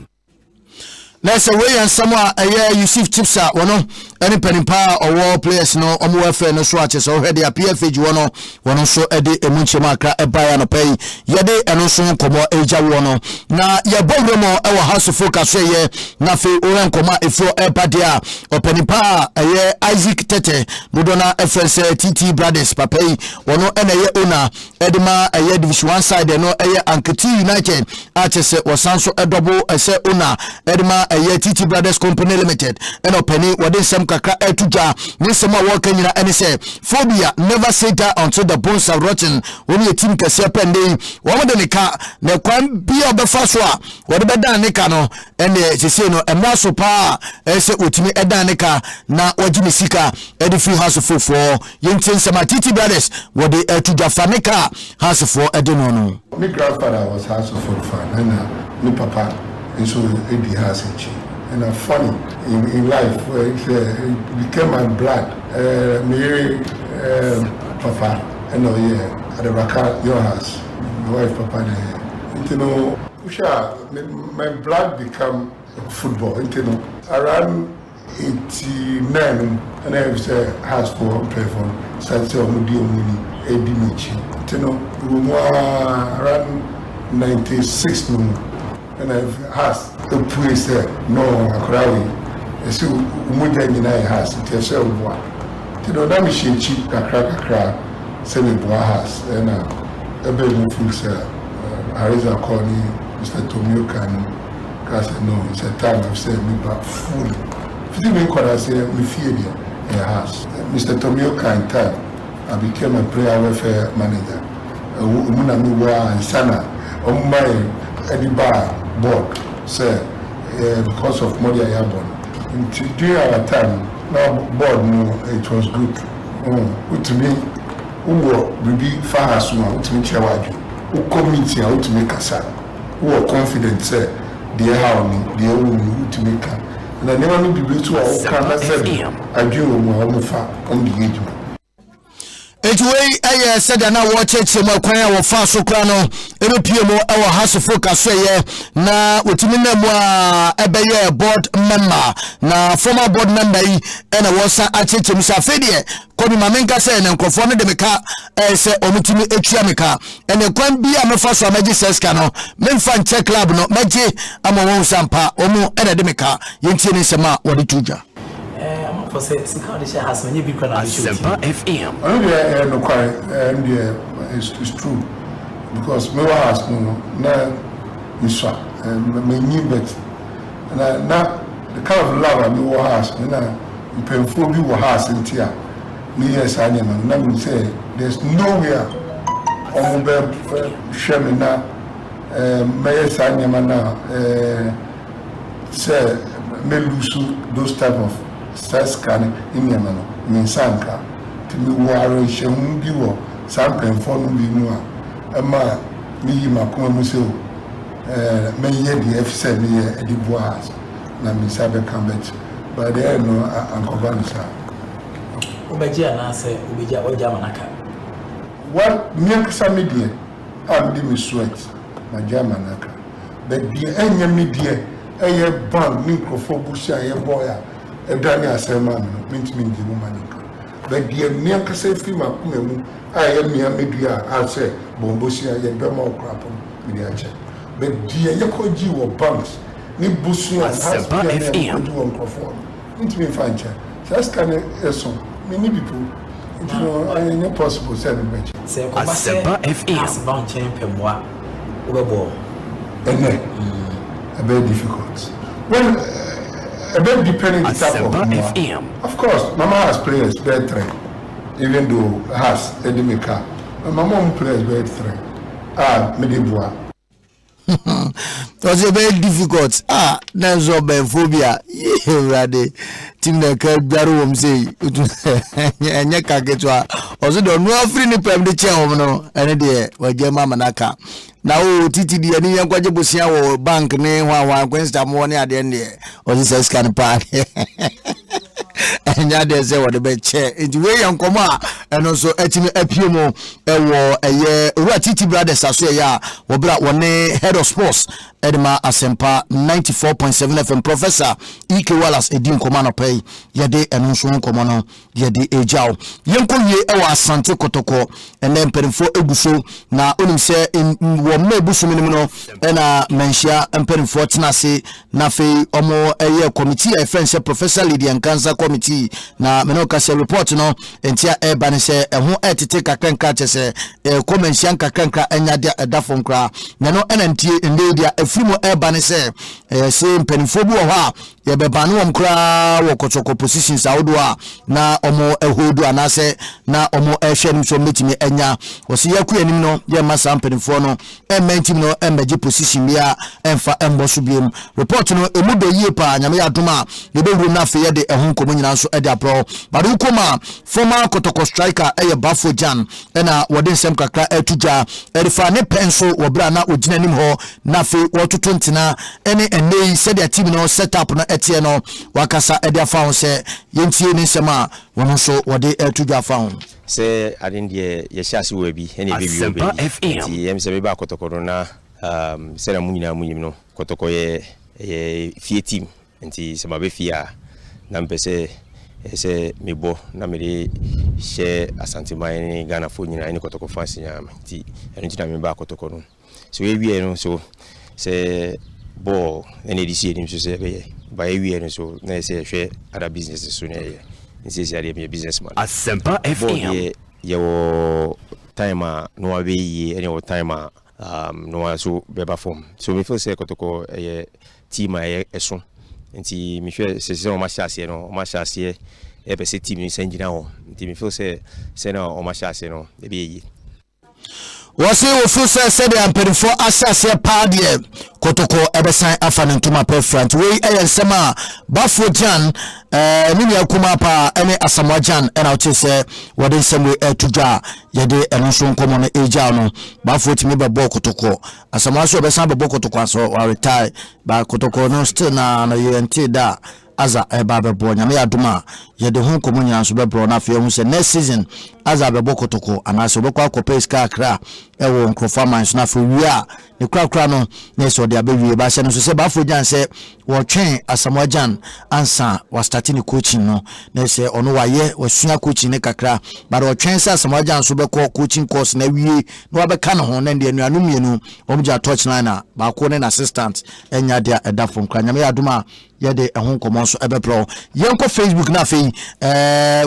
[SPEAKER 13] Let's away and somewhere you see tips out one any penny power or war players no welfare no swatches already a PFH one so Eddie Emunchemaka a buy and a pay yade and also come Asia one na ya bogromo our house of focus ye na fe oran koma ifo epadia or penny power Isaac Tete Budona FS TT Brothers papai one ena ye owner Edema a division 1 side no Anketi United arches was sanso a double say owner Edema a TT Brothers Company Limited and opening what is some kaka etuja nisema walking in any say phobia never say that until the bones are rotten when your team can say pending one the nika ne kwan be obefaswa what be dan nika no and they say no e maso pa say otimi edan nika na wajimi sika e free house for yentin sama TT Brothers what the etuja fanika house for edenono.
[SPEAKER 14] My grandfather was house for fan and my papa is so Eddie has a chief. And funny in life, it became my blood. Me, Papa, and at the back of your house, my wife, Papa, you know, my blood became football. You know, around 89, and I was a house for play for Saturday Muni, Eddie Michi. You know, around 96 no. And I've asked the police there, no, Akrawi. I see Umuja in I has it yourself. You know, that machine cheap, a crack, semi bois has, and a baby food, sir. Ariza Corny, Mr. Tomioka, and I said, no, it's a time I've said me back fully. If you make what I say, we fear you in a house. Mr. Tomioka, in time, I became a prayer welfare manager. Umunamiwa and Sana, on my Eddie Bar. Board, sir, because of money I have on. During our time, now board, no, it was good. To me, who will be far as soon to make you, who committee out to make us, who are confident, sir, they have the own to make us. And I never knew the way to our cancer. I do more far on the engagement.
[SPEAKER 13] Anyway, said na watch it mo kwan wo fa so kra no ebepie mo e wo house focus ye na otimi na mo ebeye board member na former board member yi e na wo sa acheche mi sa fedie kobi mamenka say na nkofo no de meka say omutimi etua meka ene kwan bia me fa so amaji seska no memfa nche club no maji amawon sampa omu e na de meka yentie ni sema wo de tuja
[SPEAKER 8] for say has many people on
[SPEAKER 27] ASEMPA FM.
[SPEAKER 14] No quite, and it's true because my house no my new bet and now the kind of love I do house and I painful be house in tia me yes I am na me say there's nowhere on the share me na me yes I am na say me lose those type of scan in Yamano, Minsanka, to me, Warren Shamubiwo, Sample for Nubinua, a man, me, Macomuso, may the F7 year at the Bois, Namisabe Cambet, but there no Uncle Vanessa.
[SPEAKER 8] Obeja, and I say, Ubija or Jamanaka.
[SPEAKER 14] What Miaksa media, I'm the sweat, my Jamanaka, but the enemy media, a band, Nico, a boy. Edani asema mint the woman. But the near Casa Fima Kumemu, I am near media, I'll say, Bombosia, Yabama crap with the check. But dear Yakoji or banks, Nibusu has been on perform. Into me fine check. Just kind of many people No, I mean, impossible.
[SPEAKER 8] Asempa FM. Bound champion, what?
[SPEAKER 14] A very difficult. Well, a bit depending on the type of FM. Of course, Mama has players better, even though has Eddie Maker. My mom plays better. Medibua.
[SPEAKER 13] It was a very difficult. That's all phobia. Ready. Team the Garum say, and Yakaketwa. Also, don't know free the prem the chair, no, and a day, where Gemma Manaka. Now, Titi, the Anian Quajabusia bank name one Wednesday morning at the end there, or this is kind of party. And ya dey say what the bed chair into way young comma and also etimi epiumo ewo eye Titi brothers aso ya wo bra woni head of sports Edema Asempa 94.7 FM Professor Ike Wallace edin koma no pay ye dey enu so koma no ye dey ejao yenko ye ewa Asante Kotoko and then perifo eguso na onim se wo ma eguso minim no na menhia perifo tenase na fe omo eye committee e friend say Professor Lydia Cancer committee na menoka se report no entia e ba ne se eho etete kakranka chese komensian kakranka enya dia dafon kra na no enantie ndedia efrimo e ba ne se se mpanifo bi wo ha ye be ba no kra wo kotoko positions awodo a na omo ehodu anase na omo ehwe so metimi enya wo se yaku anim no ye masa mpanifo no ementim no embeji position bia emfa emboso biem report no emudo yie pa nyame yadoma ye be wuru na fe ye de ehun komo nyina so ede apro badu koma former Kotoko striker eye Bafo Jan na wode nsem kakra etuja erifa ne penso wo bra na ogina nim ho na fe wototo ntina ene enei se de team no setup no etie no wakasa ede afa ho se yentie ne nsem a wono so wode etuja afa ho
[SPEAKER 15] se adindie ye hyase wo bi ene bi bi yem se be ba Kotoko na se na munyina munyim no Kotoko ye fie team nti se ma be fia na mpese ese mebo na mede she Asante mai Ghana fo nyina ene Kotoko fans nyama nti eno ntina me ba Kotoko no so we wie no so se bo ene disi edim so se be ba wie no so na se hwe other business so na ye nti se ade me businessman
[SPEAKER 8] Asempa FM
[SPEAKER 15] ye wo time no abe yi ene wo time no so beba form so me feel se Kotoko team a eso nti mi hwe se o ma hyase no o ma hyase e be se team ni sanjina ho nti mi feel se na o ma hyase no e be yi
[SPEAKER 13] wose wo feel se de amperifo asase pa de Kotoko ebesan afane ntoma preferent we eyensema Bafo Jan nini akuma pa ene Asamoah Jan ena uche se wode nsem etuja yede eno so nkomo no eja no Bafo timi bebo Kotoko Asamoah so ebesan bebo Kotoko aso wa retire ba Kotoko no still na yente da aza eba bebo nyame aduma yede hu nkomo nyina so bebo na afia hu se next season aza bebo Kotoko anaso beko akopes kakra ewo nkrofa mans na afia wia ne krakra no na so de abewie ba se no so se Bafo Jan se wo twen Asamoah Jan ansa was starting coaching no na se ono waye wasua coaching ne kakra but wo twen se Asamoah Jan so beko coaching course na wie no abeka no ho na de anuanu mienu omja touch line na ba ko ne assistant enya de edafo nkra nyame aduma yede ehun komo so ebepro yenko Facebook na fe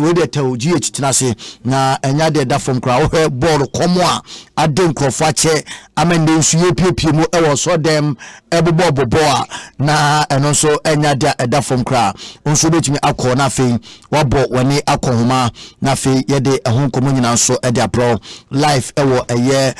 [SPEAKER 13] we de tew GH tinase na enya de edafo nkra wo he ball komo a ade nkrofo ache amende nsu yepie mu ewo so dem ebobobobo a na eno so enya de edafo nkra nso betimi akọ na fe wabo wani akọhoma na fe yede ehun komo nyina so ede apro live ewo eye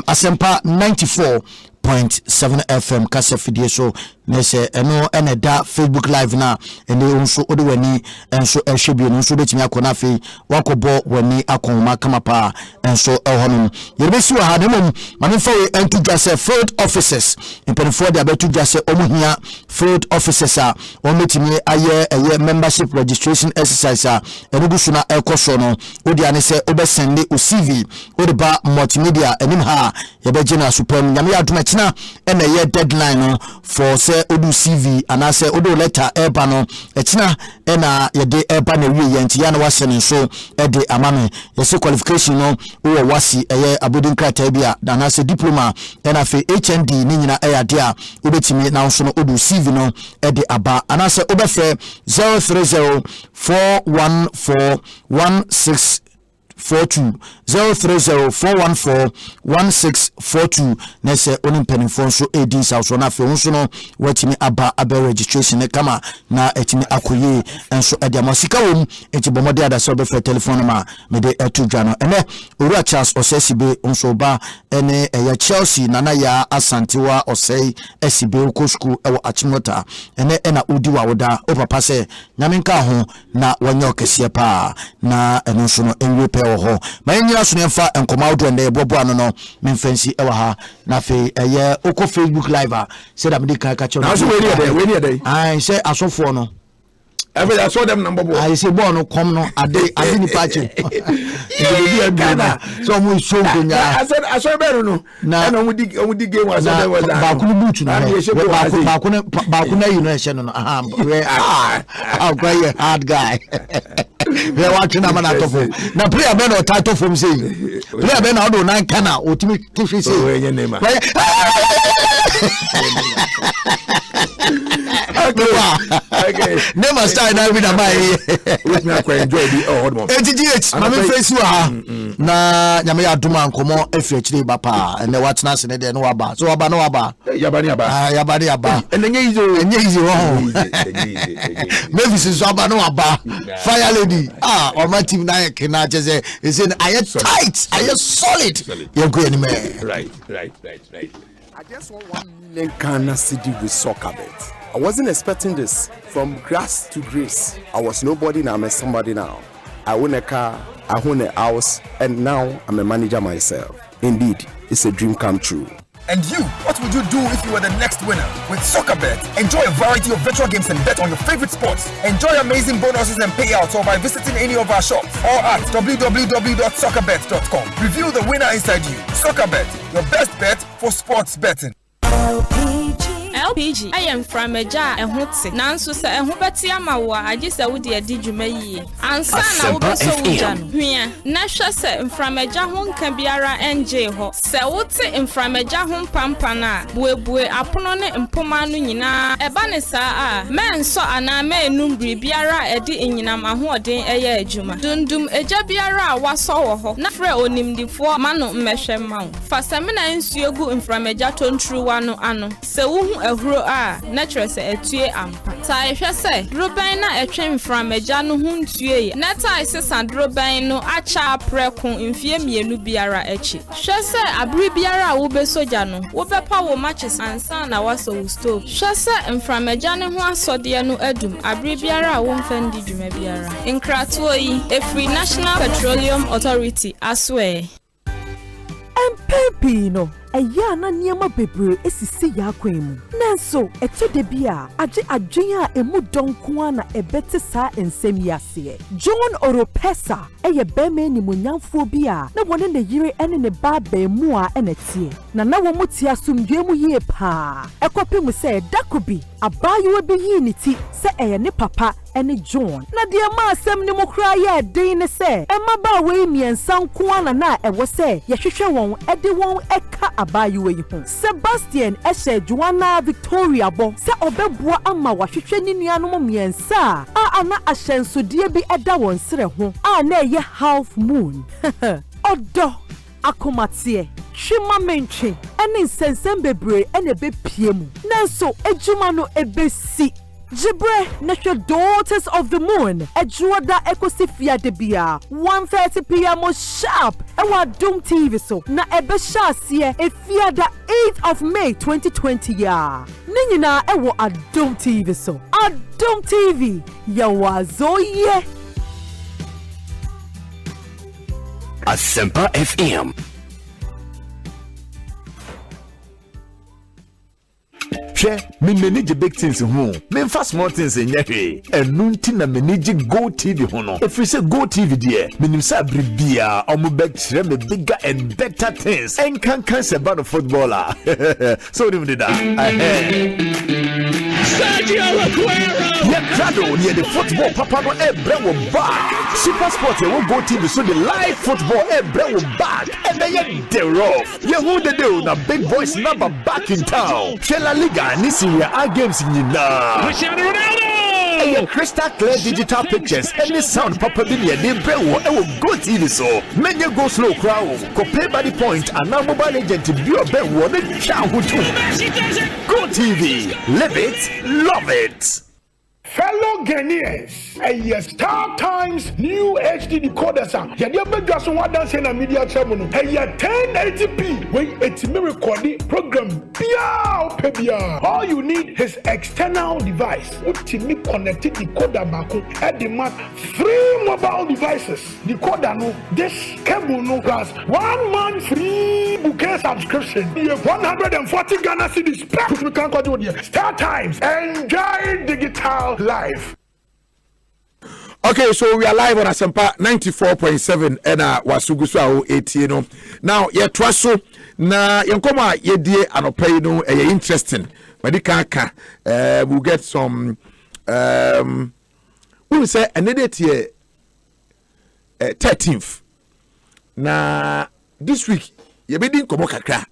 [SPEAKER 13] Asempa 94.7 FM kasa fidie so nese eno ene da Facebook live na ene unso ode wani enso ehwebie no nso betimi akọ na fe wakobo wani akọhoma kama pa enso ehonum yerbesi wa hademum manfa we entu jase field officers impenfo de abetu jase omuhia field officers a ometimi aye membership registration exercise a enugu suna ekoso no odi ane se obesende o CV odi ba multimedia enim ha yebegina supreme nyame aduma kina ene ye deadline no for se odu CV anase odu letter eba no ekina ena yede eba na wie yenti ya na wase ne so ede amame yese qualification no wo wasi eye abodin krata bia anase diploma ena fe HND ni nyina eyade a obetimi na so no odu CV no ede aba anase obefre 030414116 030-414-1642 na se onim penifo so edi south so na fe nso no watimi aba registration ne kama na etimi akoye enso ede amasika wom enti bomode ada so be fe telephone ma me de etu dwa no ene owura Charles Osesibe nso ba ene eya Chelsea nana ya Asantewa Osei Esibe ko school ewo Achimota ene ena udi wa woda o papa se nyame nka ho na wanya okese pa na eno nso no enwe pe wo ho ma nyira so nemfa enkoma wodo ende bobo ano no memfansi ewa ha na fe eye oko Facebook live say that me dey ka cho
[SPEAKER 1] na so we near there
[SPEAKER 13] I say asofo no
[SPEAKER 1] every I saw them number boy.
[SPEAKER 13] I say boy no come no ade ni pache. So mo show gonya.
[SPEAKER 1] I saw better no. Na no we dig game was that was that.
[SPEAKER 13] Ba ku boot no. Ba ku na you know e no. Aha. Quite hard guy. We watching na man atofo. Na player be no title from say. Player be na do nan kana otimi tifi say.
[SPEAKER 1] Oh ye name. Okay.
[SPEAKER 13] Never start now with a buy.
[SPEAKER 1] With me quite enjoy the old one.
[SPEAKER 13] ATGH, mama face you na nyame ya duma nkomo efrechire ba pa ene watna se ne de no aba. So aba no aba.
[SPEAKER 1] Yabani aba.
[SPEAKER 13] Yabani aba.
[SPEAKER 1] Enye easy
[SPEAKER 13] oh. Maybe since aba no aba. Fire lady. On my team na kena cheze. He said I am tight, I am solid. You go anywhere.
[SPEAKER 1] Right.
[SPEAKER 16] I just want 1 million Ghana cedi with soccer bet. I wasn't expecting this. From grass to grace, I was nobody, now I'm somebody now. I own a car, I own a house, and now I'm a manager myself. Indeed, it's a dream come true.
[SPEAKER 17] And you, what would you do if you were the next winner? With SoccerBet, enjoy a variety of virtual games and bet on your favorite sports. Enjoy amazing bonuses and payouts or by visiting any of our shops or at www.soccerbet.com. Review the winner inside you. SoccerBet, your best bet for sports betting.
[SPEAKER 18] LPG I am from a jar and hotse nanso se ehu beti ama wo agi se wo de adi dwuma yi ansa na wo be so wuja no hwea na hwe se from a jar ho nka biara enje ho se wo te from a jar ho pampa na buebue apono ne mpoma no nyina eba ne saa a menso ana menum biara edi nyina mahoden eye adwuma dundum eja biara a waso wo ho na frɛ onimdifo mano mmehwɛ mawo fasamina nsuegu from a jar tontruwa no ano se wo ehuro a natural se etue ampa ta ehwe se droban na etwe from agya no huntue na ta isesa droban no acha preko mfie mienu biara echi hwe se abri biara wo be soja no wo bepa wo matches ansa na waso wo stove hwe se from agya ne ho asode no adum abri biara wo mfandi dwuma biara nkratoyi efri National Petroleum Authority aswe
[SPEAKER 19] Pepino eya na niema bebre esisi ya kwemu nanso etode bia age adwen a emu donko na ebete sa ensem yase John Oropesa eye beme ni munyamfo bia na wone ne yire ene ne ba ba mu a enetie na wo muti asumdwe mu yie pa ekopemu se dakobi abayewa bi yi ni ti se eye ne papa ene John na de ma asem ni mokra ye den ne se emaba we miensa nko na ewo se ye hwehwe won ede won eka abayewa yi ho Sebastian eshe Joanna Victoria bo se obeboa ama wahwehwe ni nuanom miensa a ana ahyensodie bi eda won sere ho a na ye half moon odo akomatie hwima mentwe ene nsensem bebre ene bepiem nanso ejuma no ebesi Jibre National Daughters of the Moon Ejuada Ekosifia Debia 1:30 p.m. sharp Ewa Doom TV so na ebesha sie efiada 8th of May 2020 ya Ninyina ewo Adom TV so Adom TV yawazoye
[SPEAKER 5] Asempa FM. Share me manage big things ho. Me fast small things in yehwe. Enunti na manage Go TV ho no. If you say Go TV there, menim say bribia omo bet kire me bigger and better things. En kan se ba no footballer. So we did that.
[SPEAKER 25] Sergio Aguero.
[SPEAKER 5] Yeah, Crado near the football papa no ebre wo back. Super Sport will Go TV so the live football ebre wo back. And then the rough. You who the do na big boys number back in town. Shela Liga ni Serie A games nyina.
[SPEAKER 25] Cristiano Ronaldo.
[SPEAKER 5] Hey, crystal clear digital pictures and the sound papa bilia de brewo e wo Go TV so. Many go slow crowd. Ko pay by the point and now mobile agent bi obe wo ne twa ho to. Go TV. Live it, love it.
[SPEAKER 2] Fellow Ghanaians, a Star Times new HD decoder sound. Ya dia bedwa so wa dance na media channel no. Hey 1080p. Wait, it's me recording program. Bia. All you need is external device. Ultimate connected decoder bako. At the month, 3 mobile devices. Decoder no, this cable no plus 1 month free bouquet subscription. You have 140 Ghana cedis. We can't go to the Star Times. Enjoy digital live.
[SPEAKER 1] Okay, so we are live on Asempa 94.7 and Wasugusu 80 no. Now ye traso na yenkoma ye die anopay no interesting. Medikaka we'll get some we will say another year 13th. Na this week ye be din komo kakra.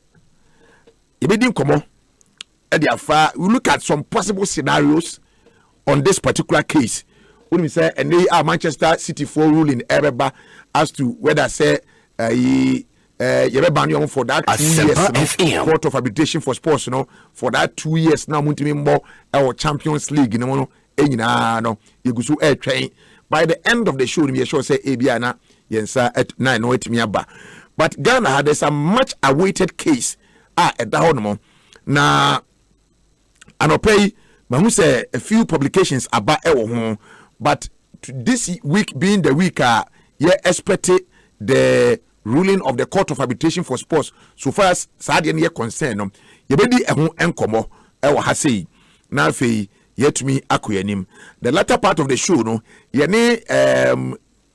[SPEAKER 1] Ye be din komo e dia fa we look at some possible scenarios on this particular case. When we say and they are Manchester City for ruling Ereba as to whether say you ban you for that 2 years court of arbitration for sports for that 2 years now muntimi more our Champions League no you air train by the end of the show we sure say Abiana yensa at 9 aba. But Ghana had a much awaited case at the honomo na anopay who say a few publications about but this week being the week expected the ruling of the Court of Arbitration for Sports so far as Sadian ye concern ye be di ehun enkomo e wo ha sei na afei yetumi akoyanim. The latter part of the show no ye ne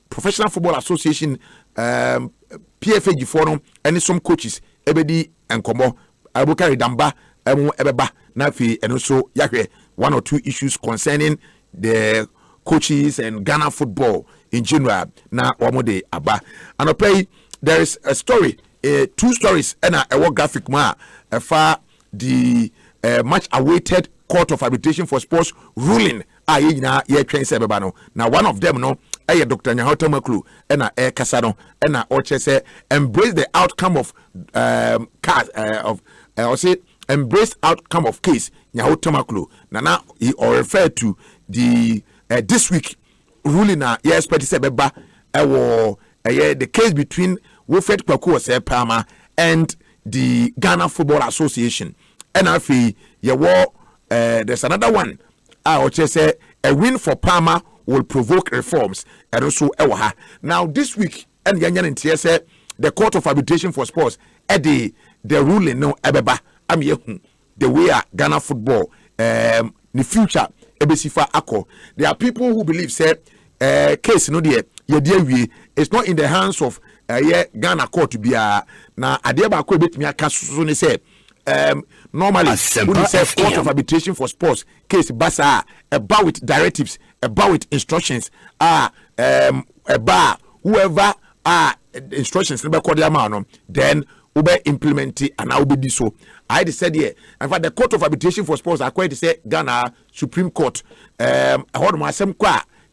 [SPEAKER 1] Professional Football Association PFAG for no and some coaches e be di enkomo Abukari Damba ebeba na afei eno so yahwe 1 or 2 issues concerning the coaches and Ghana football in general na wamode aba. And okay, there is a story, 2 stories and a graphic ma for the much awaited Court of Arbitration for Sports ruling na ye train sebeba. Now one of them Dr. Nyahota Maklu and Kasano and Oche say embrace the outcome of embraced outcome of case Nyahota Maklu. Now he referred to the this week ruling yes but sebeba the case between Wilfred Kwaku Palmer and the Ghana Football Association. And afi there's another one say a win for Palmer will provoke reforms and also now this week and say the Court of Arbitration for Sports the ruling no ebeba the way Ghana football the future ebesifa ako. There are people who believe say case no there it's not in the hands of Ghana court to be na ade ba ko betimi aka so ne say normally when you say Court of Arbitration for Sports case basa about with directives about with instructions about whoever instructions be call their man then ube implement it and I will be so. I said here, in fact, the Court of Arbitration for Sports are quite to say Ghana Supreme Court. There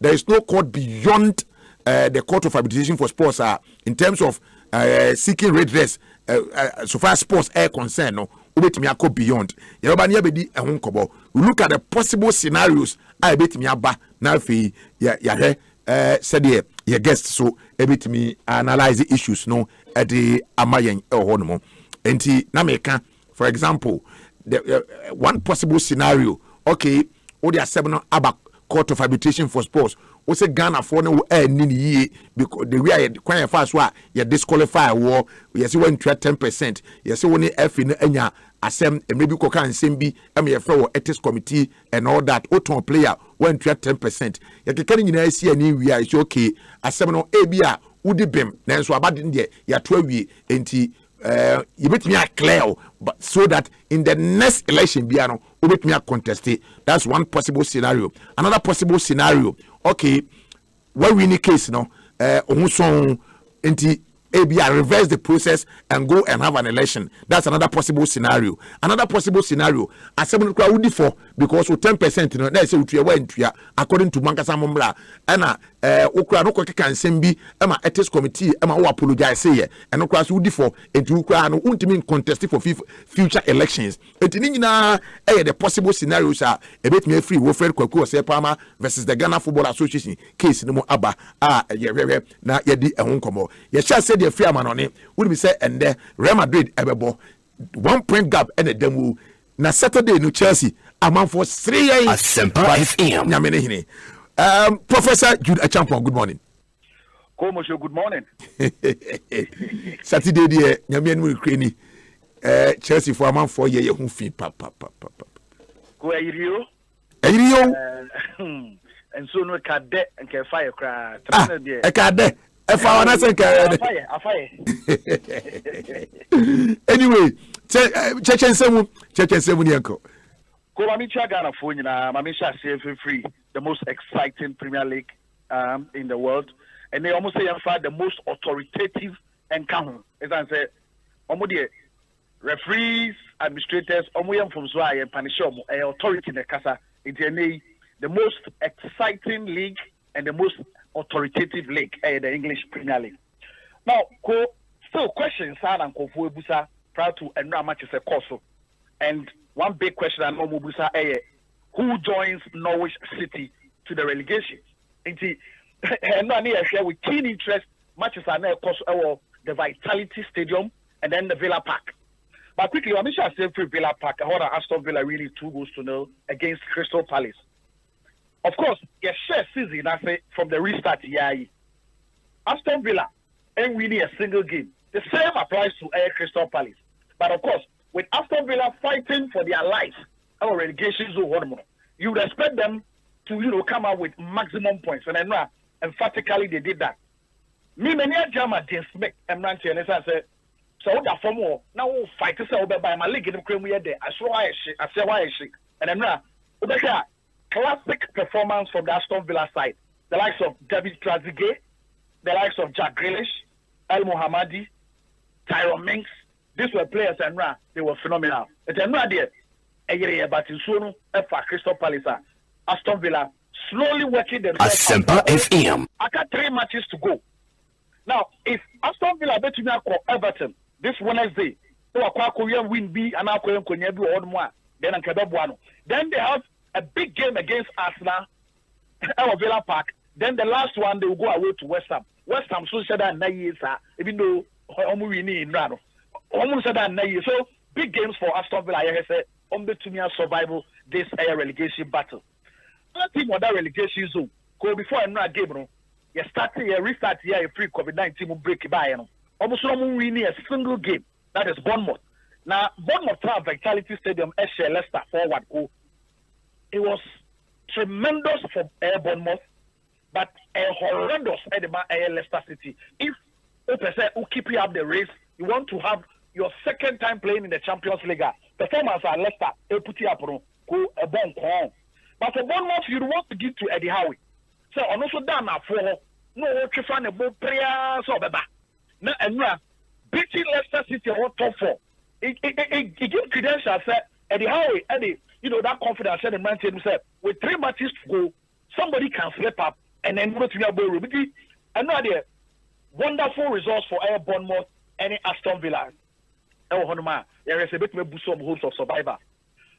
[SPEAKER 1] is no court beyond the Court of Arbitration for Sports in terms of seeking redress so far as sports are concerned. No, beyond. We look at the possible scenarios. I bet me aba now fi said here your guest so bit me analyze the issues no at the amayen honomo enti na meka. For example, the one possible scenario, okay, all the 7 about Court of Arbitration for Sports. We say Ghana for no year because the way I quite fast wa you disqualify war. You see when 10%. You see when F in enya asem maybe koka nsem bi am ye for ethics committee and all that. Oton player when 10%. You can nyina see any we are okay. Asem no ebia udi bem. Na so abadin de ya 12 enti you bet me a clear but so that in the next election biano you bet me a contest. That's one possible scenario. Another possible scenario, okay, where we in the case no so enti reverse the process and go and have an election. That's another possible scenario. Another possible scenario, asem crowd would for because 10%, you know, let's say according to Mankasa Mumbra, and okra no can send be Emma ethics committee, Emma apologize say, and no class would for and to cry no ultimate contest for future elections. The possible scenarios are a bit more free. Wilfred Kwaku Sepama versus the Ghana Football Association case no more Abba. Na yedi ehun komo. Ye sha said the free man on it. Would be say and there Real Madrid ebebo 1 point gap and a demo. Na Saturday no Chelsea amount for 3 years.
[SPEAKER 27] Asempa FM.
[SPEAKER 1] Nyamene hini. Professor Jude Achampon, good morning.
[SPEAKER 3] Commercial, good morning.
[SPEAKER 1] Saturday dear nyamene mu kreni. Chelsea for amount 4 years who fee papa.
[SPEAKER 3] Go Ayrio. And so no kade and can fire cry.
[SPEAKER 1] A kade. If I want to say anyway, check and 7 yanko.
[SPEAKER 3] Go Mamicha Ghana for you now. Mamisha CFA free, the most exciting Premier League in the world. And they almost say the most authoritative encounter. As I said, referees, administrators, from Zwai and Panishom, authority in the Casa, the most exciting league and the most authoritative league, the English Premier League. Now, still questions and Kofu Busa prior to and now match is a course. And one big question I know Busa who joins Norwich City to the relegation? And with keen interest, matches are now course the Vitality Stadium and then the Villa Park. But quickly, I'm sure I say for Villa Park, I heard Aston Villa really 2-0 against Crystal Palace. Of course, yes, season I say from the restart, Aston Villa ain't winning a single game. The same applies to Crystal Palace. But of course, with Aston Villa fighting for their life, our relegation zone, you would expect them to come out with maximum points. And I know emphatically they did that. Me, many German James Smith, and Ranty, and I said, so that for more now fight to sell by my league in the Premier there. I say why she, and I'm not. Classic performance from the Aston Villa side. The likes of David Trezeguet, the likes of Jack Grealish, El Mohammadi, Tyrone Mings. These were players and they were phenomenal. And I'm not there. But in Sunu, Crystal Palace, Aston Villa slowly working the
[SPEAKER 27] Asempa FM.
[SPEAKER 3] I got 3 matches to go. Now, if Aston Villa bet me Everton this Wednesday, win B and then they have a big game against Arsenal at Villa Park. Then the last one they will go away to West Ham. West Ham so said that even though we need Rano. Almost said that so big games for Aston Villa. I said to me survival this relegation battle. Another team on that relegation zone. Go before another game, you restart here a free COVID-19 break by almost no winning a single game. That is Bournemouth. Now Bournemouth have Vitality Stadium Leicester forward go. It was tremendous for Bournemouth, but horrendous at the Leicester City. If you keep up the race, you want to have your second time playing in the Champions League. Performance at Leicester, put you up go a bon con. But for Bournemouth, you want to give to Eddie Howe. So on also done for no find a both prayers or baba. Now and beating Leicester City on top 4. It gives credentials Eddie Howe, Eddie. That confidence said the man said himself, with 3 matches to go, somebody can slip up and then go to your ball. Another wonderful results for Bournemouth and Aston Villa. There is a bit of some hopes of survivor.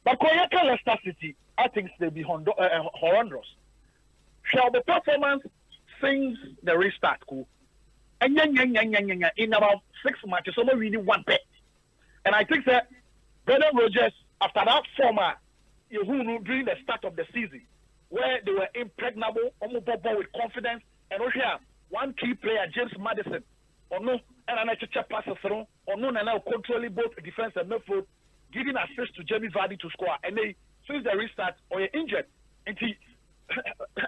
[SPEAKER 3] But Koyaka Leicester City, I think they'll be horrendous. Shall the performance since the restart cool? And in about 6 matches, someone really 1 bet. And I think that Brendan Rodgers, after that former during the start of the season, where they were impregnable, almost with confidence, and also one key player, James Maddison, or no, and an extra passes through, or no, and now controlling both defense and midfield, giving assist to Jamie Vardy to score, and they since the restart or you're injured, and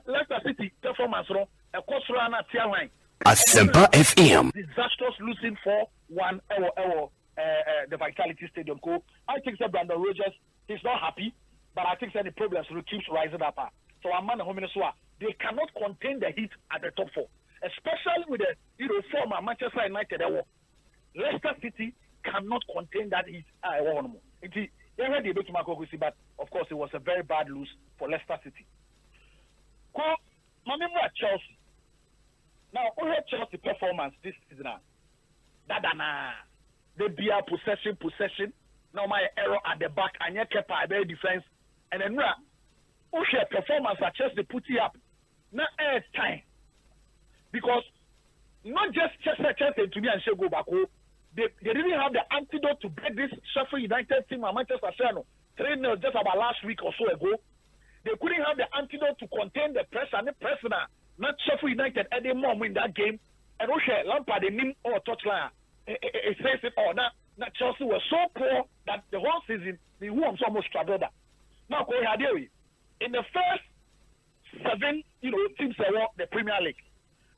[SPEAKER 3] Leicester City performance, a course run at tier line.
[SPEAKER 27] Asempa FM.
[SPEAKER 3] Disastrous losing 4-1 the Vitality Stadium. I think that Brandon Rodgers is not happy. But I think that the problems will keep rising up. So I'm man they cannot contain the heat at the top 4. especially with the former Manchester United. Leicester City cannot contain that heat. But of course, it was a very bad lose for Leicester City. Chelsea. Now, we had Chelsea performance this season. They be a possession. Now my error at the back and you kept a very defense. And then we share performance at Chelsea put it up. Not air time. Because not just Chelsea to me and she go back. They didn't have the antidote to break this Sheffield United team and Manchester City 3-0 just about last week or so ago. They couldn't have the antidote to contain the pressure and the pressure. Not Sheffield United at the moment in that game. And we share Lampard the name or touchline. It says it all. Now Chelsea was so poor that the whole season the Wolves almost struggled. Now in the first 7 teams that won the Premier League,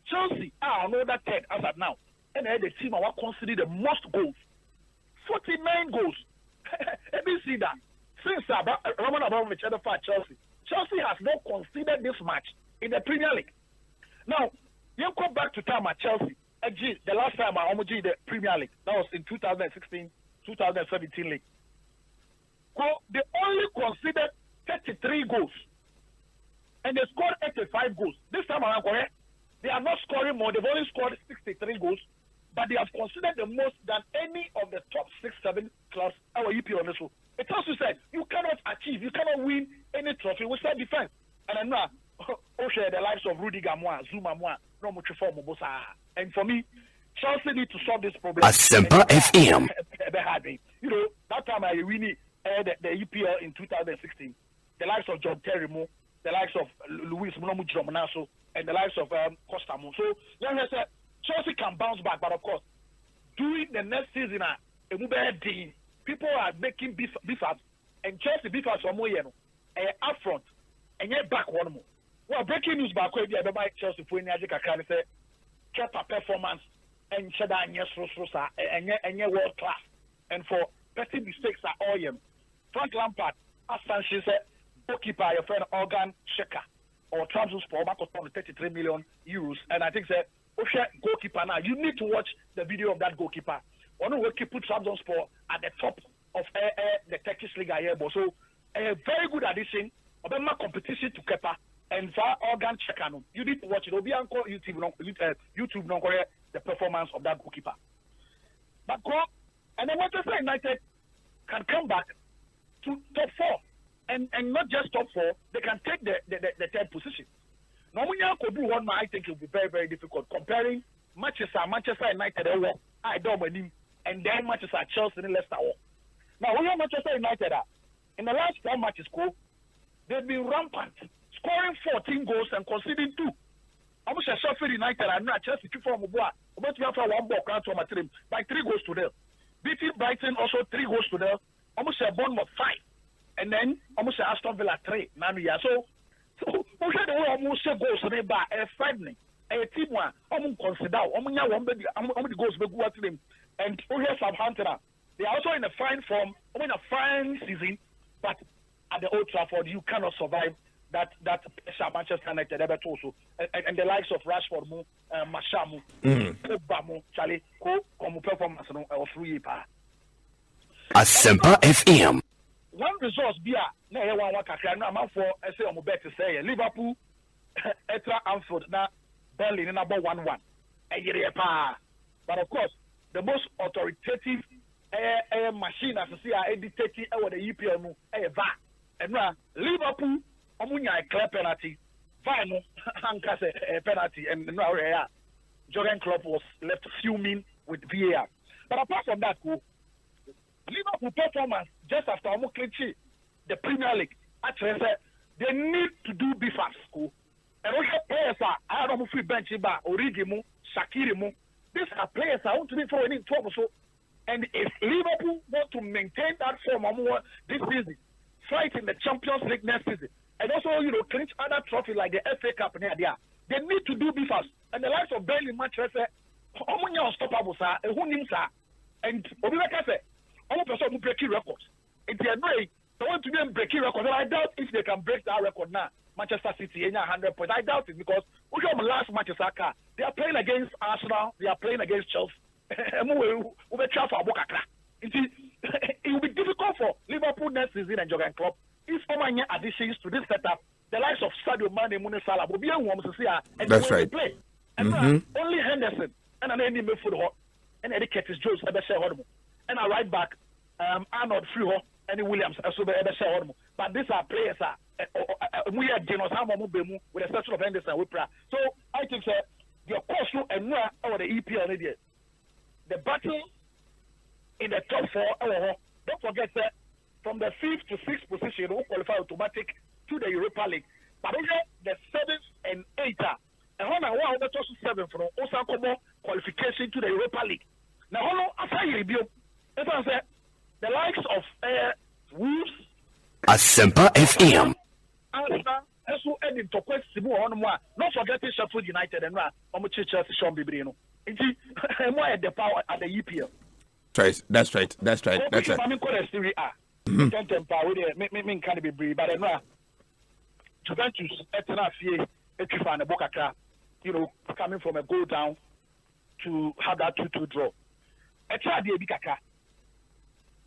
[SPEAKER 3] Chelsea are another 10 as of now. And the team are considered the most goals. 49 goals. Let me see that. Since Roman Abramovich had Chelsea, Chelsea has not conceded this match in the Premier League. Now, you go back to time at Chelsea. The last time I almost did the Premier League, that was in 2016-2017 league. Well, they only conceded 33 goals. And they scored 85 goals. This time around, they are not scoring more. They've only scored 63 goals. But they have considered the most than any of the top 6-7 clubs our EP on this one. It also said you cannot achieve, you cannot win any trophy with that defense. And then now, share the lives of Rudiger Zuma no much for Mobosa. And for me, Chelsea need to solve this problem.
[SPEAKER 27] ASEMPA FM.
[SPEAKER 3] That time I really the EPL in 2016. The likes of John Terry Mo, the likes of Luis Munomucho, and the likes of Costa Mo. So, Chelsea can bounce back, but of course, during the next season, people are making beef ups, and Chelsea beef ups from up front, and yet back one more. Well, breaking news back where Chelsea for any say Kepa performance and Cheddar and world class, and for petty mistakes are all them. Frank Lampard, as Sanchez said, goalkeeper your friend Organ Sheka or Trabzonspor back on 33 million euros, and I think that. Goalkeeper now, you need to watch the video of that goalkeeper. One will keep put Trabzonspor at the top of the Turkish League here, so a very good addition of a competition to Kepa and for Organ Chekano. You need to watch it. It'll be on YouTube the performance of that goalkeeper. But and then Manchester United can come back to top 4, and not just top 4, they can take the 3rd position. Nomunya could do one, I think it will be very, very difficult. Comparing Manchester United, I don't believe, and then Manchester Chelsea and Leicester. Now, we have Manchester United. In the last 4 matches, they've been rampant, scoring 14 goals and conceding 2. I'm sure Sheffield United and Chelsea from Mubua, about to have 1 ball by 3 goals to 0. Beating Brighton also 3 goals to 0. Almost a Bournemouth 5, and then almost Aston Villa 3. So. We had almost goals on a bar, a frightening, a team one, consider, the goals be good to them. And we have Southampton. They are also in a fine form, in a fine season, but at the Old Trafford, you cannot survive that Manchester United also. And the likes of Rashford, Mashamu, Obamu, Charlie, come performance or 3 years.
[SPEAKER 27] ASEMPA FM.
[SPEAKER 3] One resource be na here one kakra na man for say on bet say Liverpool extra Anfield na Burnley na 1-1 but of course the most authoritative machine as see a dictating the EPL no VAR and now Liverpool omunya a clear penalty VAR no anka say penalty and now Jurgen Klopp was left fuming with VAR. But apart from that, Liverpool performance just after almost clinching the Premier League, actually they need to do beef-ups. And also players I don't know if bench Origi Mo, Shaqiri Mo. These are players I want to be for any trouble. So, and if Liverpool want to maintain that form this season, fight in the Champions League next season, and also clinch other trophies like the FA Cup near there, they need to do beef-ups. And the likes of Burnley, Manchester, unstoppable, sir, and Obibeka said, all person who breaking records. It's a way they want to be breaking records. And I doubt if they can break that record now. Manchester City 100 points. I doubt it because which of the last matches they are playing against Arsenal, they are playing against Chelsea. It will be difficult for Liverpool next season and Jurgen Klopp if Omanya additions to this setup, the likes of Sadio Mane, Mune Salah will be a woman to see and
[SPEAKER 1] that's right.
[SPEAKER 3] Play. And only Henderson and an enemy midfield and Eddie Curtis Jones and a right back Arnold Freeho and Williams but these are players we are Genos with a exception of Henderson so I think your course and over the EPL the battle in the top 4 don't forget that from the 5th to 6th position who qualify automatic to the Europa League but over the 7th and 8th and when I want the top 7 from Osaka qualification to the Europa League now after you review the likes of Wolves
[SPEAKER 27] Asempa FM
[SPEAKER 3] not forgetting Sheffield United and Chelsea Sean Bibrino. The power at the EPL.
[SPEAKER 1] That's right.
[SPEAKER 3] I'm in Serie A. Can't be brave, but Juventus coming from a goal down to have that 2-2 draw.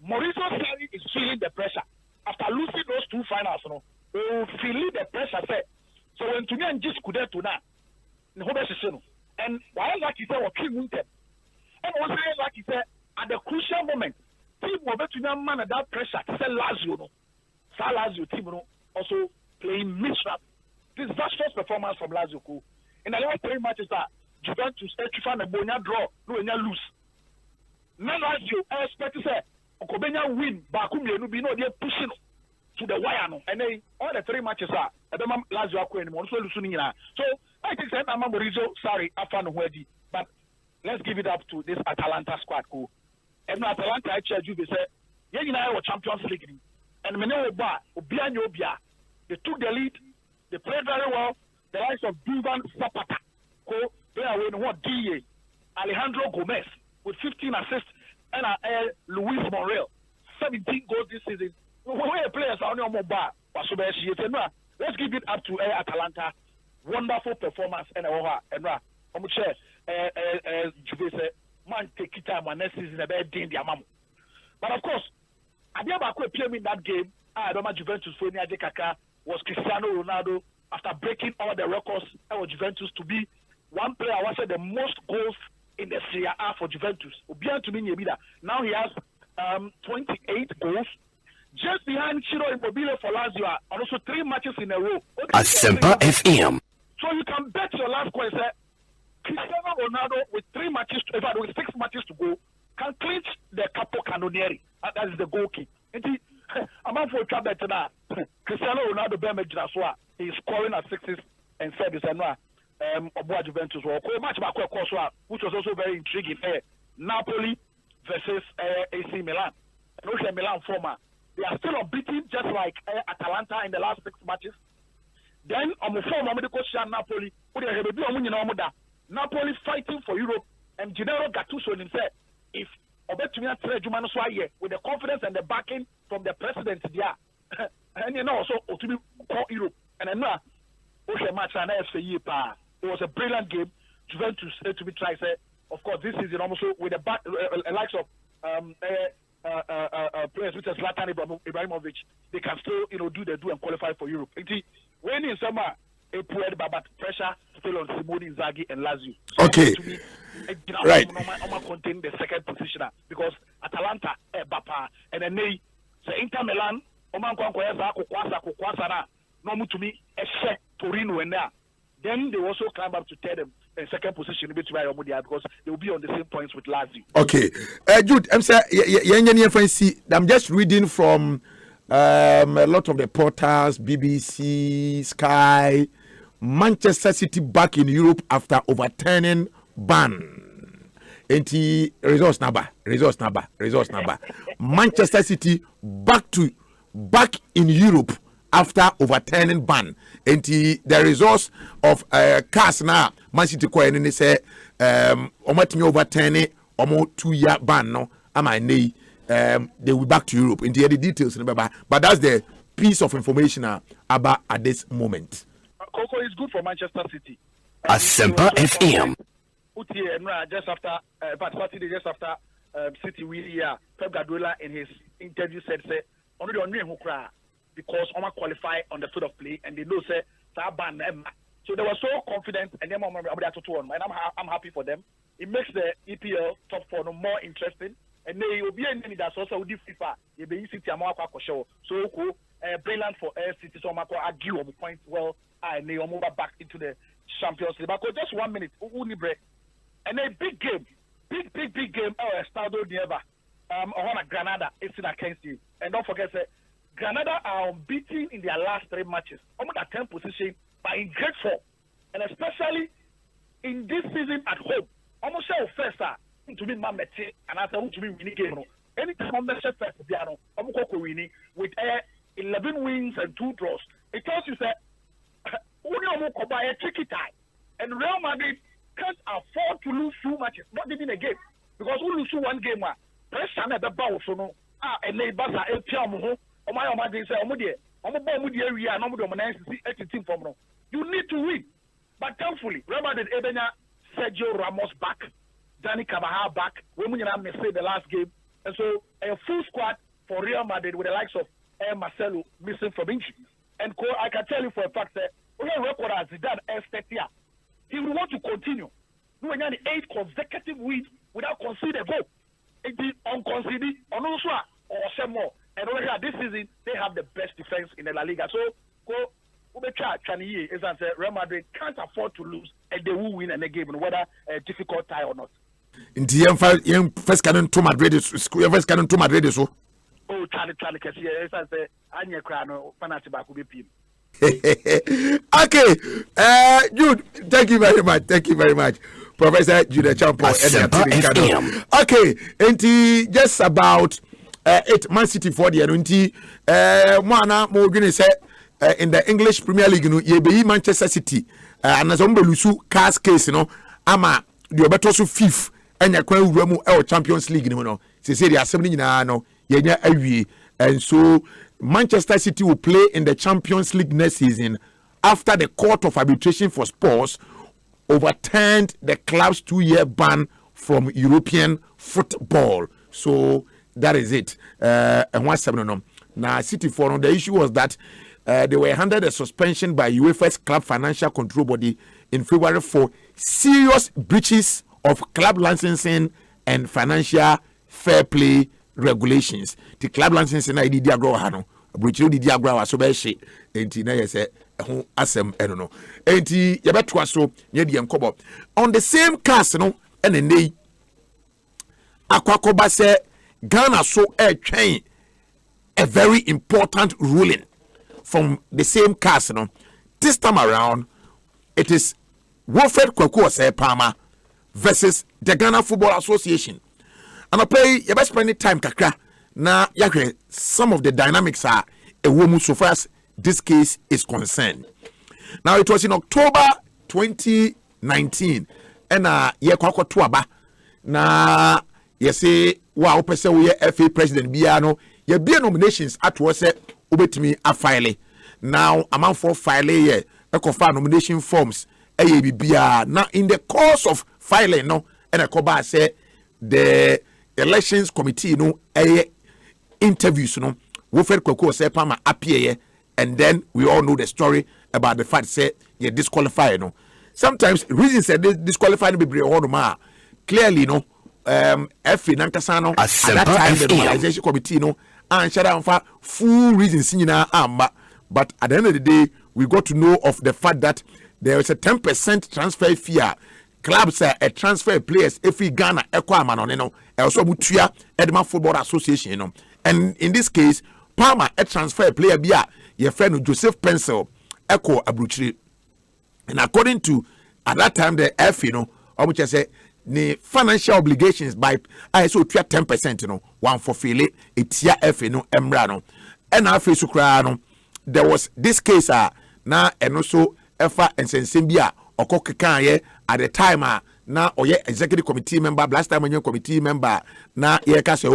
[SPEAKER 3] Maurizio Sarri is feeling the pressure after losing those 2 finals. Feeling the pressure. So when to me and just could to now, and why like you said, what Kim Winter, and also like you said, at the crucial moment, team will bet to man at that pressure. Say Lazio, Lazio team also playing miserable. Disastrous performance from Lazio. In the last 3 matches, that Juventus find a Bonya draw, no lose. Now Lazio expect to say. Okobenya win Bakumye no be no they pushing to the wire no and then all the 3 matches are Edema Lazio akwa anymore so lose nyina so I think that Maurizio Sarri afa no hwadi but let's give it up to this Atalanta squad ko and Atalanta actually Juve say ye nyina were Champions League and me no ba obi anya obia they took the lead they played very well the likes of Duvan Zapata ko they are winning what DA Alejandro Gomez with 15 assists and Luis Monreal, 17 goals this season. When players are on your mobile, let's give it up to Atalanta. Wonderful performance and man take it time next season about doing the amount. But of course, I never PM in that game. I don't know Juventus for Kaka was Cristiano Ronaldo after breaking all the records of Juventus to be one player who had the most goals in the Serie A for Juventus. Now he has 28 goals. Just behind Ciro Immobile for Lazio, and also 3 matches in a row.
[SPEAKER 27] Asempa FM.
[SPEAKER 3] So you can bet your last question, Cristiano Ronaldo with 3 matches, with 6 matches to go, can clinch the Capo Cannonieri. That is the goal key. I'm out for a bet now. Cristiano Ronaldo he is scoring at 6s and 7s and Juventus match back which was also very intriguing. Napoli versus AC Milan. And Milan former. They are still unbeaten just like Atalanta in the last 6 matches. Then on the former Napoli, Napoli fighting for Europe and Gennaro Gattuso himself if with the confidence and the backing from the president there. And also to be called Europe. And then match and it was a brilliant game. Juventus to be tried. Of course, this season also with the likes of players such as Zlatan Ibrahimovic, they can still do and qualify for Europe. When in summer, but pressure still on Simone Inzaghi and Lazio.
[SPEAKER 1] So okay, right.
[SPEAKER 3] Contain the second position because Atalanta, Bapa, and then Inter Milan, to me, Torino and there. Then they also climb up to third and second position because they will be on the same points with Lazio.
[SPEAKER 1] Okay, Jude, I'm just reading from a lot of the portals, BBC, Sky. Manchester City back in Europe after overturning ban. Results number. Manchester City back in Europe after overturning ban. And the results of cars now, Man City coin and they say overturning 2-year ban no. They will back to Europe. In the details, but that's the piece of information aba at this moment.
[SPEAKER 3] Coco is good for Manchester City.
[SPEAKER 27] Asempa FM.
[SPEAKER 3] Just after, but Saturday just after City really Pep Guardiola in his interview said only on because Oma qualify on the field of play and they know say ban. So they were so confident and then I'm happy for them. It makes the EPL top 4 more interesting and they will be any that's also with FIFA. You be City show so cool. Brilliant for City so much argue on the point well and they will move back into the Champions League. But just 1 minute, break. And a big game, big game. Estado Nieva, on Granada, it's in against you. And don't forget that Granada are unbeaten in their last 3 matches, almost at 10th position, but in great form, and especially in this season at home. Almost say first to be Mamete and after to be winning game. Anytime I'm the first piano, I'm winning with 11 wins and 2 draws. It tells you that only buy a tricky tie, and Real Madrid can't afford to lose 2 matches, not even a game, because we lose 1 game. Pressure never bow so no. And they basa el tiamu. Oh my Madrid say omudie. Omudie we are no team from no. You need to win, but thankfully Real Madrid Ebenya Sergio Ramos back, Dani Carvajal back. We missed the last game, and so a full squad for Real Madrid with the likes of Marcelo missing from injuries. And I can tell you for a fact that we have record as Zidane here. He will want to continue. We were 8 consecutive wins without conceding a goal. It is unconceded, or some more. And over here this season, they have the best defense in the La Liga. So, Real Madrid can't afford to lose, and they will win any game, whether a difficult tie or not.
[SPEAKER 1] In the first canon to Madrid, first canon to Madrid, so.
[SPEAKER 3] Oh, Charlie, I'm your crown, Fanatibaku be pim.
[SPEAKER 1] Okay, Jude, thank you very much, Professor Jude Champo. Okay, and just about it, Man City for the Moana Morgan said in the English Premier League, you be Manchester City, and as Lusu cast case, ama the better so fifth, and your crown Remo Champions League, say the assembly no, and so Manchester City will play in the Champions League next season after the Court of Arbitration for Sports overturned the club's 2-year ban from European football. So that is it. And 1-7 now City for the issue was that they were handed a suspension by UEFA's club financial control body in February for serious breaches of club licensing and financial fair play regulations. The club licensing I did agro hano breach di agro so be she enti na yese ho asem eno enti ye betwa so ye di enkobo on the same cast no enenei akwakoba se Ghana so twen a very important ruling from the same cast no. This time around it is Wilfred Kwaku Osei Palmer versus the Ghana Football Association. And I play your best spending time kakra na yakre some of the dynamics are a woman so far as this case is concerned. Now it was in October 2019 and ye kwakwa tuaba na ye say wa opese we FA president bia no ye be nominations at was obetimi a file. Now amount for file ye e nomination forms e bia na in the course of filing no and a koba say the elections committee interviews Wilfred Kwaku Osei Palmer appear and then we all know the story about the fact say you disqualified sometimes reasons say disqualified be clearly FA Nankasano at that time the normalization committee and shut down for full reasons but at the end of the day we got to know of the fact that there is a 10% transfer fee. Clubs a transfer players if we Ghana Equaman also Mutua Edman Football Association and in this case Palmer a transfer player bia your friend Joseph Pencil Echo Abruchiri and according to at that time the FA which I say the financial obligations by ISO 10% one for file etia FA emra and FA sukra there was this case na and also FA and Sensembia Okokekan at the time na oye executive committee member last time when you committee member na ye ka say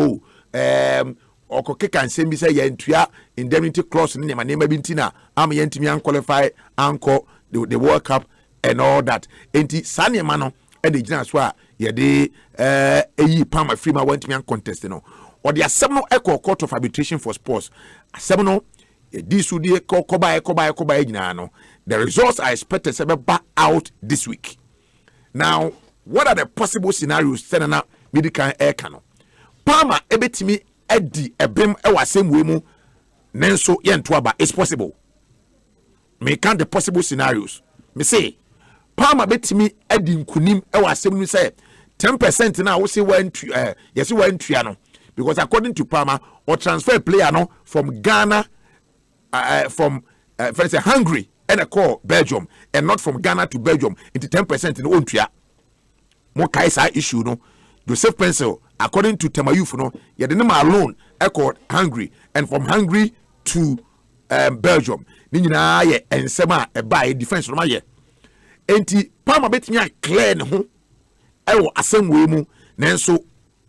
[SPEAKER 1] oko keka nsem bi say yentua indemnity clause ne ma nema bi ntina am yentimi an qualify anko the World Cup and all that. Enti sane ma no e de gina so a ye de eyi Palmer Freeman wentimi an contest no. Or the asem no echo court of arbitration for sports. Asem no this would be koba nyina no. The results are expected to be back out this week. Now, what are the possible scenarios Senana medical air cano? Palmer ebetimi edi ebem ewa same way mu nenso yentuaba is possible. Me count the possible scenarios. Me say Palmer betimi edi nkunim ewa same nu say 10% na wo say yes no, because according to Palmer or transfer player no from Ghana from for instance Hungary and a call Belgium and not from Ghana to Belgium into 10% in own tria. More kaisa issue no. Joseph Pencil, according to Temayuf, no, you the name alone echoed Hungary and from Hungary to Belgium. Nina ye and Sema a buy defense from my enti Palmer bet me a clear no ewo asem we mu nanso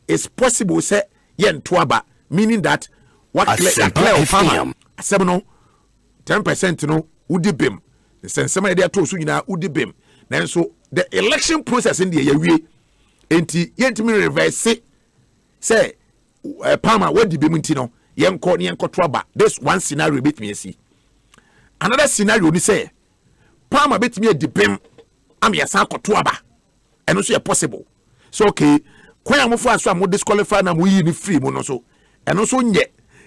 [SPEAKER 1] it's possible say yen toaba meaning that what clear Palmer asem no 10% no udi bim the sensema dey to so nyina udi bim nanso the election process in the yewie enti yentimi reverse say Palmer what di bim nti no yenko toaba. This one scenario bet me see. Another scenario ni say Palmer bet me di bim am yasa toaba and also possible. So okay kwan amofo aso am disqualify na mo yi ni free mo no so and also nye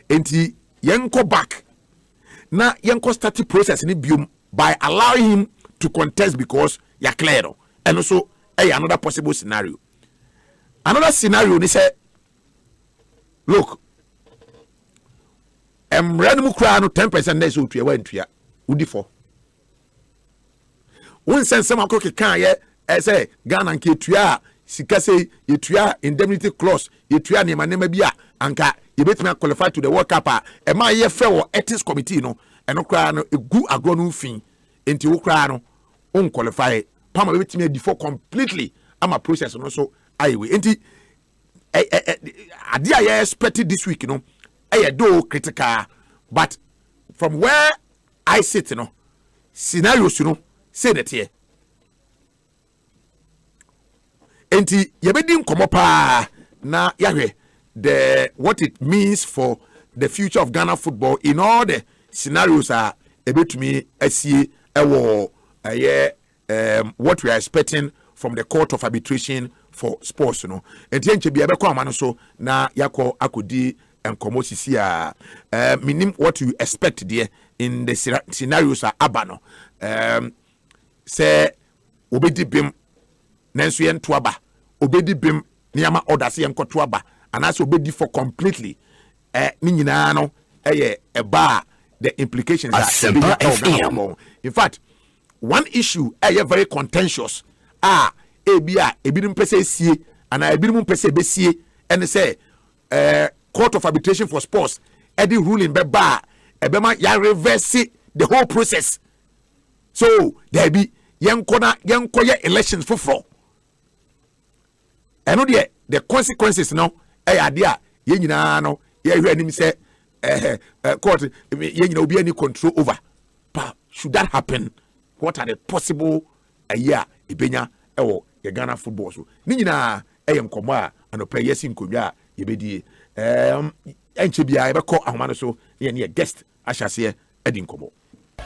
[SPEAKER 1] enti yenko back na yenko start the process ni biom by allowing him to contest because ya clear and also another possible scenario. Another scenario ni say look random kra no 10% na so tuya wantua udi for won sense ma ko kan ye say Ghana nke tuya sika say yetua indemnity clause yetua ne manema bia anka yebetimi qualify to the World Cup e ma ye fe wo ethics committee no eno kra no egu agro no fin enti wo kra no on qualify Palmer yebetimi default completely ama process no so ayewe enti adia ye expected this week no do critical, but from where I sit no scenarios you know say that here enti yebedi nkomo pa na yahwe the what it means for the future of Ghana football in all the scenarios are ebetumi asie ewo what we are expecting from the court of arbitration for sports you know enti enche bia be kwa amano so na yakọ akodi enkomo sisi a minim what you expect there in the scenarios are abano say obedi bim nanso yen toaba obedi bim niama orders yen ko toaba anaso obedi for completely ni nyina no eba the implications are in fact one issue very contentious ebidum pese sie ana ebidum pese besie and say court of arbitration for sports the ruling beba ebema ya reverse the whole process so there be yenkoya elections for and the consequences no idea ye nyina no ye hwe anim say court ye nyina obi any control over but should that happen what are the possible ibenya ewo ye Ghana football so ni nyina nkomo a anopa yesi nkonwa ye bedie enche bia ye beko ahoma no so ye ne guest ahyase edi nkomo.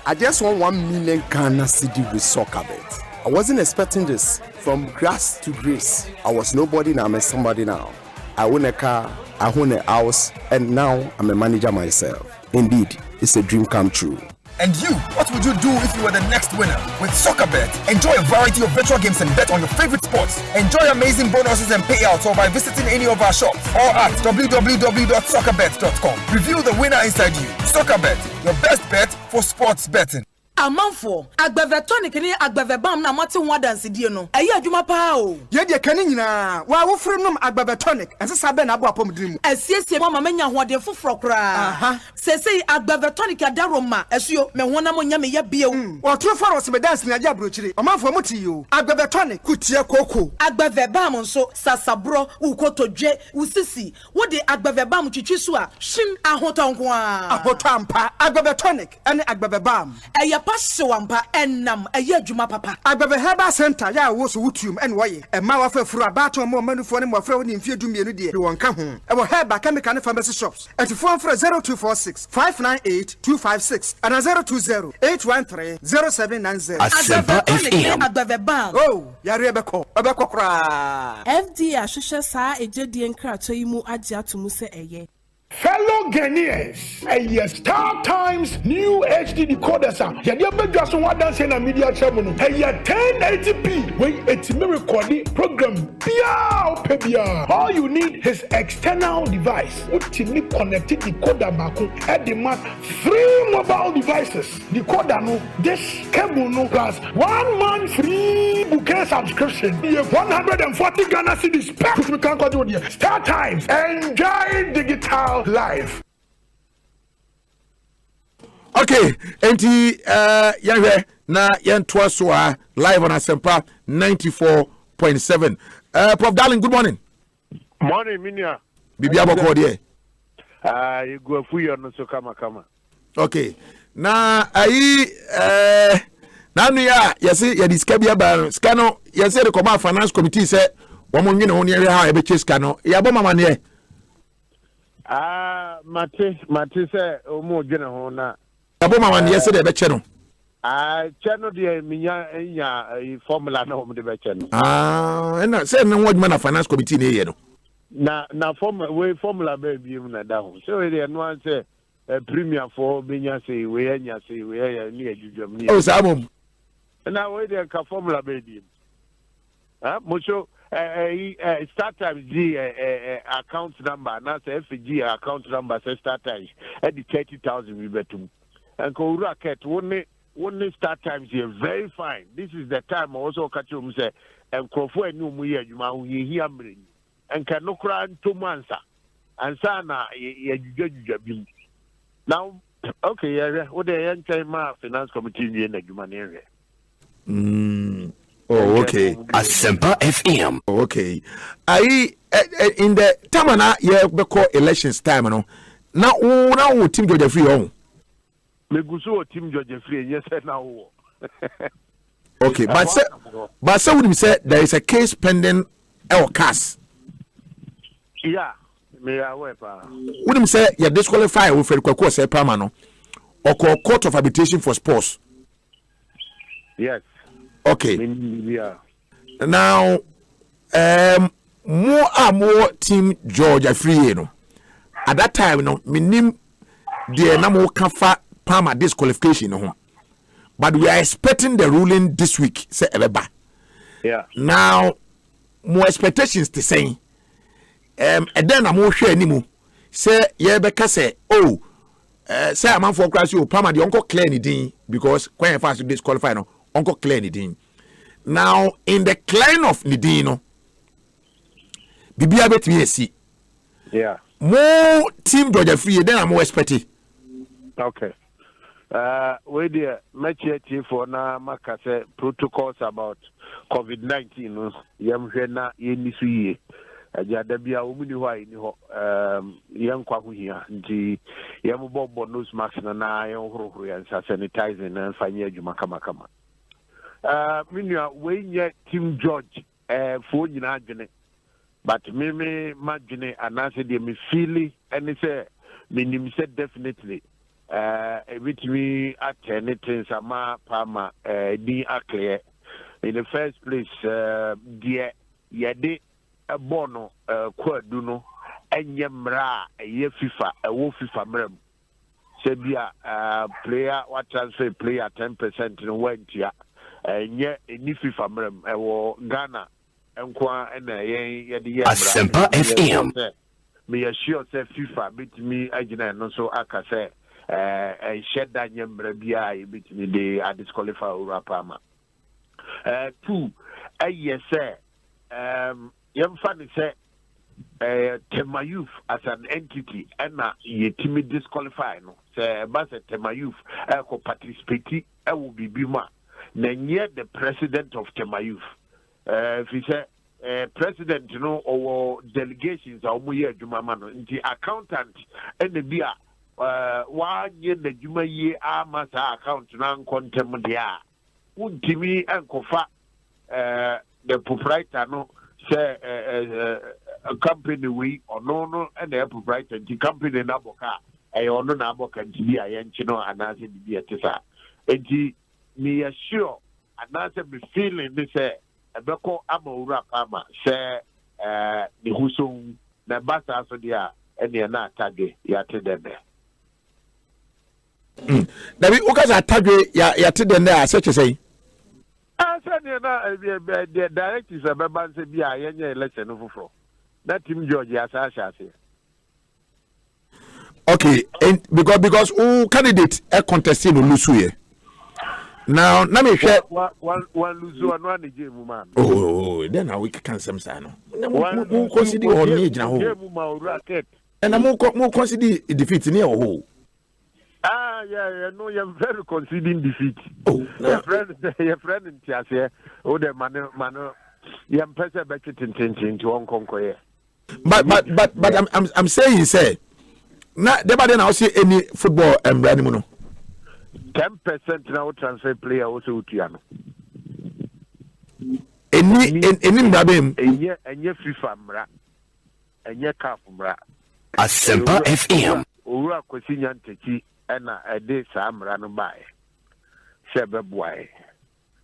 [SPEAKER 16] I just won 1 million Ghana cedi with soccer bet. I wasn't expecting this. From grass to grace, I was nobody, now I'm somebody now. I own a car, I own a house, and now I'm a manager myself. Indeed, it's a dream come true.
[SPEAKER 17] And you, what would you do if you were the next winner? With SoccerBet, enjoy a variety of virtual games and bet on your favorite sports. Enjoy amazing bonuses and payouts or by visiting any of our shops or at www.soccerbet.com. Review the winner inside you. SoccerBet, your best bet for sports betting.
[SPEAKER 4] amanfo agbeve tonic ni agbeve bam na mate ho dance die no eye adwuma pa o
[SPEAKER 17] ye de kane nyina wa wo firi nom agbeve tonic ensesa be na abo apom dirimu
[SPEAKER 4] asiesie mama menya hoɔden foforo kra sesei agbeve tonic adaroma esuo me honam nya me ya bio
[SPEAKER 17] otro faros me dance na agya brochire amanfo mo tiyo agbeve tonic kutie koko
[SPEAKER 4] agbeve bam nso sasabro ukotodwe usisi wo de agbeve bam twitwi so a shim ahotonko a
[SPEAKER 17] ahotampa agbeve tonic ene agbeve bam
[SPEAKER 4] eye pa hwampa enam eye adwuma papa
[SPEAKER 17] agbeve herbal center ya wo so wutum ene woye ema wa fafuru abato mo manufo ne mo afra woni mfie dumienu de won ka ho e wo herbal chemical ne pharmacy shops atifo afra 0246 598 256 and 020 813 0790
[SPEAKER 4] Asempa FM agbeve bam
[SPEAKER 17] oh yare ebeko kra
[SPEAKER 6] FD ahwehwe saa ejedie nkrato yi mu agye atomu se eye
[SPEAKER 2] Fellow Ghanaians, a Star Times new HD decoders are ya just one dance in a media channel. Hey, 1080p. Wait, it's a recording program. Pia. All you need is external device. What you need connected decoder back at the mass free mobile devices. Decoder no, this cable no plus 1 month free bouquet subscription. You have 140 Ghana cedis. We can't go to Star Times. Enjoy digital live.
[SPEAKER 1] Okay, enti yahwe na yentwa so live on Asempa 94.7. Prof Darling, good morning.
[SPEAKER 20] Morning, Minia.
[SPEAKER 1] Bibi aboko de.
[SPEAKER 20] You go fuyo no so kama.
[SPEAKER 1] Okay. Na na no ya yesi ya discuss bia ba skano yesi the command finance committee say wo mo nwene ho ne ha e be cheska no ya bo mama ne
[SPEAKER 20] Mate say o mo dwene ho na
[SPEAKER 1] ya bo mama ne yesi de be che no
[SPEAKER 20] channel de minya formula na o de be che no
[SPEAKER 1] na say no wadman na finance committee ne ye no
[SPEAKER 20] na formula be bi mu na da ho so we de no an say premier for benya say we anya say we ya ni adwudwam ni
[SPEAKER 1] o sa mom
[SPEAKER 20] na we de ka formula be bi mo so startup G account number na say FG account number say startup at the 30,000 we betum and ko racket wonne startup is very fine. This is the time also catch you say and crofo enu mu ye adwuma ho ye hia mre and can no kra to mansa and sana ye dwudwa bim now okay yeah what the yen ma finance committee ni na adwuma ne
[SPEAKER 1] Oh, okay.
[SPEAKER 5] Asempa FM.
[SPEAKER 1] Oh, okay. In the time na ye be call elections time no. Na wo team Georgia Free on.
[SPEAKER 20] Me guso team Georgia Free yes na wo.
[SPEAKER 1] Okay, but say would say there is a case pending El Cas.
[SPEAKER 20] Yeah, me aware pa.
[SPEAKER 1] Would say you disqualify with Kwaku say permanent or court of arbitration for sports.
[SPEAKER 20] Yes.
[SPEAKER 1] Okay.
[SPEAKER 20] Yeah.
[SPEAKER 1] Now, more team Georgia Free, no. At that time, no, minim the namo kafa Palmer disqualification, no. But we are expecting the ruling this week, say Ebeba.
[SPEAKER 20] Yeah.
[SPEAKER 1] Now, more expectations to say, and then I'm more sure anymore. Say, Yebeka say, oh, say a man for class you Palmer the uncle clear anything because quite fast to disqualify no. Uncle Claire Nidin. Now, in the claim of Nidino, Bibia bet me
[SPEAKER 20] yeah.
[SPEAKER 1] More team Georgia Free, then I'm more expecting.
[SPEAKER 20] Okay. We dear match for na makase protocols about COVID-19. Yamhena yenisuye. Ajadabia umuni wa ini ho yankwa huhia nti yamubobo nose mask na yanhoro ya sanitizing na fanya adwuma kama. Minua we nye team George fo nyina adwene but me madwene anase de me feeli and say minim say definitely with me attend things ama Palmer ni clear in the first place dear yade bono kwadu no enye mra ye FIFA wo FIFA mram se bia player what transfer player 10% no wentia enye ni FIFA mram wo Ghana enkwa na ye de ye
[SPEAKER 5] Asempa FM
[SPEAKER 20] me sure say FIFA bit me agina no so aka say shed that yambra between the disqualify Urapama. 2, yes, sir. Young funny say, Tema Youth as an entity, and ye timid disqualify, no, say, Bassett Tema Youth, Echo participate, I will be Bima. Then yet the president of Tema Youth. If he say, president, you know, or delegations, or Muya Jumamano, the accountant, and the beer, 1 year the Juma year, Masa account, non contempodia. Would Timmy and Kofa, the proprietor, no, say, a company we or no, and the proprietor, the company Naboka, a honor Naboka, and Tia, and Chino, and as it be a Tessa. And he me assure, and as I be feeling this, Beko Amora Pama, say, the Husum, the Bassa Sodia, and the Anatagi, Yatidene.
[SPEAKER 1] David, Ukas Atagi, Yatidene, such as say.
[SPEAKER 20] I said, the directors of Babanse Bia, any lesson of Fro. That Tim George, as I shall say.
[SPEAKER 1] Okay, and because who candidate a contesting Lusuye. Now, let me share
[SPEAKER 20] one lose one game, man.
[SPEAKER 1] Oh, then we can some sign. Who consider on age now? And I'm more consider defeat near a hole.
[SPEAKER 20] Ah, yeah, no, you're very conceding defeat. Oh, your friend in Tiasia, oh, the man, you're better back it intention to Hong Kong.
[SPEAKER 1] But I'm saying, say, not the body now see any football and Branimuno.
[SPEAKER 20] 10% now transfer player also Utiano.
[SPEAKER 1] Any Brabim,
[SPEAKER 20] and your FIFA mra, and your calf mra.
[SPEAKER 27] Asempa FM.
[SPEAKER 20] Ura Cosinian Teki. And a day Sam ran by. Sebe boy.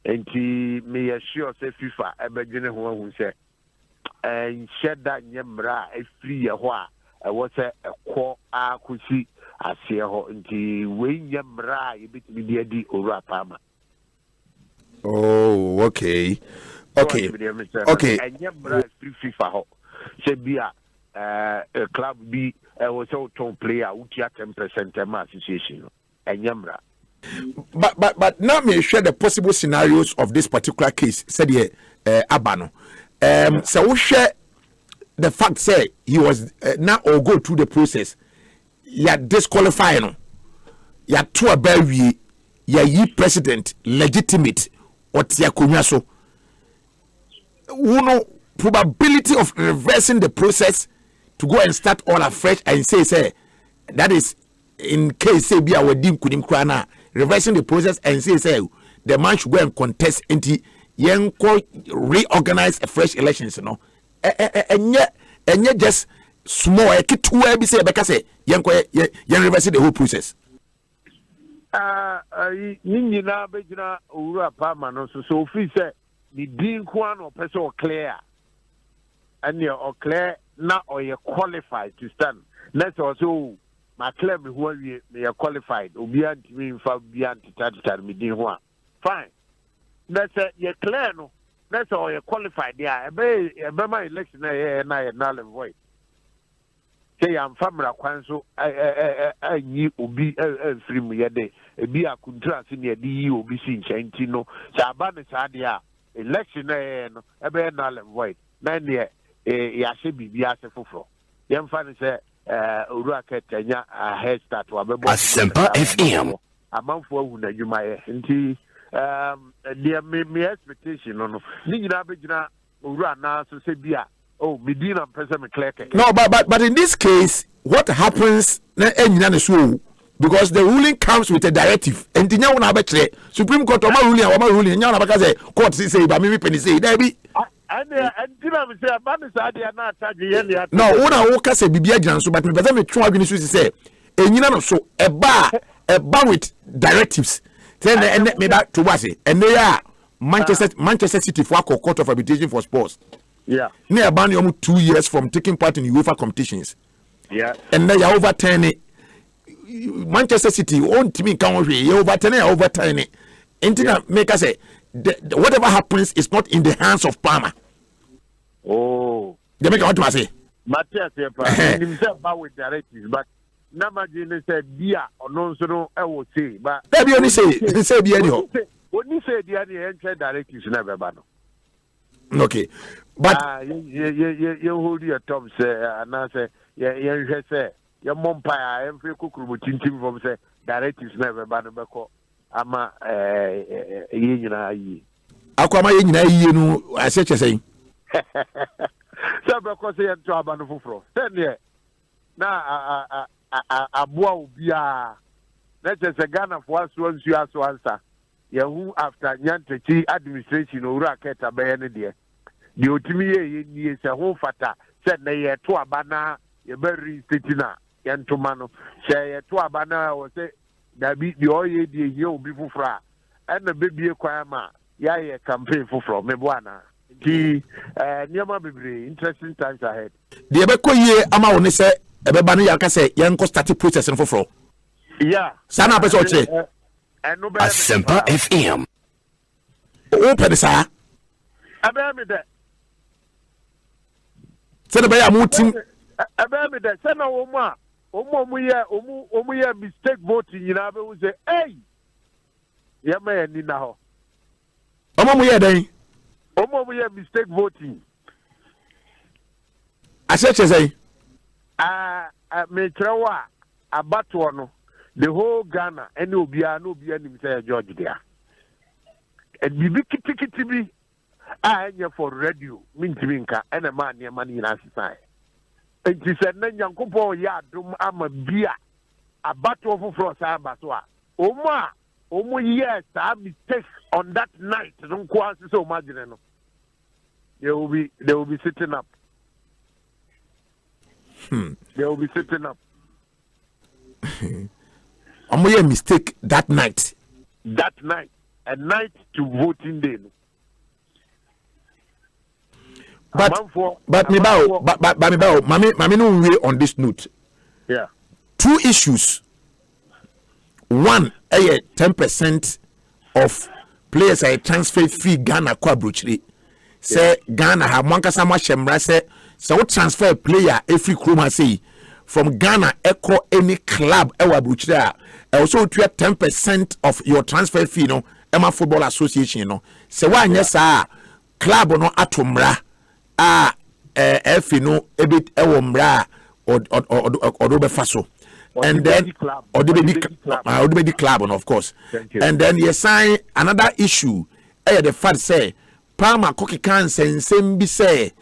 [SPEAKER 20] And he may assure say FIFA, a beginner who said, and shed that yamra a free a while. I was a quo a kusi, I see a ho into Wayne Yamra, a bit media or Rapama.
[SPEAKER 1] Oh, okay. Okay.
[SPEAKER 20] And Yamra free FIFA ho. Said be a club B. I was also player who 10% association and Yamra.
[SPEAKER 1] But now me share the possible scenarios of this particular case. Said here, Abano. So we share the fact say he was now or go through the process. Ya disqualifying. Ya to a berry. Ya ye president legitimate. What ya kunyaso. Uno probability of reversing the process. To go and start all afresh and say that is in case say be our dim kudim krana reversing the process and say the man should go and contest into reorganize a fresh elections, you know. And yet just small a kid to be say because say reversing the whole process.
[SPEAKER 20] Nina Bejina Ura Pama so free say the Dean Kwan or person clear and you're clear. Now or you qualified to stand. Let's also my claim who you are qualified. Obian to me for beyond to me fine. That's you're clear no. That's all you're qualified. Yeah, my election and I null and void. Say I'm family council. I knew Obi free me a day. Be a contract in the DU be seen Chantino. Saban Sadia election a null and void. 9 years. Yashe bibi ase foforo yem fa ne se owura ketanya a head start wa bebo
[SPEAKER 27] Asempa FM
[SPEAKER 20] amanfo ahu na dwuma ye nti the me expectation no ni nyina begina owura na so se bia oh medina person me clerk.
[SPEAKER 1] No, but in this case what happens na enyina ne so because the ruling comes with a directive and the nya wona be Supreme Court o ma ruling nya wona be ka say court say ba me penny say there be no, una woka se bibia gyan so but me pese me twa adwene so say enyina no so eba with directives then me back to what say and they are Manchester City for court of arbitration for sports.
[SPEAKER 20] Yeah.
[SPEAKER 1] Near ban you 2 years from taking part in UEFA competitions.
[SPEAKER 20] Yeah.
[SPEAKER 1] And then you overturn it. Manchester City own team can you overturn it. Internet make us say whatever happens is not in the hands of Palmer.
[SPEAKER 20] Oh,
[SPEAKER 1] they make what to say.
[SPEAKER 20] Matthias himself with directives, but na magine said dia or no so no I would say but
[SPEAKER 1] that be only say be anyhow
[SPEAKER 20] only say the enter directives never ban.
[SPEAKER 1] Okay, but
[SPEAKER 20] you hold your thumbs and I say yeah say your mumpire every kukuru tintim from say directives never ban beko ama yina yi
[SPEAKER 1] akwama yina yi no aseche say
[SPEAKER 20] so beko say to abanu fufuro then na aboa obia na chese Ghana for so answer yahu after nyantechi administration owura keta be ne de the otimi ye nie se ho fata se na ye to abana ye be restate na ye ntoma no se ye to abana o se da bi the oye die ye obi fufura e na bebie kwan ma ya ye campaign fufuro me boana di niama bebre interesting times ahead
[SPEAKER 1] the be koye ama woni se e be ba no ya ka se ye nko start process no fufuro
[SPEAKER 20] yeah
[SPEAKER 1] sana pe so che
[SPEAKER 27] Asempa FM
[SPEAKER 1] open sa
[SPEAKER 20] abemi de
[SPEAKER 1] se be ya mutim
[SPEAKER 20] abemi de se na omu ye mistake voting nyina be wo say hey ye ma ni na ho
[SPEAKER 1] omu ye den
[SPEAKER 20] omu ye mistake voting
[SPEAKER 1] aseche say
[SPEAKER 20] me trewa abato no the whole Ghana any obia no obia nim say George there and bibi kitikiti bi anya for radio mintiminka ena ma ne ma ni na sisai enti said na nyankopon ya adom ama bia abato foforo sa abato a omu yes a mistake on that night no ko anse so imagine no they will be sitting up they will be sitting up
[SPEAKER 1] a mistake that night
[SPEAKER 20] a night to voting day no.
[SPEAKER 1] But me no way on this note.
[SPEAKER 20] Yeah.
[SPEAKER 1] 2 issues. One, 10% of players are transfer fee Ghana kwa brochiri. Say Ghana have one kasama shemra say so transfer a player every kroma say from Ghana echo any club ewa brochiri. Also to 10% of your transfer fee no Emma Football Association no. Say one yes club no atomra no ebit ewomra or faso and then or the club of course and then you sign another issue the fact say Palmer Koki can send be say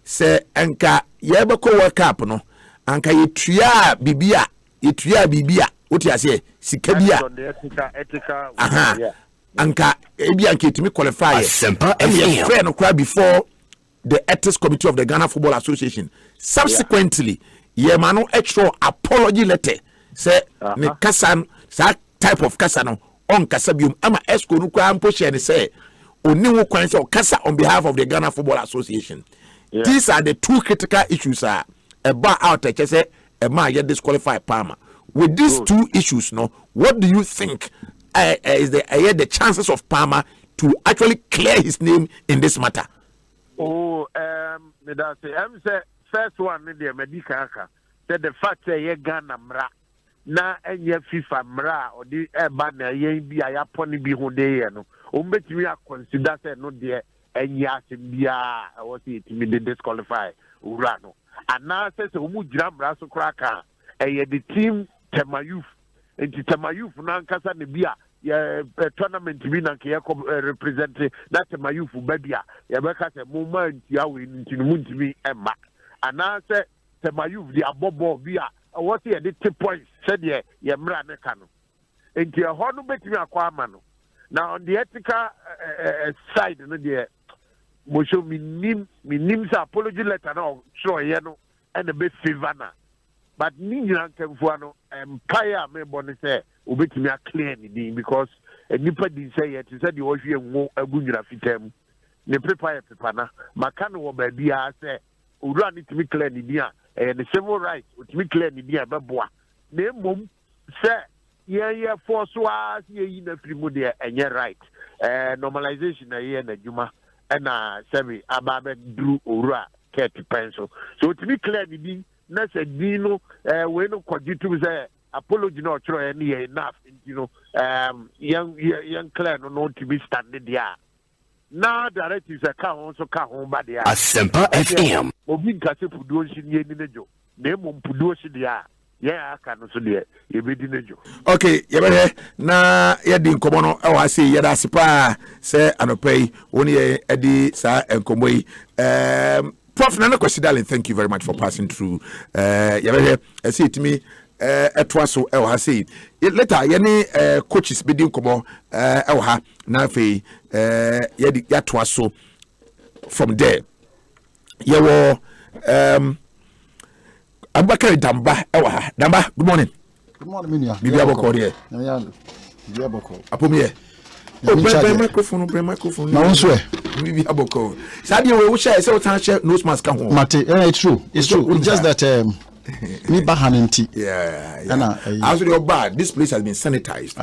[SPEAKER 1] enka yebeko world cup no anka yetua bibia what you say sikabia anka ebi anka etimi qualify no cry before the ethics committee of the Ghana Football Association. Subsequently, Yemano extra apology letter say ne kasan that type of kasano on kasabium ama esco no kwa amposhe ne say oni wo kwan say kasa on behalf of the Ghana Football Association. These are the 2 critical issues a bar out say a man get disqualified Palmer. With these 2 issues no, what do you think is the chances of Palmer to actually clear his name in this matter?
[SPEAKER 20] Me that say first one in the medical said the fact that ye Ghana mra na enye FIFA mra or the banner ye bi aya poni bi ho de no umbetimi consider say no de enye asembia what it me disqualify ura no and now say umu gira mra so kraka the team Tema Youth enti Tema Youth na nkasa ne bia tournament bi na ke represent that Tema Youth babia ye beka say moment ya we ntinu ntimi emma ana say Tema Youth the abobo bia what ye the 2 points said ye mra ne ka no enti e ho no betimi akwa ama no now on the ethical side no de mo show minim sa apology letter na show ye no and the be favor na but ni nyina nkamfua no empire me bone say obetimi a clear ni din because nipa din say yet said the ohwe nwo agunyura fitam ne prepare na maka no wo ba bia say owura ni timi clear ni din a the civil rights otimi clear ni din a beboa na mom say ye force wa ye na frimu de enye right normalization na ye na djuma na sebi ababe dru owura 30 pencil so otimi clear ni din na say dino we no kwagitum say apology no chro any enough young clear no to be standing there. Now directives are also come by the
[SPEAKER 27] Asempa FM.
[SPEAKER 20] Obi nkase puduo ni nejo. Na mo puduo dia. Yeah, aka no so de e be di nejo.
[SPEAKER 1] Okay, yebere na ye di nkomo no e wa say ye da sepa say anopai woni ye edi sa enkomo yi. Prof Nana Kwesi, thank you very much for passing through. Yebere I say to me etwa so e wa say later yene coaches be di nkomo e wa na fe ye di yatwa so from there. Ye wo Abubakar Damba ewa Damba, good morning.
[SPEAKER 7] Good morning, Minia.
[SPEAKER 1] Bibi aboko here.
[SPEAKER 7] Bibi aboko.
[SPEAKER 1] Apomie. Oh, bring microphone.
[SPEAKER 7] Na won so e.
[SPEAKER 1] Bibi aboko. Sabi we share say we tan share nose mask kan ho.
[SPEAKER 7] Mate, it's true. It's true. It's just that me bahanenti.
[SPEAKER 1] Yeah. As your bad, this place has been sanitized.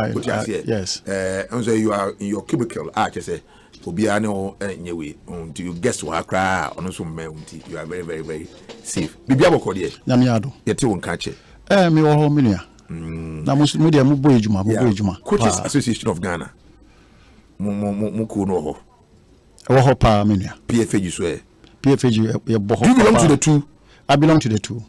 [SPEAKER 7] Yes.
[SPEAKER 1] And so you are in your cubicle. Say Obia no nyewe until you guess what cry on so until you are very very very safe. Bibi aboko there.
[SPEAKER 7] Nyamiado.
[SPEAKER 1] Yete won kache.
[SPEAKER 7] Me wo ho Minia. Na mo dia mo boy ejuma.
[SPEAKER 1] Coaches Association of Ghana. Mo ko no ho.
[SPEAKER 7] Wo ho pa Minia.
[SPEAKER 1] PFAG so e.
[SPEAKER 7] PFAG e bo ho.
[SPEAKER 1] Do you belong to the two?
[SPEAKER 7] I belong to the two.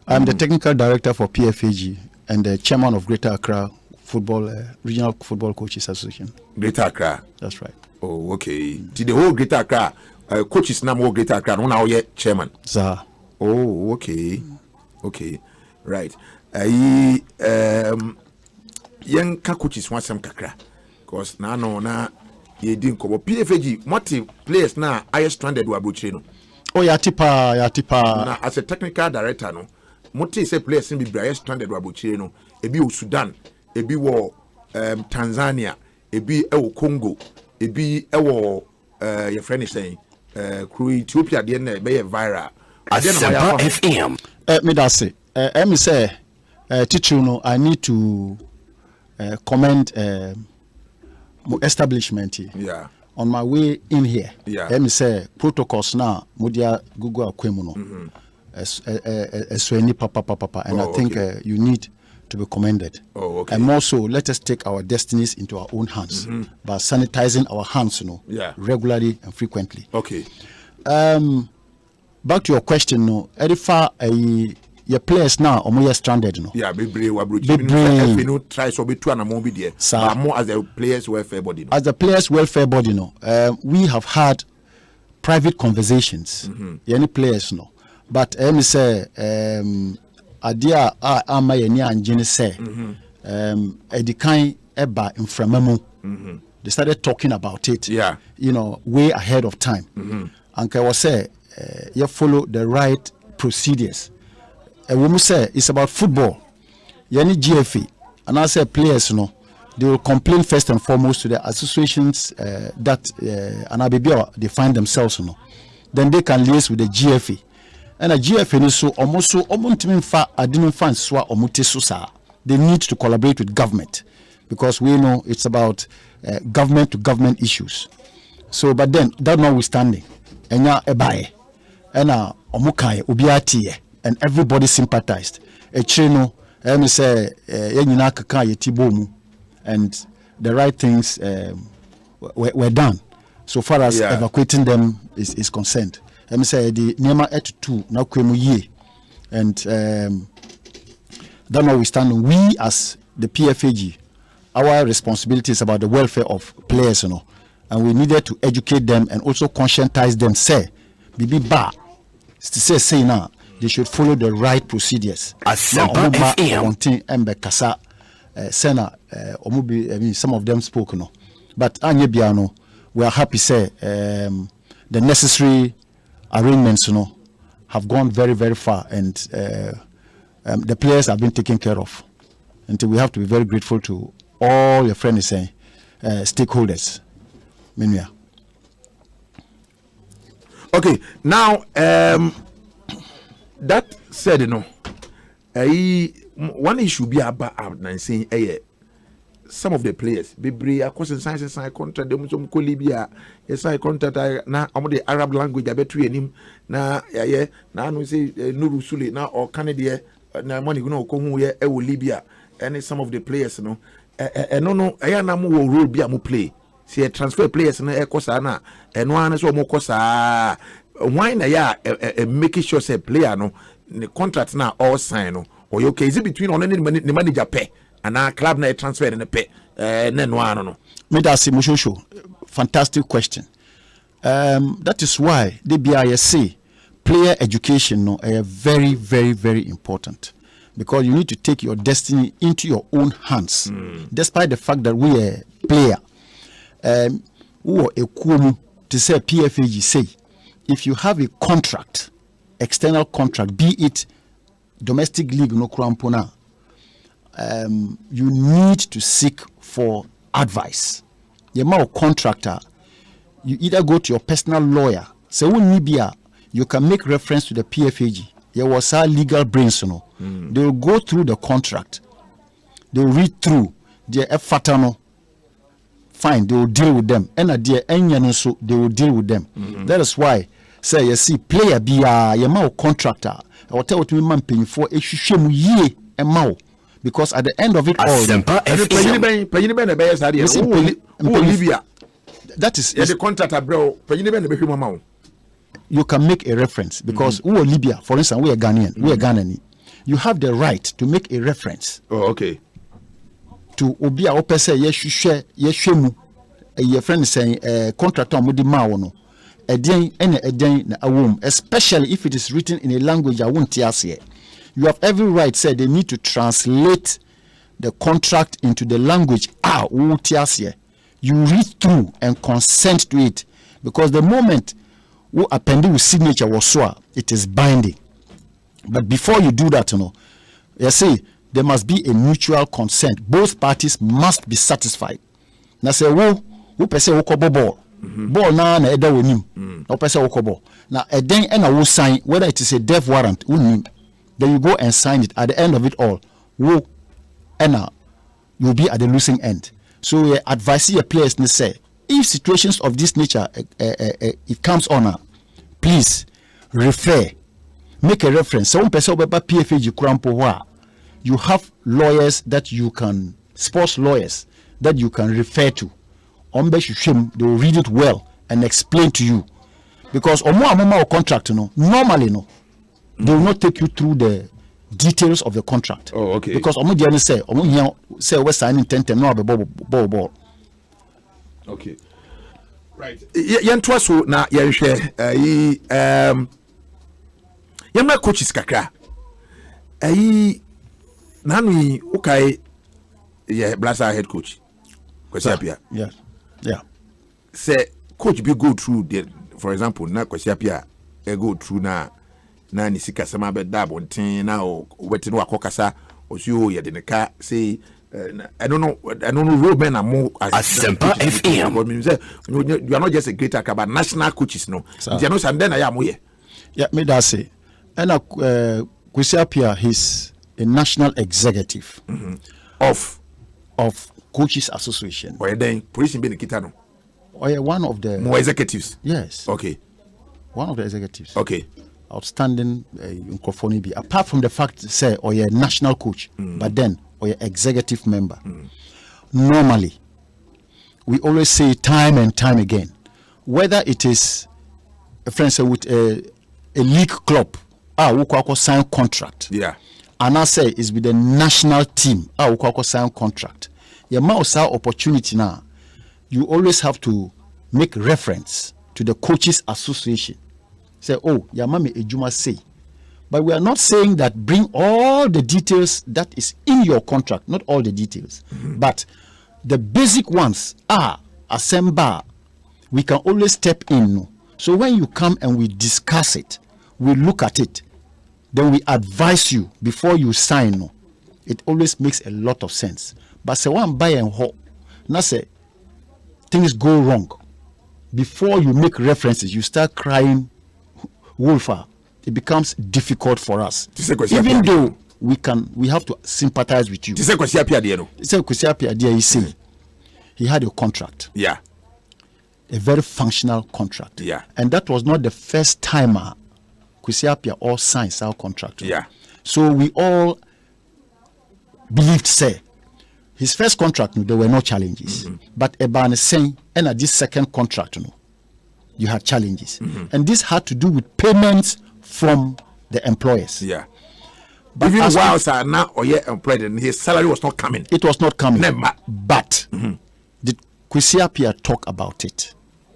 [SPEAKER 7] I'm the technical director for PFAG and the chairman of Greater Accra Football Regional Football Coaches Association.
[SPEAKER 1] Greater Accra.
[SPEAKER 7] That's right.
[SPEAKER 1] Oh, okay. The whole Greater Accra coaches now more Greater Accra. No, now you're chairman.
[SPEAKER 7] Sir.
[SPEAKER 1] Oh, okay. Okay. Right. Young coaches want some kakra. Because na ye didn't come. PFAG, multi players now I stranded with Abuchino.
[SPEAKER 7] Oh, yatipa.
[SPEAKER 1] Now, as a technical director, no, multi say players in be stranded with Abuchino. Ebi Sudan, ebi wo Tanzania, ebi ewo Congo, ebi ewo your friend is saying crew Ethiopia the end be viral.
[SPEAKER 27] Asempa FM.
[SPEAKER 7] Me that say me say teacher no I need to commend establishment here.
[SPEAKER 1] Yeah.
[SPEAKER 7] On my way in here.
[SPEAKER 1] Yeah.
[SPEAKER 7] Me say protocols now modia Google akwemu no. Papa and I think you need to be commended.
[SPEAKER 1] Oh, okay.
[SPEAKER 7] And more so, let us take our destinies into our own hands by sanitizing our hands, regularly and frequently.
[SPEAKER 1] Okay.
[SPEAKER 7] Back to your question, Edifa, your players now are stranded,
[SPEAKER 1] Yeah, we try so be two and more be there. More as the players welfare body.
[SPEAKER 7] As the players welfare body, we have had private conversations. Any players, but me say adia ama yeni anjini say edikan eba inframamu. They started talking about it, way ahead of time. And I was say you follow the right procedures. A woman say it's about football. Yeni GFA and I say players they will complain first and foremost to the associations that they find themselves then they can liaise with the GFA. And a GFA so almost they need to collaborate with government because we know it's about government to government issues. So, but then that notwithstanding, and and everybody sympathized. And the right things were done so far as evacuating them is concerned. Let me say the Nema et 2 now kwemu ye and that notwithstanding, we as the PFAG, our responsibility is about the welfare of players, and we needed to educate them and also conscientize them. Say, Bibi Ba, say now they should follow the right procedures. Some of them spoke, but we are happy say the necessary arrangements have gone very very far and the players have been taken care of, and we have to be very grateful to all your friends saying stakeholders. Minya.
[SPEAKER 1] Okay, now that said, one issue be about saying some of the players bebree akɔse sign contract dem so mko Libya yes sign contract na omo the Arab language abetu enim na ye na anu say Nuru Sule na or Canada na money go no ko hu ye e wo Libya and some of the players no no eya na mo wo role bia mo play see transfer players na e kosa na eno an so mo kosa why na ya make sure say player no the contract na all sign no or you okay is it between on the manager pay and our club na transfer in the pay no
[SPEAKER 7] me that say Mushosho fantastic question. That is why the BISC player education no very very very important, because you need to take your destiny into your own hands. Despite the fact that we are player who a kumu to say PFAG say if you have a contract, external contract, be it domestic league no krampona, you need to seek for advice. Your contractor, you either go to your personal lawyer. So when you can make reference to the PFAG. There was a legal brains, you know. They will go through the contract. They will read through their fatano. Fine, they will deal with them. And at the end, so they will deal with them. That is why, say you see, player be a contractor. I will tell what we man paying for a shame ye a mao. Because at the end of it all, that is
[SPEAKER 1] the contract, bro.
[SPEAKER 7] You can make a reference because who are Libya, for instance, we are Ghanaian. We are Ghanaian. You have the right to make a reference.
[SPEAKER 1] Oh, okay.
[SPEAKER 7] To Obia Opese Yeshemu, your friend is saying contractor Mudi Maono. A day na a womb, especially if it is written in a language I won't hear. You have every right, say they need to translate the contract into the language you read through and consent to it, because the moment who appended with signature was so it is binding. But before you do that, you see there must be a mutual consent. Both parties must be satisfied. Now say who person who ball ball na eda wonim no person who ball now then and I will sign whether it is a death warrant unim. Then you go and sign it. At the end of it all, you'll be at the losing end. So we advise your players to say, if situations of this nature it comes on, please refer, make a reference. Some person PFAG you have lawyers that you can, sports lawyers that you can refer to. They will read it well and explain to you, because contract normally they will not take you through the details of the contract.
[SPEAKER 1] Oh, okay.
[SPEAKER 7] Because say we're signing 10 no ball.
[SPEAKER 1] Okay. Right. Yantwa so na yɛhwɛ yɛmma coaches kakra. Nanu ukai Blasa head coach. Kwesiapia.
[SPEAKER 7] Yeah. Yeah.
[SPEAKER 1] Say coach be go through the, for example, na Kwesiapia go through na ni sika sama be da bonten na o weti no akokasa osuo ye de neka say I don't know road men are more
[SPEAKER 27] Asempa FM.
[SPEAKER 1] But me say you are not just a great actor but national coaches no. You know and then I am here.
[SPEAKER 7] Yeah, me that say. And Kwesiapia he's a national executive
[SPEAKER 1] of
[SPEAKER 7] Coaches Association.
[SPEAKER 1] Or then police be Kitano.
[SPEAKER 7] Or one of the
[SPEAKER 1] more executives.
[SPEAKER 7] Yes.
[SPEAKER 1] Okay.
[SPEAKER 7] One of the executives.
[SPEAKER 1] Okay.
[SPEAKER 7] Outstanding B. Apart from the fact say or a national coach, but then or your executive member. Normally, we always say time and time again, whether it is a friend say with a league club, who sign contract.
[SPEAKER 1] Yeah.
[SPEAKER 7] And I say is with the national team, who sign contract. Your mouse opportunity now, you always have to make reference to the Coaches Association. Say, Yamame Ejuma say. But we are not saying that bring all the details that is in your contract, not all the details. But the basic ones are ASEMPA. We can always step in. So when you come and we discuss it, we look at it, then we advise you before you sign. It always makes a lot of sense. But say one buy and hope, now say things go wrong. Before you make references, you start crying wolf. It becomes difficult for us. Even though we have to sympathize with you.
[SPEAKER 1] He said Kwesi
[SPEAKER 7] Appiah he say he had a contract.
[SPEAKER 1] Yeah.
[SPEAKER 7] A very functional contract.
[SPEAKER 1] Yeah.
[SPEAKER 7] And that was not the first time Kwesi Appiah all signed our contract.
[SPEAKER 1] Yeah.
[SPEAKER 7] So we all believed, say, his first contract, there were no challenges. But Ebane saying, and at this second contract, you had challenges. And this had to do with payments from the employers.
[SPEAKER 1] Yeah. But even while now or employed, and his salary was not coming.
[SPEAKER 7] It was not coming. But did Kwesi Appiah talk about it?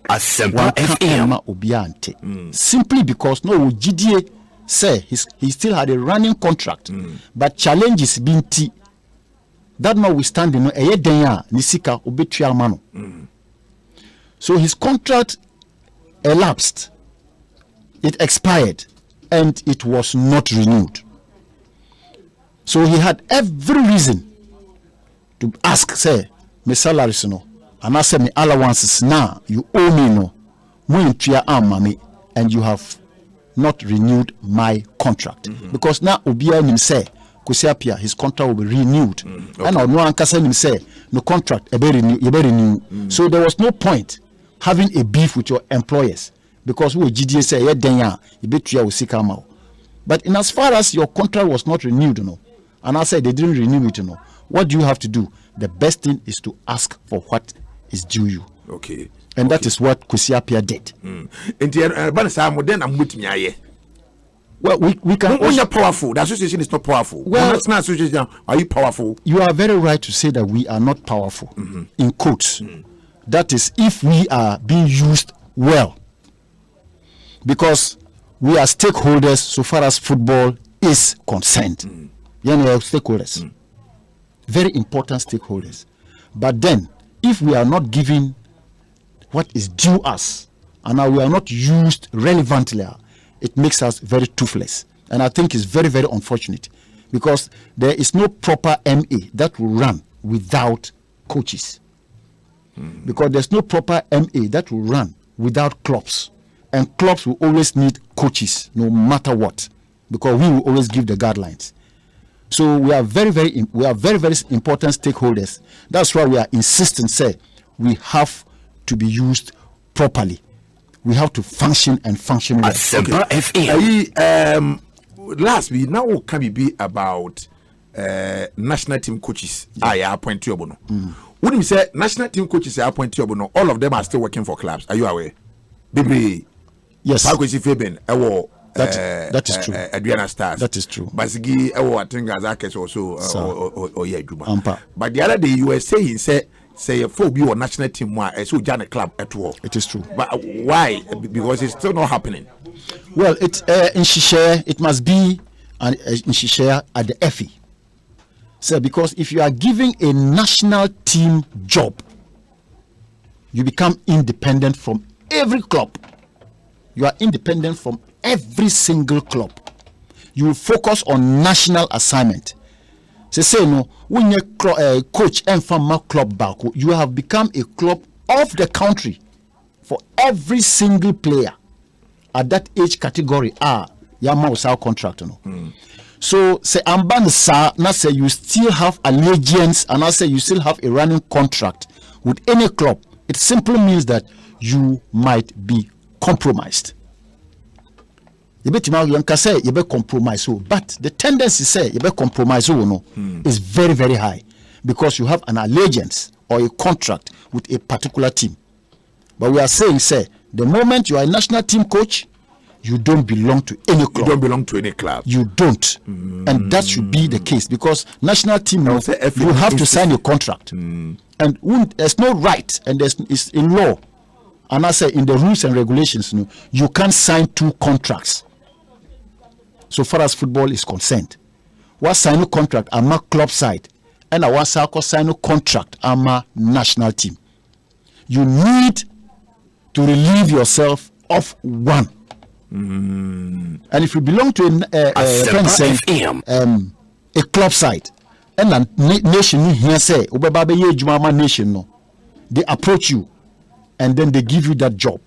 [SPEAKER 5] Asempa FM.
[SPEAKER 7] Simply because no GDA say he still had a running contract, but challenges being T. That notwithstanding, Nisika obetua mano. So his contract elapsed, it expired, and it was not renewed. So he had every reason to ask, say, my salaries no, and I say my allowances now you owe me no, mami, and you have not renewed my contract because now Obia him say Kwesi Appiah his contract will be renewed, and no one can him say no contract renew. So there was no point having a beef with your employers because we GDA say yeah but in as far as your contract was not renewed, and I said they didn't renew it, what do you have to do? The best thing is to ask for what is due you.
[SPEAKER 1] Okay.
[SPEAKER 7] And that is what Kwesi Appiah did. Well, we can.
[SPEAKER 1] When you're powerful, the association is not powerful.
[SPEAKER 7] Well,
[SPEAKER 1] that's not association. Are you powerful?
[SPEAKER 7] You are very right to say that we are not powerful. In quotes, that is if we are being used well, because we are stakeholders so far as football is concerned. You know, stakeholders, very important stakeholders. But then, if we are not given what is due us, and we are not used relevantly, it makes us very toothless. And I think it's very, very unfortunate because there is no proper MA that will run without coaches. Because there's no proper MA that will run without clubs. And clubs will always need coaches no matter what, because we will always give the guidelines. So we are very, very important stakeholders. That's why we are insisting, say, we have to be used properly. We have to function and function well.
[SPEAKER 1] Last week, now can it be about national team coaches? I appoint you. When you say national team coaches are appointed, all of them are still working for clubs. Are you aware? Baby,
[SPEAKER 7] yes.
[SPEAKER 1] That
[SPEAKER 7] is true.
[SPEAKER 1] Adriana Stars.
[SPEAKER 7] That is true.
[SPEAKER 1] Basigi, I think Azakes also, but the other day you were saying, say a phobia or national team so join a club at all.
[SPEAKER 7] It is true.
[SPEAKER 1] But why? Because it's still not happening.
[SPEAKER 7] Well, in Shisha, it must be in Shisha at the FE. So because if you are giving a national team job, you become independent from every club. You are independent from every single club. You will focus on national assignment. Say no, when you coach and from club back, you have become a club of the country for every single player at that age category. Yama was our contract. So say Amban sa na say you still have allegiance and I say you still have a running contract with any club. It simply means that you might be compromised. You bet you can say you be compromise, but the tendency say you be compromise is very, very high because you have an allegiance or a contract with a particular team. But we are saying, say, the moment you are a national team coach, you don't belong to any club.
[SPEAKER 1] You don't belong to any club.
[SPEAKER 7] You don't, and that should be the case because national team you have to sign a contract, and there's no right, and it's in law, and I say in the rules and regulations, you can't sign two contracts. So far as football is concerned, what sign a contract am a club side, and I was sign a contract am a national team. You need to relieve yourself of one. And if you belong to a club side, and a nation here say, nation no, they approach you, and then they give you that job.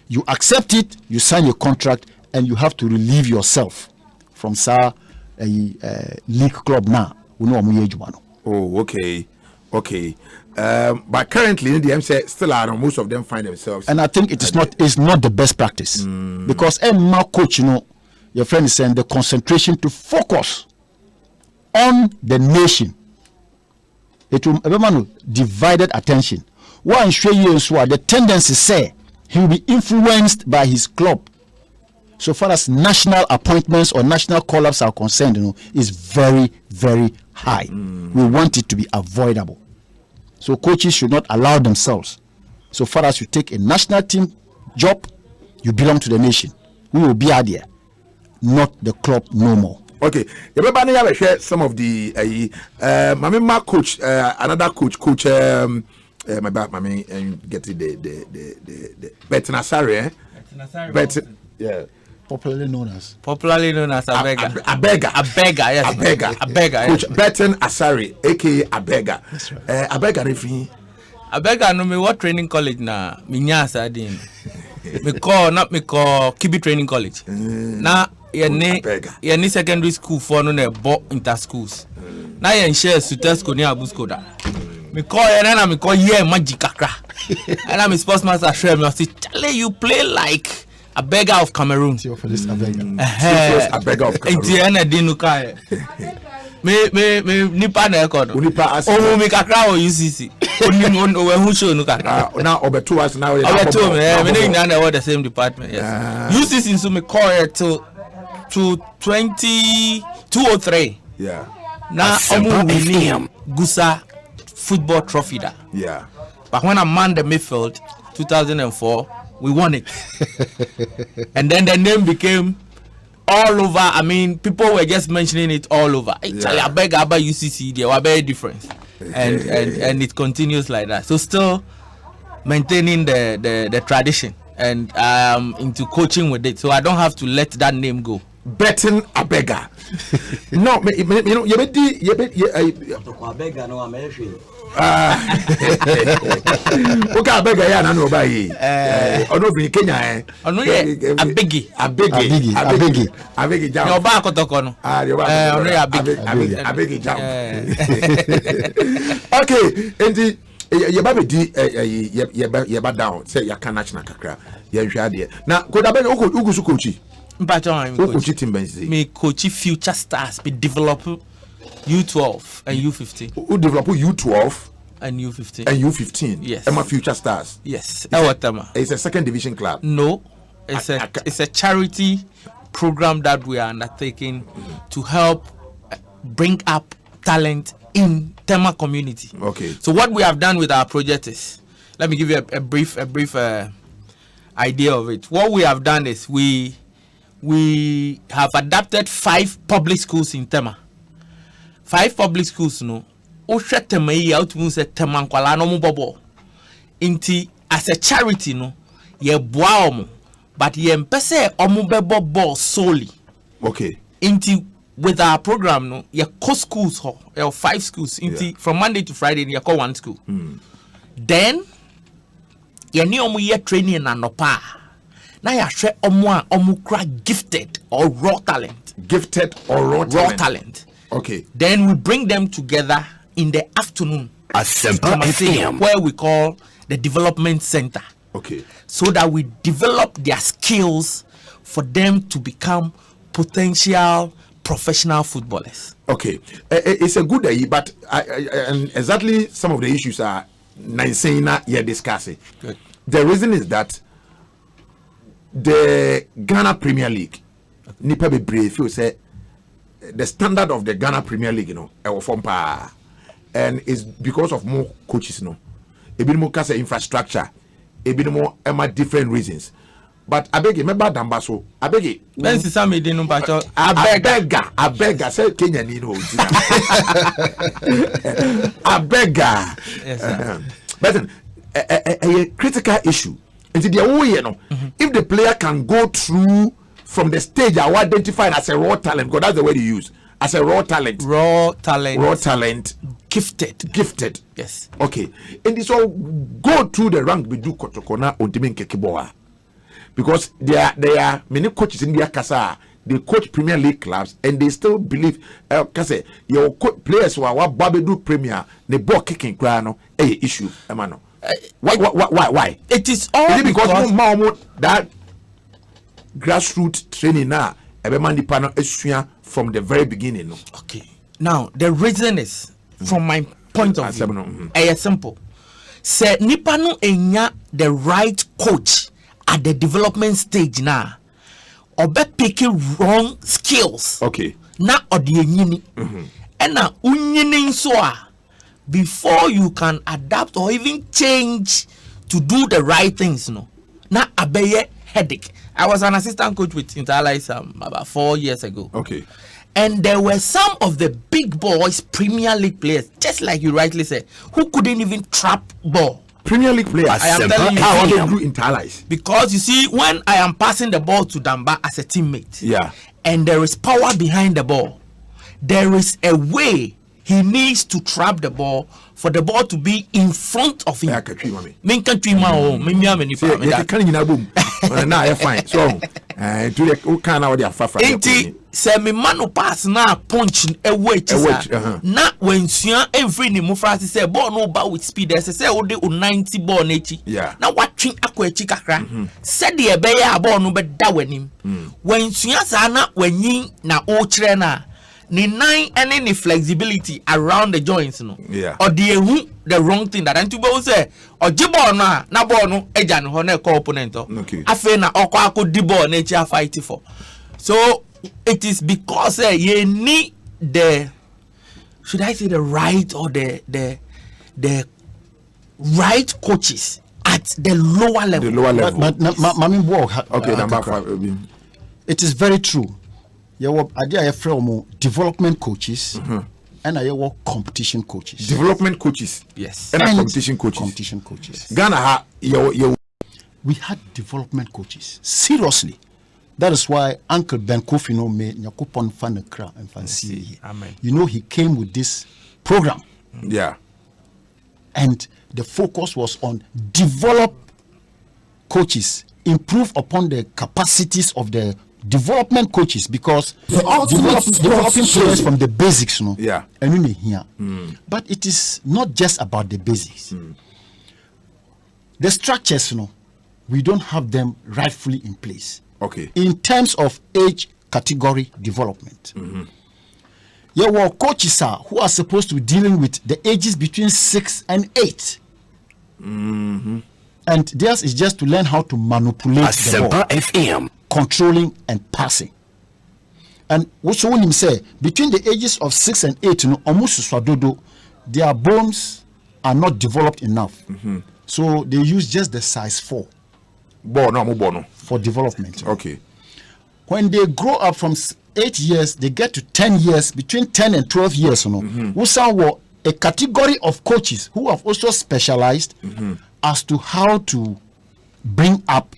[SPEAKER 7] You accept it, you sign your contract, and you have to relieve yourself from league club now. We know Jumano.
[SPEAKER 1] Oh, okay. But currently in the MC still are most of them find themselves.
[SPEAKER 7] And I think it's not the best practice because my coach, your friend is saying the concentration to focus on the nation. It will divided attention. One show you the tendency say he will be influenced by his club. So far as national appointments or national call-ups are concerned, is very, very high. We want it to be avoidable. So coaches should not allow themselves. So far as you take a national team job, you belong to the nation. We will be out there, not the club no more.
[SPEAKER 1] Okay, everybody have share some of the my coach, another coach, my back, mommy, and get the Betin Asari, Betin, yeah.
[SPEAKER 9] Popularly known as
[SPEAKER 1] Abega.
[SPEAKER 9] Yes.
[SPEAKER 1] Abega. Coach Betin Asari, aka Abega. That's right. Abega refi.
[SPEAKER 9] Abega no me what training college na minyasa din. Me call Kibi Training College. Na ye secondary school for no na bo inter schools. Na ye share Sutesco ni Abuskoda. Me call na me call ye magic kakra. And I'm sports master share me say Charlie you play like a beggar of Cameroon.
[SPEAKER 7] For this a beggar.
[SPEAKER 1] A beggar of Cameroon.
[SPEAKER 9] Etienne Dinuka. Me nipa na record.
[SPEAKER 1] Nipa as.
[SPEAKER 9] Oh me kakra o UCC. On who show no kakra.
[SPEAKER 1] Now over 2 hours now.
[SPEAKER 9] Over 2 me dey na the same department. Yes. UCC so me call it to 2003.
[SPEAKER 1] Yeah.
[SPEAKER 9] Now I'm Gusa football trophy da.
[SPEAKER 1] Yeah.
[SPEAKER 9] But when I manned the midfield 2004, we won it. And then the name became all over. I mean, people were just mentioning it all over. Actually, I beg about UCC, they were very different. And it continues like that. So still maintaining the tradition. And I'm into coaching with it. So I don't have to let that name go.
[SPEAKER 1] Betting Abega. No, you know,
[SPEAKER 8] Abega no I'm
[SPEAKER 1] okay, Abega ya na no ba yi. Ono bi Kenya
[SPEAKER 9] Ono ye Abegi.
[SPEAKER 1] Abegi jam.
[SPEAKER 9] Yo ba kotoko no.
[SPEAKER 1] Yo ba.
[SPEAKER 9] Ono ya
[SPEAKER 1] Abegi jam. Okay, endi ye ba be di ye ba down say ya kan national kakra. Ye hwa de. Na ko da be ugusu coach.
[SPEAKER 9] Me coach future stars be develop U12 and U15.
[SPEAKER 1] Who develop U12
[SPEAKER 9] and U15?
[SPEAKER 1] And U15.
[SPEAKER 9] Yes.
[SPEAKER 1] Emma Future Stars.
[SPEAKER 9] Yes.
[SPEAKER 1] It's a second division club.
[SPEAKER 9] No, it's a charity program that we are undertaking to help bring up talent in Tema community.
[SPEAKER 1] Okay.
[SPEAKER 9] So what we have done with our project is, let me give you a brief idea of it. What we have done is we have adapted 5 public schools in Tema. 5 public schools, no. Osha Tema yi out means Tema nkwala no mo bobo. Inti as a charity, no. Ye boa omo, but ye mpese omo bebo ball solely.
[SPEAKER 1] Okay.
[SPEAKER 9] Inti with our program, no. Ye co schools ho. Ye 5 schools. Inti from Monday to Friday, ye co 1 school. Then ye ni omo ye training na nopa. Now you share omukra gifted or raw talent.
[SPEAKER 1] Gifted or raw
[SPEAKER 9] talent.
[SPEAKER 1] Okay.
[SPEAKER 9] Then we bring them together in the afternoon.
[SPEAKER 27] ASEMPA FM.
[SPEAKER 9] Where we call the development center.
[SPEAKER 1] Okay.
[SPEAKER 9] So that we develop their skills for them to become potential professional footballers.
[SPEAKER 1] Okay. It's a good idea, but and exactly some of the issues are you're discussing.
[SPEAKER 9] Good.
[SPEAKER 1] The reason is that the Ghana Premier League, nipa be brave. You say the standard of the Ghana Premier League, you know, and it's because of more coaches, you know, a bit more infrastructure, a bit more different reasons. But I beg you, remember Dambaso. I beg you.
[SPEAKER 9] I
[SPEAKER 1] beg. I said Kenya need hold. I beg.
[SPEAKER 9] Yes, sir.
[SPEAKER 1] But a critical issue. And if the player can go through from the stage I identified as a raw talent, because that's the word you use, as a raw talent, gifted.
[SPEAKER 9] Yes.
[SPEAKER 1] Okay. And this all go through the rank we do kotokona on timin kekiboa, because there are many coaches in the kasa they coach Premier League clubs and they still believe because your players who are Babedu Premier the ball kicking no issue emano. Why?
[SPEAKER 9] It is all
[SPEAKER 1] is it because no that grassroots training now from the very beginning. No?
[SPEAKER 9] Okay. Now the reason is from my point of view. It's simple. Say nipa no enya the right coach at the development stage now. Obe picking wrong skills.
[SPEAKER 1] Okay.
[SPEAKER 9] Na odiyenyini. And na unyini nsoa before you can adapt or even change to do the right things, no. Na abeye headache. I was an assistant coach with Interlice about 4 years ago.
[SPEAKER 1] Okay.
[SPEAKER 9] And there were some of the big boys, Premier League players, just like you rightly said, who couldn't even trap ball.
[SPEAKER 1] Premier League players.
[SPEAKER 9] I am telling you,
[SPEAKER 1] how they do Interlice.
[SPEAKER 9] Because you see, when I am passing the ball to Damba as a teammate,
[SPEAKER 1] yeah,
[SPEAKER 9] and there is power behind the ball, there is a way he needs to trap the ball for the ball to be in front of him. Se me manu pass na punch away na when sua every ni mu frase say ball no ba with speed say wo de 90 ball na echi na watwen akwa echi kakra said the ebe ya ball no be da wanim when sua sa na wanyin na o kire na ni nine any flexibility around the joints no or the wrong thing that antu be say oji ball na ball no eja no ho na call opponent afa na okwa akodi ball na echi fight for. So it is because you need the, should I say the right or the right coaches at the lower level.
[SPEAKER 1] The lower level.
[SPEAKER 7] Okay, number 5. It is very true. You have development coaches and I work competition coaches.
[SPEAKER 1] Development coaches.
[SPEAKER 9] Yes.
[SPEAKER 1] And competition coaches.
[SPEAKER 7] Competition coaches.
[SPEAKER 1] Ghana
[SPEAKER 7] we had development coaches. Seriously. That is why Uncle Ben Kofi no me nyakopon fan kra and fancy.
[SPEAKER 9] Amen.
[SPEAKER 7] You know, he came with this program.
[SPEAKER 1] Yeah.
[SPEAKER 7] And the focus was on develop coaches, improve upon the capacities of the development coaches, because developing players from the basics, you know.
[SPEAKER 1] Yeah.
[SPEAKER 7] And here. But it is not just about the basics. The structures, you know, we don't have them rightfully in place.
[SPEAKER 1] Okay.
[SPEAKER 7] In terms of age category development, there were coaches who are supposed to be dealing with the ages between 6 and 8. And theirs is just to learn how to manipulate the ball,
[SPEAKER 5] FM,
[SPEAKER 7] controlling and passing. And also when him say between the ages of 6 and 8, you know, almost swadodo, their bones are not developed enough. So they use just the size 4. For development.
[SPEAKER 1] Okay.
[SPEAKER 7] When they grow up from 8 years, they get to 10 years, between 10 and 12 years, you know, we saw a category of coaches who have also specialized as to how to bring up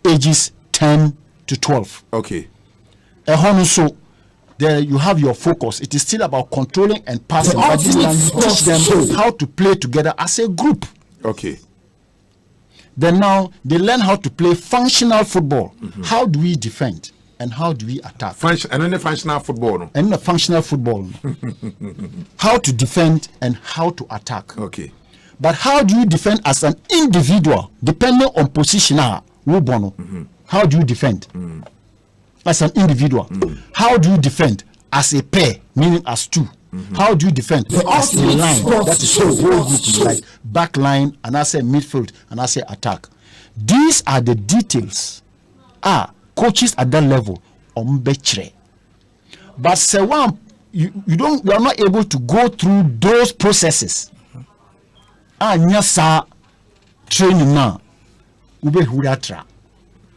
[SPEAKER 7] ages 10 to 12.
[SPEAKER 1] Okay.
[SPEAKER 7] So there you have your focus. It is still about controlling and passing. But this time you teach them how to play together as a group.
[SPEAKER 1] Okay.
[SPEAKER 7] Then now they learn how to play functional football. How do we defend and how do we attack?
[SPEAKER 1] And then the functional football. No?
[SPEAKER 7] And the functional football. How to defend and how to attack.
[SPEAKER 1] Okay.
[SPEAKER 7] But how do you defend as an individual, depending on position? How do you defend as an individual? How do you defend as a pair, meaning as two? How do you defend as a line? That is so whole group, like back line, and I say midfield, and I say attack. These are the details. Coaches at that level but say one, you are not able to go through those processes. Training now,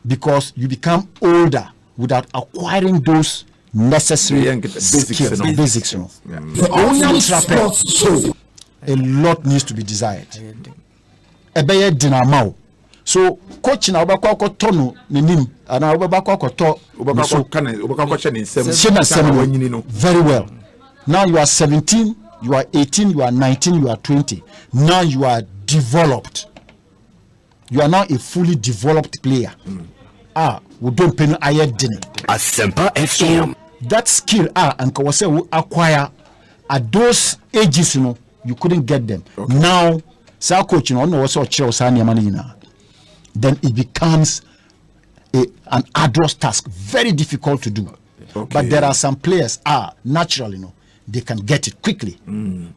[SPEAKER 7] because you become older without acquiring those necessary basics. You know. A lot needs to be desired. So coach na obakwa tono nenim ana obakwa to very well. Now you are 17, you are 18, you are 19, you are 20. Now you are developed. You are now a fully developed player. we don't pay no higher dinner.
[SPEAKER 5] Asempa FM.
[SPEAKER 7] That skill and we acquire at those ages, you couldn't get them. Now, sa coach, also then it becomes an arduous task, very difficult to do. But there are some players naturally, they can get it quickly.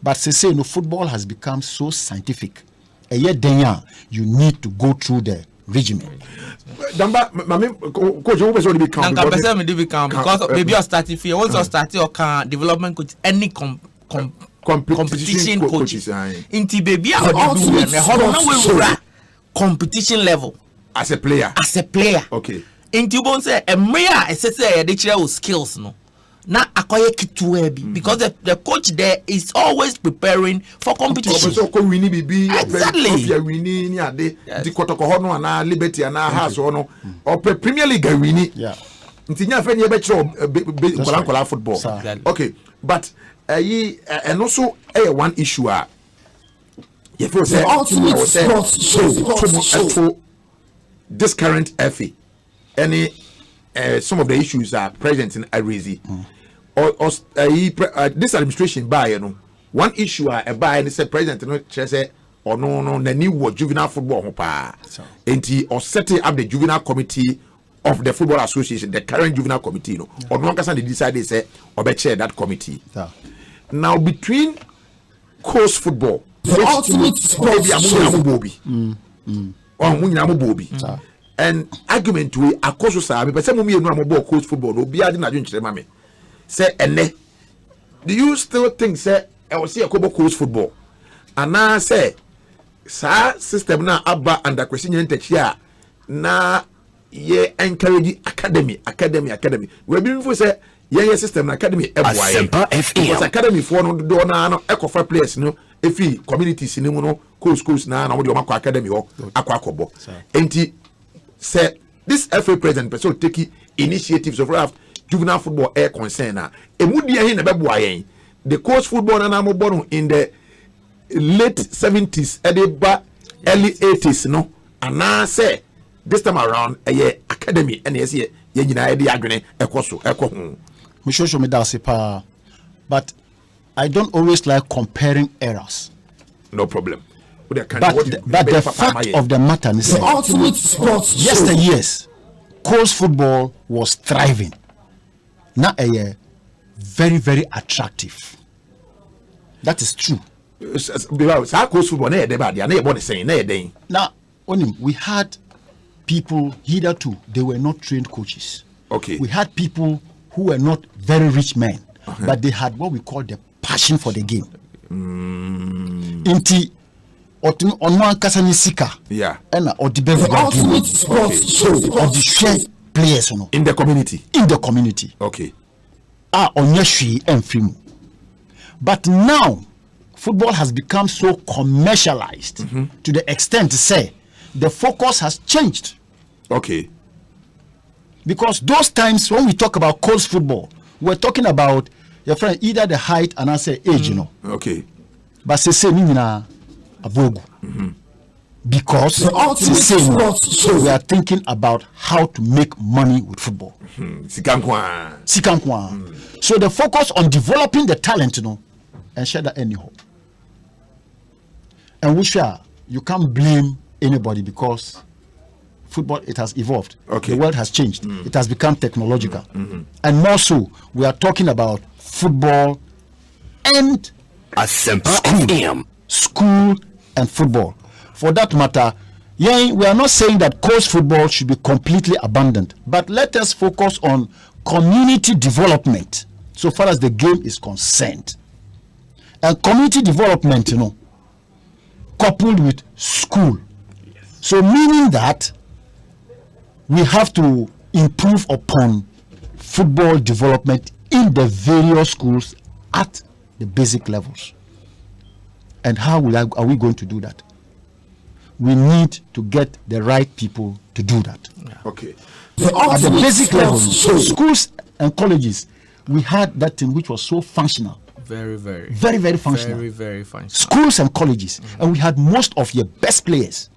[SPEAKER 7] But say football has become so scientific. A year then you need to go through the regimen.
[SPEAKER 1] Coach, always only become
[SPEAKER 9] because maybe you're starting fee. Also starting or can development coach any competition coaches. Inti baby competition level
[SPEAKER 1] as a player. Okay.
[SPEAKER 9] Inti bon say a mere say they share skills no. Na akoye kituebi because the coach there is always preparing for competition. Exactly.
[SPEAKER 1] The Kotoko na Liberty na House or Premier League winning.
[SPEAKER 7] Yeah.
[SPEAKER 1] Ntinya fe nye be chiro football. Okay, but and also one issue you feel say this current FA any some of the issues are present in Arizi. This administration by one issue a buy and say president no say or no the new juvenile football and or setting up the juvenile committee of the football association, the current juvenile committee or no can decide they say or be chair that committee. Now between coast football and argument we akoso sa me pese mumie no ambo coach football no bia de na dwenkyere ma me say ene do you still think say e will see akobo coach football ana say sa system na aba under question ntachia na ye encourage academy we be for say ye system na academy eboaye because academy for no do na no ekofa players no efi communities ni mu no coach na wo de makwa academy ho akwakobo enti say this FA president person take initiatives of juvenile football air concern na emudia hin na beboa yen the coach football na mo born in the late 70s early 80s no and now say this time around academy and yes ye nyina dey adwene ekoso ekohu
[SPEAKER 7] me show me that pa but I don't always like comparing errors.
[SPEAKER 1] No problem.
[SPEAKER 7] But the fact of the matter is the ultimate sports yesteryears coast football was thriving. Now very, very attractive. That is true. Now, we had people hitherto, they were not trained coaches.
[SPEAKER 1] Okay.
[SPEAKER 7] We had people who were not very rich men, but they had what we call the passion for the game. Inti
[SPEAKER 1] yeah.
[SPEAKER 7] And ultimate sports show of the shared players
[SPEAKER 1] in the community. Okay.
[SPEAKER 7] On your and film. But now football has become so commercialized to the extent to say the focus has changed.
[SPEAKER 1] Okay.
[SPEAKER 7] Because those times when we talk about coast football, we're talking about your friend either the height and I say age,
[SPEAKER 1] Okay.
[SPEAKER 7] But say nina abogu. Because we are thinking about how to make money with football.
[SPEAKER 1] Sikankwa.
[SPEAKER 7] So the focus on developing the talent, and share that anyhow. And we share, you can't blame anybody because football, it has evolved.
[SPEAKER 1] Okay.
[SPEAKER 7] The world has changed. It has become technological. And more so, we are talking about football and school and football. For that matter, we are not saying that coast football should be completely abandoned, but let us focus on community development so far as the game is concerned. And community development, coupled with school. So meaning that we have to improve upon football development in the various schools at the basic levels. And how are we going to do that? We need to get the right people to do that.
[SPEAKER 1] Okay.
[SPEAKER 7] At the basic level, schools and colleges, we had that thing which was so functional.
[SPEAKER 9] Very
[SPEAKER 7] functional.
[SPEAKER 9] Very functional.
[SPEAKER 7] Schools and colleges, and we had most of your best players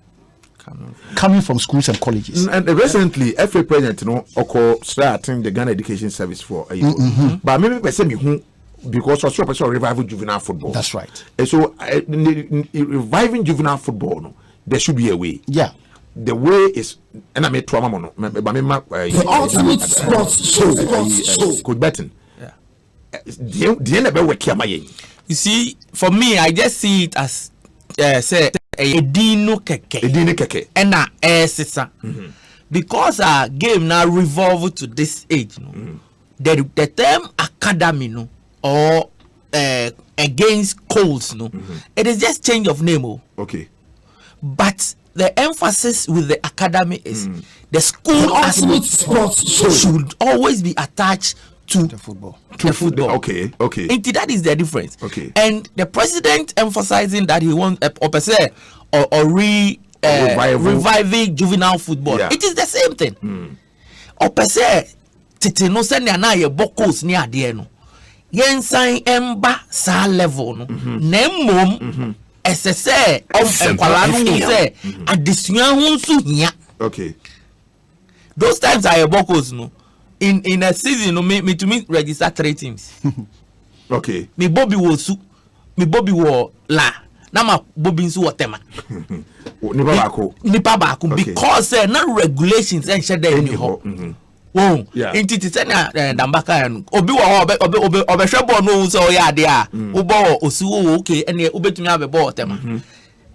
[SPEAKER 7] coming from schools and colleges.
[SPEAKER 1] And recently, FA president, starting the Ghana Education Service for a year. But maybe because of reviving juvenile football.
[SPEAKER 7] That's right.
[SPEAKER 1] And so, reviving juvenile football, no, there should be a way.
[SPEAKER 7] Yeah.
[SPEAKER 1] The way is, and I made trauma. The
[SPEAKER 25] ultimate sports show.
[SPEAKER 1] Coach Burton.
[SPEAKER 9] You see, for me, I just see it as say a dino keke. And sister. Because our game now revolve to this age, the term academy, no, or against coals, no, it is just change of name.
[SPEAKER 1] Okay.
[SPEAKER 9] But the emphasis with the academy is the school should always be attached to the football.
[SPEAKER 1] Okay.
[SPEAKER 9] And that is the difference.
[SPEAKER 1] Okay.
[SPEAKER 9] And the president emphasizing that he wants reviving juvenile football. Yeah. It is the same thing. Tete no send na ye bokos ni ade no. Yen sign emba sa level no. Nemmom SSA enkwala no say adesua ho nso hia.
[SPEAKER 1] Okay.
[SPEAKER 9] Those times are bokos no. In a season, no, me to me register 3 teams.
[SPEAKER 1] Okay.
[SPEAKER 9] Me Bobby was la. Na ma Bobby nsu wotema. Nipa bako because na regulations and share there any ho. Won. Inti say na Dambaka obi wo obehwe ball no so ya de a. Ubo osi wo okay ene obetumi abebo wotema.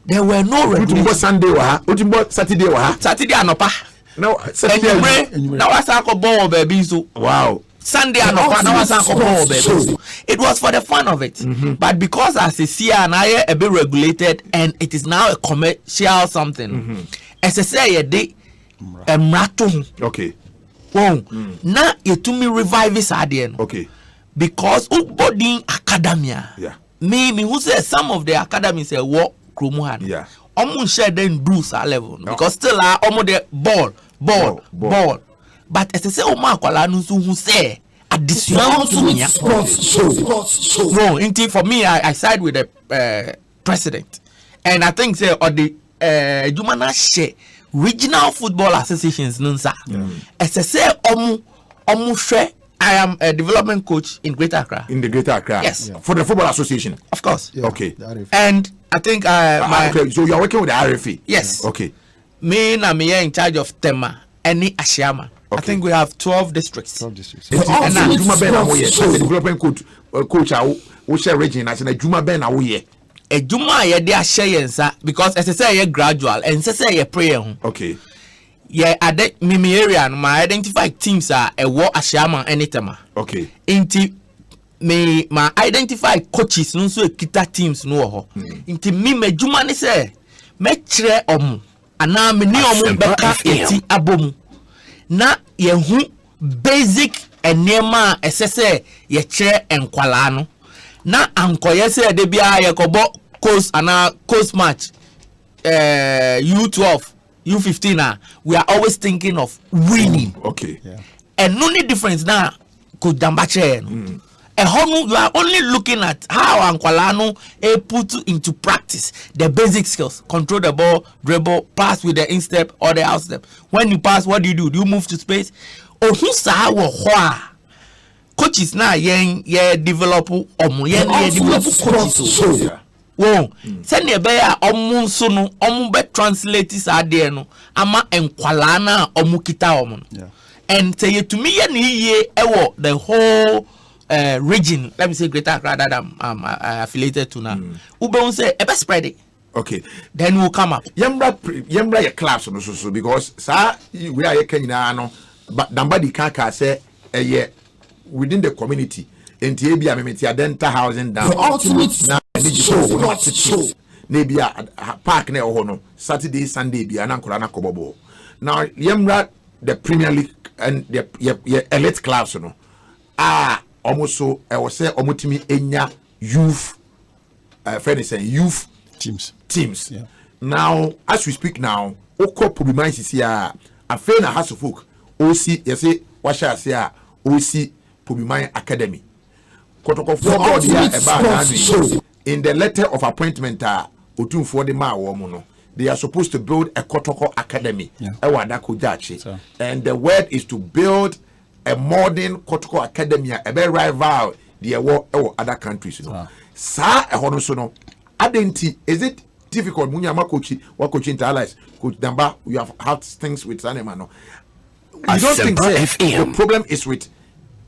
[SPEAKER 9] There were no regulations.
[SPEAKER 1] Sunday wa, Saturday wa.
[SPEAKER 9] Saturday anopa.
[SPEAKER 1] Now, Saturday,
[SPEAKER 9] now I saw ball baby so
[SPEAKER 1] wow.
[SPEAKER 9] Sunday and now I saw ball baby. It was for the fun of it, but because as a CR and I a bit regulated and it is now a commercial something. As I say, a day, marathon.
[SPEAKER 1] Okay.
[SPEAKER 9] Wow. Now you to me revive this idea.
[SPEAKER 1] Okay.
[SPEAKER 9] Because body academia.
[SPEAKER 1] Yeah.
[SPEAKER 9] Me who say some of the academies say what Promotional.
[SPEAKER 1] Yeah.
[SPEAKER 9] Almost share then bruise our level because still almost the ball. But as I say, Kwala no who say additional no, indeed for me, I side with the president, and I think say or the Jumana share regional football associations nunsa. As I say, share. I am a development coach in Greater Accra.
[SPEAKER 1] In the Greater Accra?
[SPEAKER 9] Yes.
[SPEAKER 1] For the football association?
[SPEAKER 9] Of course.
[SPEAKER 1] Yeah. Okay.
[SPEAKER 9] And I think
[SPEAKER 1] okay, so you are working with the RFA?
[SPEAKER 9] Yes.
[SPEAKER 1] Okay.
[SPEAKER 9] Me and me are in charge of Tema, any Ashiama. Okay. I think we have 12 districts. 12 districts.
[SPEAKER 1] And now, Juma Ben Awoye, development coach, who share region, as in a Juma Ben Awoye.
[SPEAKER 9] A Juma, yeah, they are sharing, because as I say, gradual, and as I say, prayer.
[SPEAKER 1] Okay.
[SPEAKER 9] Yeah, Mimi area, my identify teams are a war Ashama anytime.
[SPEAKER 1] Okay.
[SPEAKER 9] Inti me my identify coaches no so kita teams no ho. Inti me juma ni say me kire omu ana me ni omu beka eti abomu. Na ye hu basic enema esese ye kire enkwala no. Na ankoye say de bia ye kobo coast ana coast match U12 U15 we are always thinking of winning.
[SPEAKER 1] Okay. Yeah.
[SPEAKER 9] And no need difference now could Dambache. You are only looking at how Ankwalano put into practice the basic skills. Control the ball, dribble, pass with the instep or the outstep. When you pass, what do? Do you move to space? Oh, who's coaches now develop develop coaches. Whoa, send your bear omunso no omube translate this idea no ama enkwalana omukita omon. And say to me ewo the whole region, let me say Greater Accra that I'm affiliated to now. Ube say ebe spread it.
[SPEAKER 1] Okay.
[SPEAKER 9] Then we'll come up.
[SPEAKER 1] Yembra your class no so because sa we are Kenya no but somebody can say within the community and TB amemeti dental housing down. Now maybe a park near Hono Saturday, Sunday be an uncle and a cobobo. Now Yemra the Premier League and the elite class no almost so I was say omutimi enya youth youth teams. Yeah. Now as we speak now oko publimize is here a fair na house of folk OC you say what shall I say OC publimize academy kotoko for about in the letter of appointment otumfo de ma wo mo no they are supposed to build a Kotoko Academy. And the word is to build a modern Kotoko Academy, a very rival the other countries. Is it difficult? Munyama coaching, what coaching to allies? Coach Damba, you have had things with Sanemano. You don't think the problem is with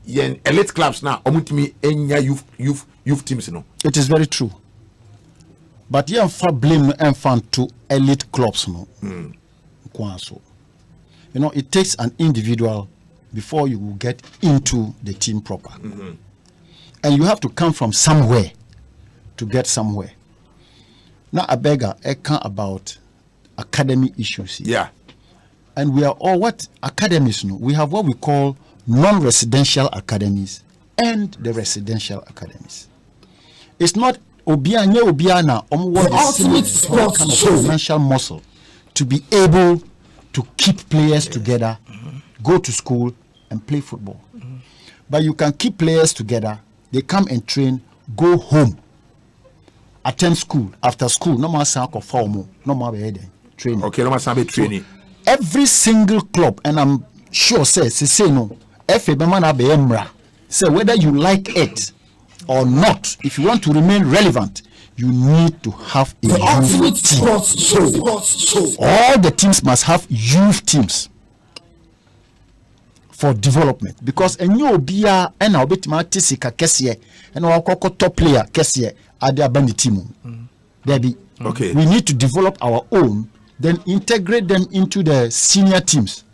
[SPEAKER 1] elite clubs now? Youth teams,
[SPEAKER 7] It is very true. But you have blame and fan to elite clubs, it takes an individual before you will get into the team proper. And you have to come from somewhere to get somewhere. Now, I can't about academy issues here.
[SPEAKER 1] Yeah.
[SPEAKER 7] And we are all what academies know. We have what we call non-residential academies and the residential academies. It's not Obiana kind of financial muscle to be able to keep players together, go to school and play football. But you can keep players together, they come and train, go home, attend school, after school, no more soccer formal, no more training.
[SPEAKER 1] Okay, no more training.
[SPEAKER 7] So, every single club, and I'm sure say no, say whether you like it or not, if you want to remain relevant, you need to have a youth team. All the teams must have youth teams for development, because a new bia and our bit matisika kesie and our top player kesie are the abandoned team.
[SPEAKER 1] Okay,
[SPEAKER 7] we need to develop our own, then integrate them into the senior teams.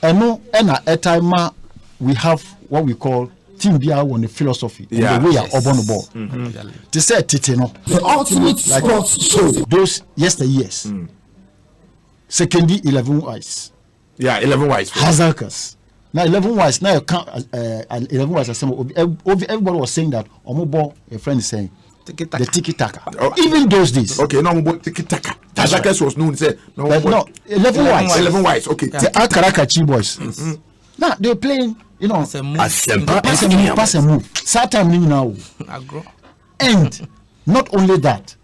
[SPEAKER 7] And no, and at time we have what we call team bia on the philosophy, the way are urban ball. To say Titino, the ultimate like those yesteryears. Secondly, 11 wise.
[SPEAKER 1] Yeah, 11 wise.
[SPEAKER 7] Hazarkas. Now 11 wise. Now you can't 11 wise. Everybody was saying that Omobo, a friend is saying the tiki taka. Even those days.
[SPEAKER 1] Okay, no more tiki taka. Hazarkas was known say
[SPEAKER 7] no 11 wise.
[SPEAKER 1] 11 wise. Okay.
[SPEAKER 7] The Akarakachi boys. Now they're playing. Pass and move. Saturday now. And not only that,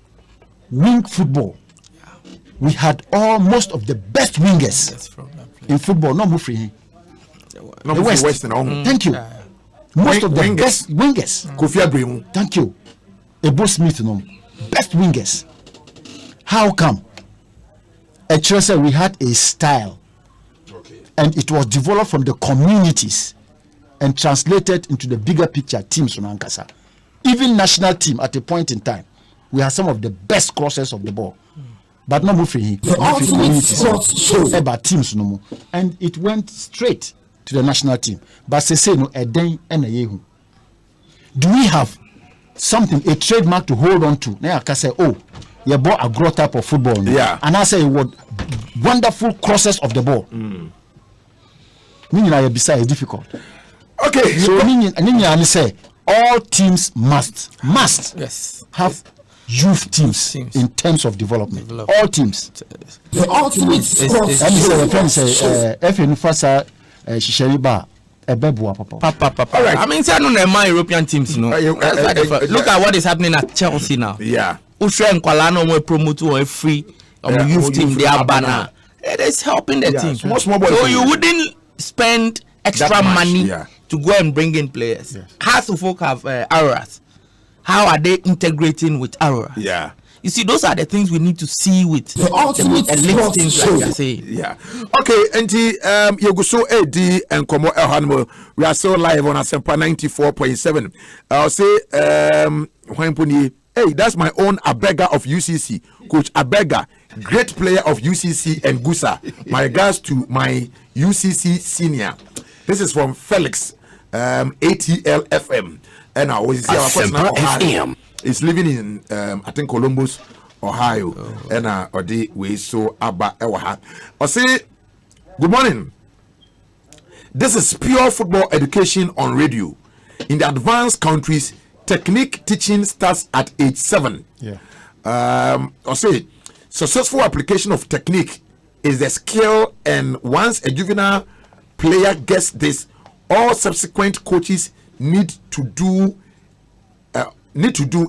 [SPEAKER 7] wing football. We had most of the best wingers in football. No move free.
[SPEAKER 1] No the West.
[SPEAKER 7] Thank you. Most of the best wingers.
[SPEAKER 1] Kofi Abreu.
[SPEAKER 7] Thank you. Ebo Smith. No. Best wingers. How come? Actually, we had a style. And it was developed from the communities and translated into the bigger picture teams from Ankasa. Even national team at a point in time, we had some of the best crossers of the ball. But no more free. About teams no more. And it went straight to the national team. But say no a day and a yehu. Do we have something, a trademark to hold on to? Now I can say, you bought a grow type of football.
[SPEAKER 1] Yeah.
[SPEAKER 7] And I say what wonderful crosses of the ball. Meaning I beside difficult.
[SPEAKER 1] Okay.
[SPEAKER 7] So meaning I say all teams must have youth teams in terms of development. All teams.
[SPEAKER 19] The ultimate sports.
[SPEAKER 7] And the friend say if you fasa shisheriba ebebua papa.
[SPEAKER 9] All right. I mean, say no my European teams, Look at what is happening at Chelsea now.
[SPEAKER 1] Yeah.
[SPEAKER 9] Usre Nkwala no more promote or free youth team they are banner. It is helping the team. So you wouldn't spend extra money to go and bring in players. Half of folk have Auras. How are they integrating with Aurora?
[SPEAKER 1] Yeah.
[SPEAKER 9] You see, those are the things we need to see with the ultimate things like you're saying.
[SPEAKER 1] Yeah. Okay, and you go so AD and Komo Elhanmo. We are so live on Asempa 94.7. I'll say hey, that's my own Abega of UCC, Coach Abega, great player of UCC and Gusa. My regards to my UCC senior. This is from Felix, ATL FM. And I was see our person FM. Is living in I think Columbus, Ohio. And or the way so Abba Ewaha. I say good morning. This is pure football education on radio. In the advanced countries, technique teaching starts at age 7.
[SPEAKER 7] Yeah.
[SPEAKER 1] I say successful application of technique is the skill, and once a juvenile player gets this, all subsequent coaches need to do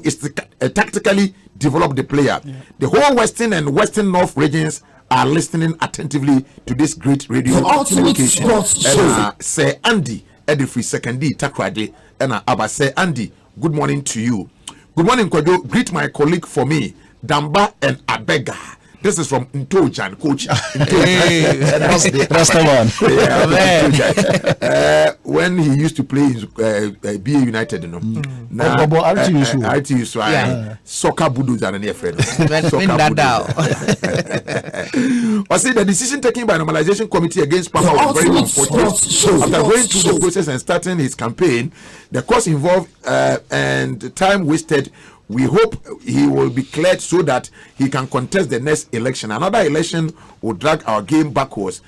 [SPEAKER 1] is to tactically develop the player. The whole Western and Western North regions are listening attentively to this great radio communication. And say Andy, Edifree Secondary Takrade, and Abba say Andy, good morning to you. Good morning, Kojo. Greet my colleague for me, Damba and Abega. This is from Ntojan, coach.
[SPEAKER 7] That's the
[SPEAKER 1] one. When he used to play in BA United, you know. Now, RTU, soccer budos are near friend. I say the decision taken by normalization committee against Papa was very unfortunate. After going through the process and starting his campaign, the cost involved and the time wasted. We hope he will be cleared so that he can contest the next election. Another election will drag our game backwards.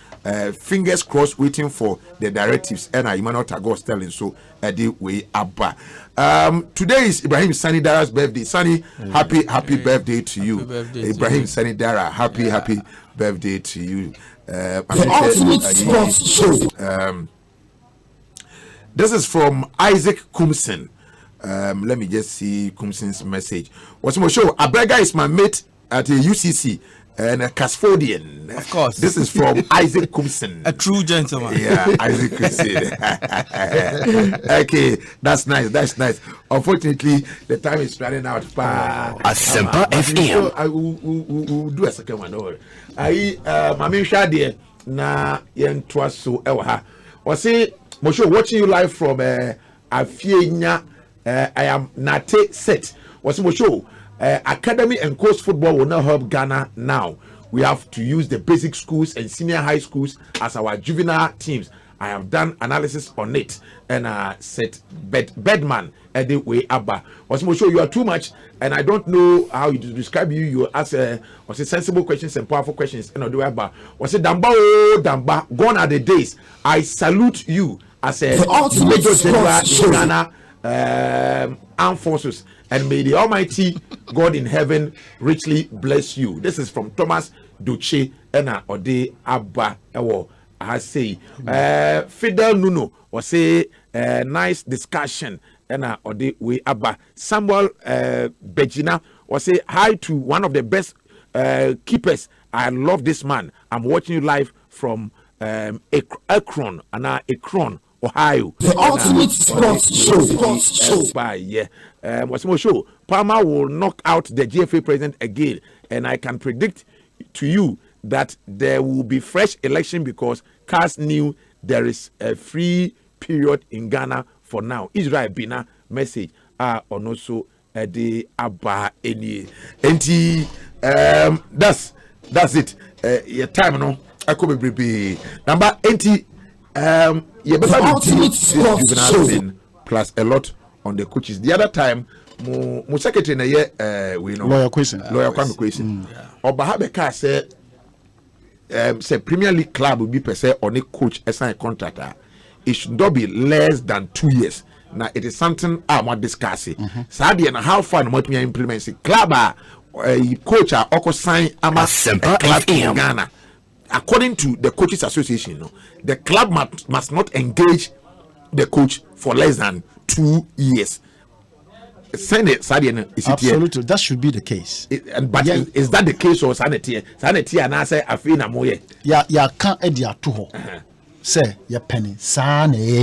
[SPEAKER 1] Fingers crossed, waiting for the directives. And Emmanuel Tagore telling so the way abba. Today is Ibrahim Sani Dara's birthday. Sani, happy birthday to you. Ibrahim Sani Dara, happy birthday to you. This is from Isaac Kumsen. Let me just see Kumsin's message. What's more show? Abega is my mate at the UCC and a Casfodian.
[SPEAKER 9] Of course.
[SPEAKER 1] This is from Isaac Kumsin.
[SPEAKER 9] A true gentleman.
[SPEAKER 1] Yeah, Isaac Kumsin. Okay, that's nice. Unfortunately, the time is running out.
[SPEAKER 27] Asempa FM.
[SPEAKER 1] I will do a second one. Mami Shadi na yentwaso ewa. Was it Mosho watching you live from Afienya. I am Nate Set. What's more show? Academy and coast football will not help Ghana now. We have to use the basic schools and senior high schools as our juvenile teams. I have done analysis on it and said Bedman the way Abba. What's more show? You are too much, and I don't know how to describe you. You ask what's it sensible questions and powerful questions. And do Abba. What's it Damba? Gone are the days. I salute you as a major general in Ghana. Armed forces, and may the Almighty God in heaven richly bless you. This is from Thomas Duche Ena Ode Abba Ewo. I say Fidel Nuno was say nice discussion Ena Ode we Abba. Samuel Bejina was say hi to one of the best keepers. I love this man. I'm watching you live from Akron, Akron, Ohio.
[SPEAKER 27] The ultimate sports show.
[SPEAKER 1] What's more show? Palmer will knock out the GFA president again, and I can predict to you that there will be fresh election because CAS knew there is a free period in Ghana for now. Israel Bina message on also the Abba any. That's it. Your time no. I could be number 80. Juvenile plus a lot on the coaches. The other time, my secretary na we know
[SPEAKER 7] lawyer question.
[SPEAKER 1] Obahabeka said, say Premier League club will be per se on a coach assign contractor. It should not be less than 2 years. Now it is something I'm not discussing. Sadly, and how far what me implement club coach or sign a club in Ghana. According to the Coaches Association, the club must not engage the coach for less than 2 years.
[SPEAKER 7] Absolutely, that should be the case.
[SPEAKER 1] But is that the case or sanity? Sanity and I say Afina Moye.
[SPEAKER 7] Ya can't edia to say your penny,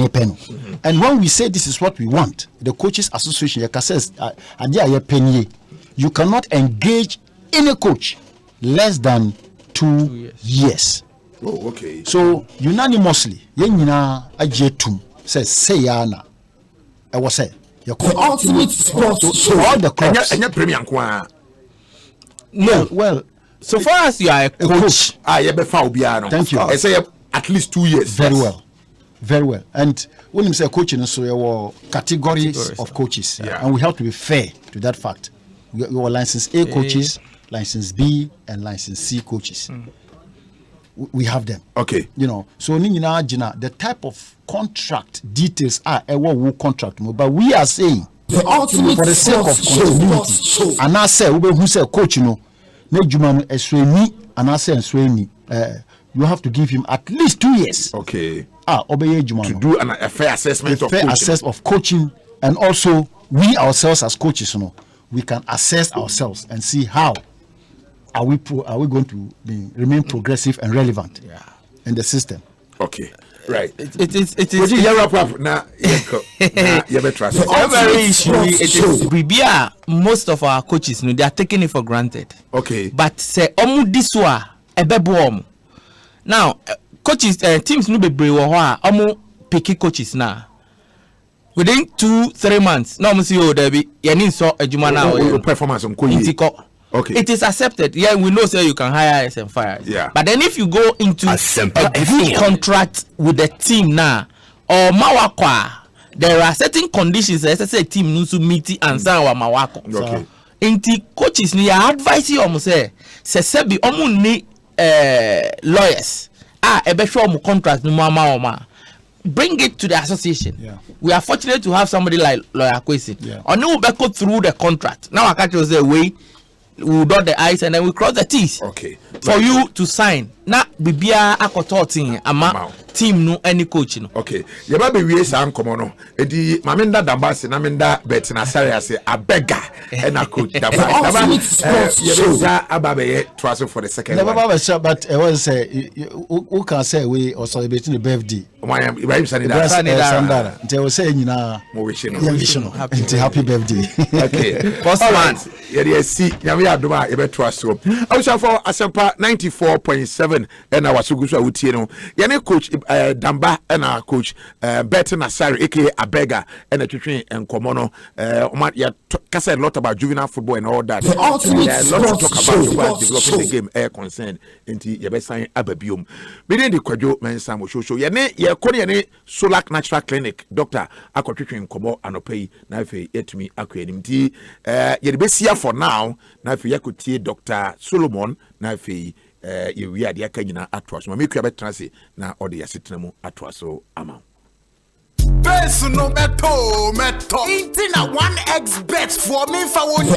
[SPEAKER 7] penny. And when we say this is what we want, the Coaches Association says, penny, you cannot engage any coach less than 2 years.
[SPEAKER 1] Oh, okay.
[SPEAKER 7] So unanimously, yenina ajetum says sayana. I was say the
[SPEAKER 27] ultimate sports
[SPEAKER 7] show. All the clubs.
[SPEAKER 1] And your premium kwa.
[SPEAKER 7] No, well,
[SPEAKER 9] so far as you are a coach,
[SPEAKER 7] thank you.
[SPEAKER 1] I say at least 2 years.
[SPEAKER 7] Very well. And when you say coaching, so there were categories of coaches, and we have to be fair to that fact. We were license A coaches, license B, and license C coaches. We have them.
[SPEAKER 1] Okay.
[SPEAKER 7] So the type of contract details are a contract, but we are saying
[SPEAKER 27] the ultimate
[SPEAKER 7] for the sake of continuity. And I say, who say coach, and I say, you have to give him at least 2 years.
[SPEAKER 1] Okay.
[SPEAKER 7] To
[SPEAKER 1] do a fair assessment
[SPEAKER 7] of coaching, and also we ourselves as coaches, we can assess ourselves and see how are we going to remain progressive and relevant in the system.
[SPEAKER 1] Okay. Right.
[SPEAKER 9] It is.
[SPEAKER 1] Now,
[SPEAKER 9] very issue. It is. Most of our coaches, they are taking it for granted.
[SPEAKER 1] Okay.
[SPEAKER 9] But say diswa ebebo. Now, coaches, teams no be brave picky coaches now. Within 2-3 months, no see there be so
[SPEAKER 1] performance on okay.
[SPEAKER 9] It is accepted. Yeah, we know you can hire and fire.
[SPEAKER 1] Yeah.
[SPEAKER 9] But then if you go into a good contract with the team now, or mawakwa, there are certain conditions that say team needs to meet and sign our mawako.
[SPEAKER 1] Okay.
[SPEAKER 9] Inti coaches ni advise you say sebi ni lawyers ebe show mu contract no mama. Bring it to the association.
[SPEAKER 7] Yeah.
[SPEAKER 9] We are fortunate to have somebody like Lawyer Kwesi.
[SPEAKER 7] Yeah.
[SPEAKER 9] Or no go through the contract. Now I can't say way we dot the I's and then we cross the T's.
[SPEAKER 1] Okay.
[SPEAKER 9] For you to sign. Na bibia akototin ama team no any coach no.
[SPEAKER 1] Okay. Yeba be we say ankomo no. Edi mamenda dambase na menda bet na sare ase abega and a coach daba. Yeba ababe ye transfer for the second one.
[SPEAKER 7] Never but I was say who can say we or celebrating the birthday.
[SPEAKER 1] Ibrahim Sandara.
[SPEAKER 7] They will say nyina
[SPEAKER 1] mo wish no.
[SPEAKER 7] Happy birthday.
[SPEAKER 1] Okay. First man. Yeah, see nyame adoma ebe transfer. Also for Asempa 94.7 and our Sugusu Utie no. Yene coach Damba and our coach Bertin Asari aka Abega and a twin and Komono ya kasa a lot about juvenile football and all that. A lot to talk about developing the game air concerned into Yabesan Ababium. Within the Kwajo Mensamo show yene ye koni yene Solak Natural Clinic doctor akotwetwen komo anopei na afi yetumi akwanim ti ye besia for now na afi yakotie Dr. Solomon na afi we are the Kanyina atwas. Make you better say na or the asitnemu atwaso amount.
[SPEAKER 10] Best no meto. Intina 1x bet for me for one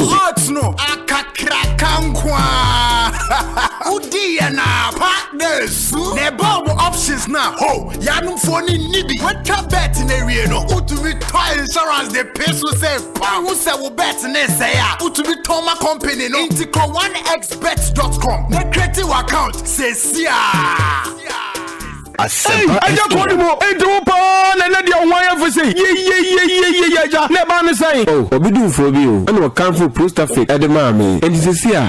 [SPEAKER 10] Hot no akakra Udiana partners. Ne bomb options now. Ho, yanum for ni nibi. What ka bet in area no? Utumi toy insurance the peso say pa who say we bet ne say ya. Utumi toma company no. Intiko 1xbet.com. Ne create account say sia.
[SPEAKER 2] Asempa FM. Oh, obi do for obi o. Ana o kan for poster fake. Edema me. And this is here.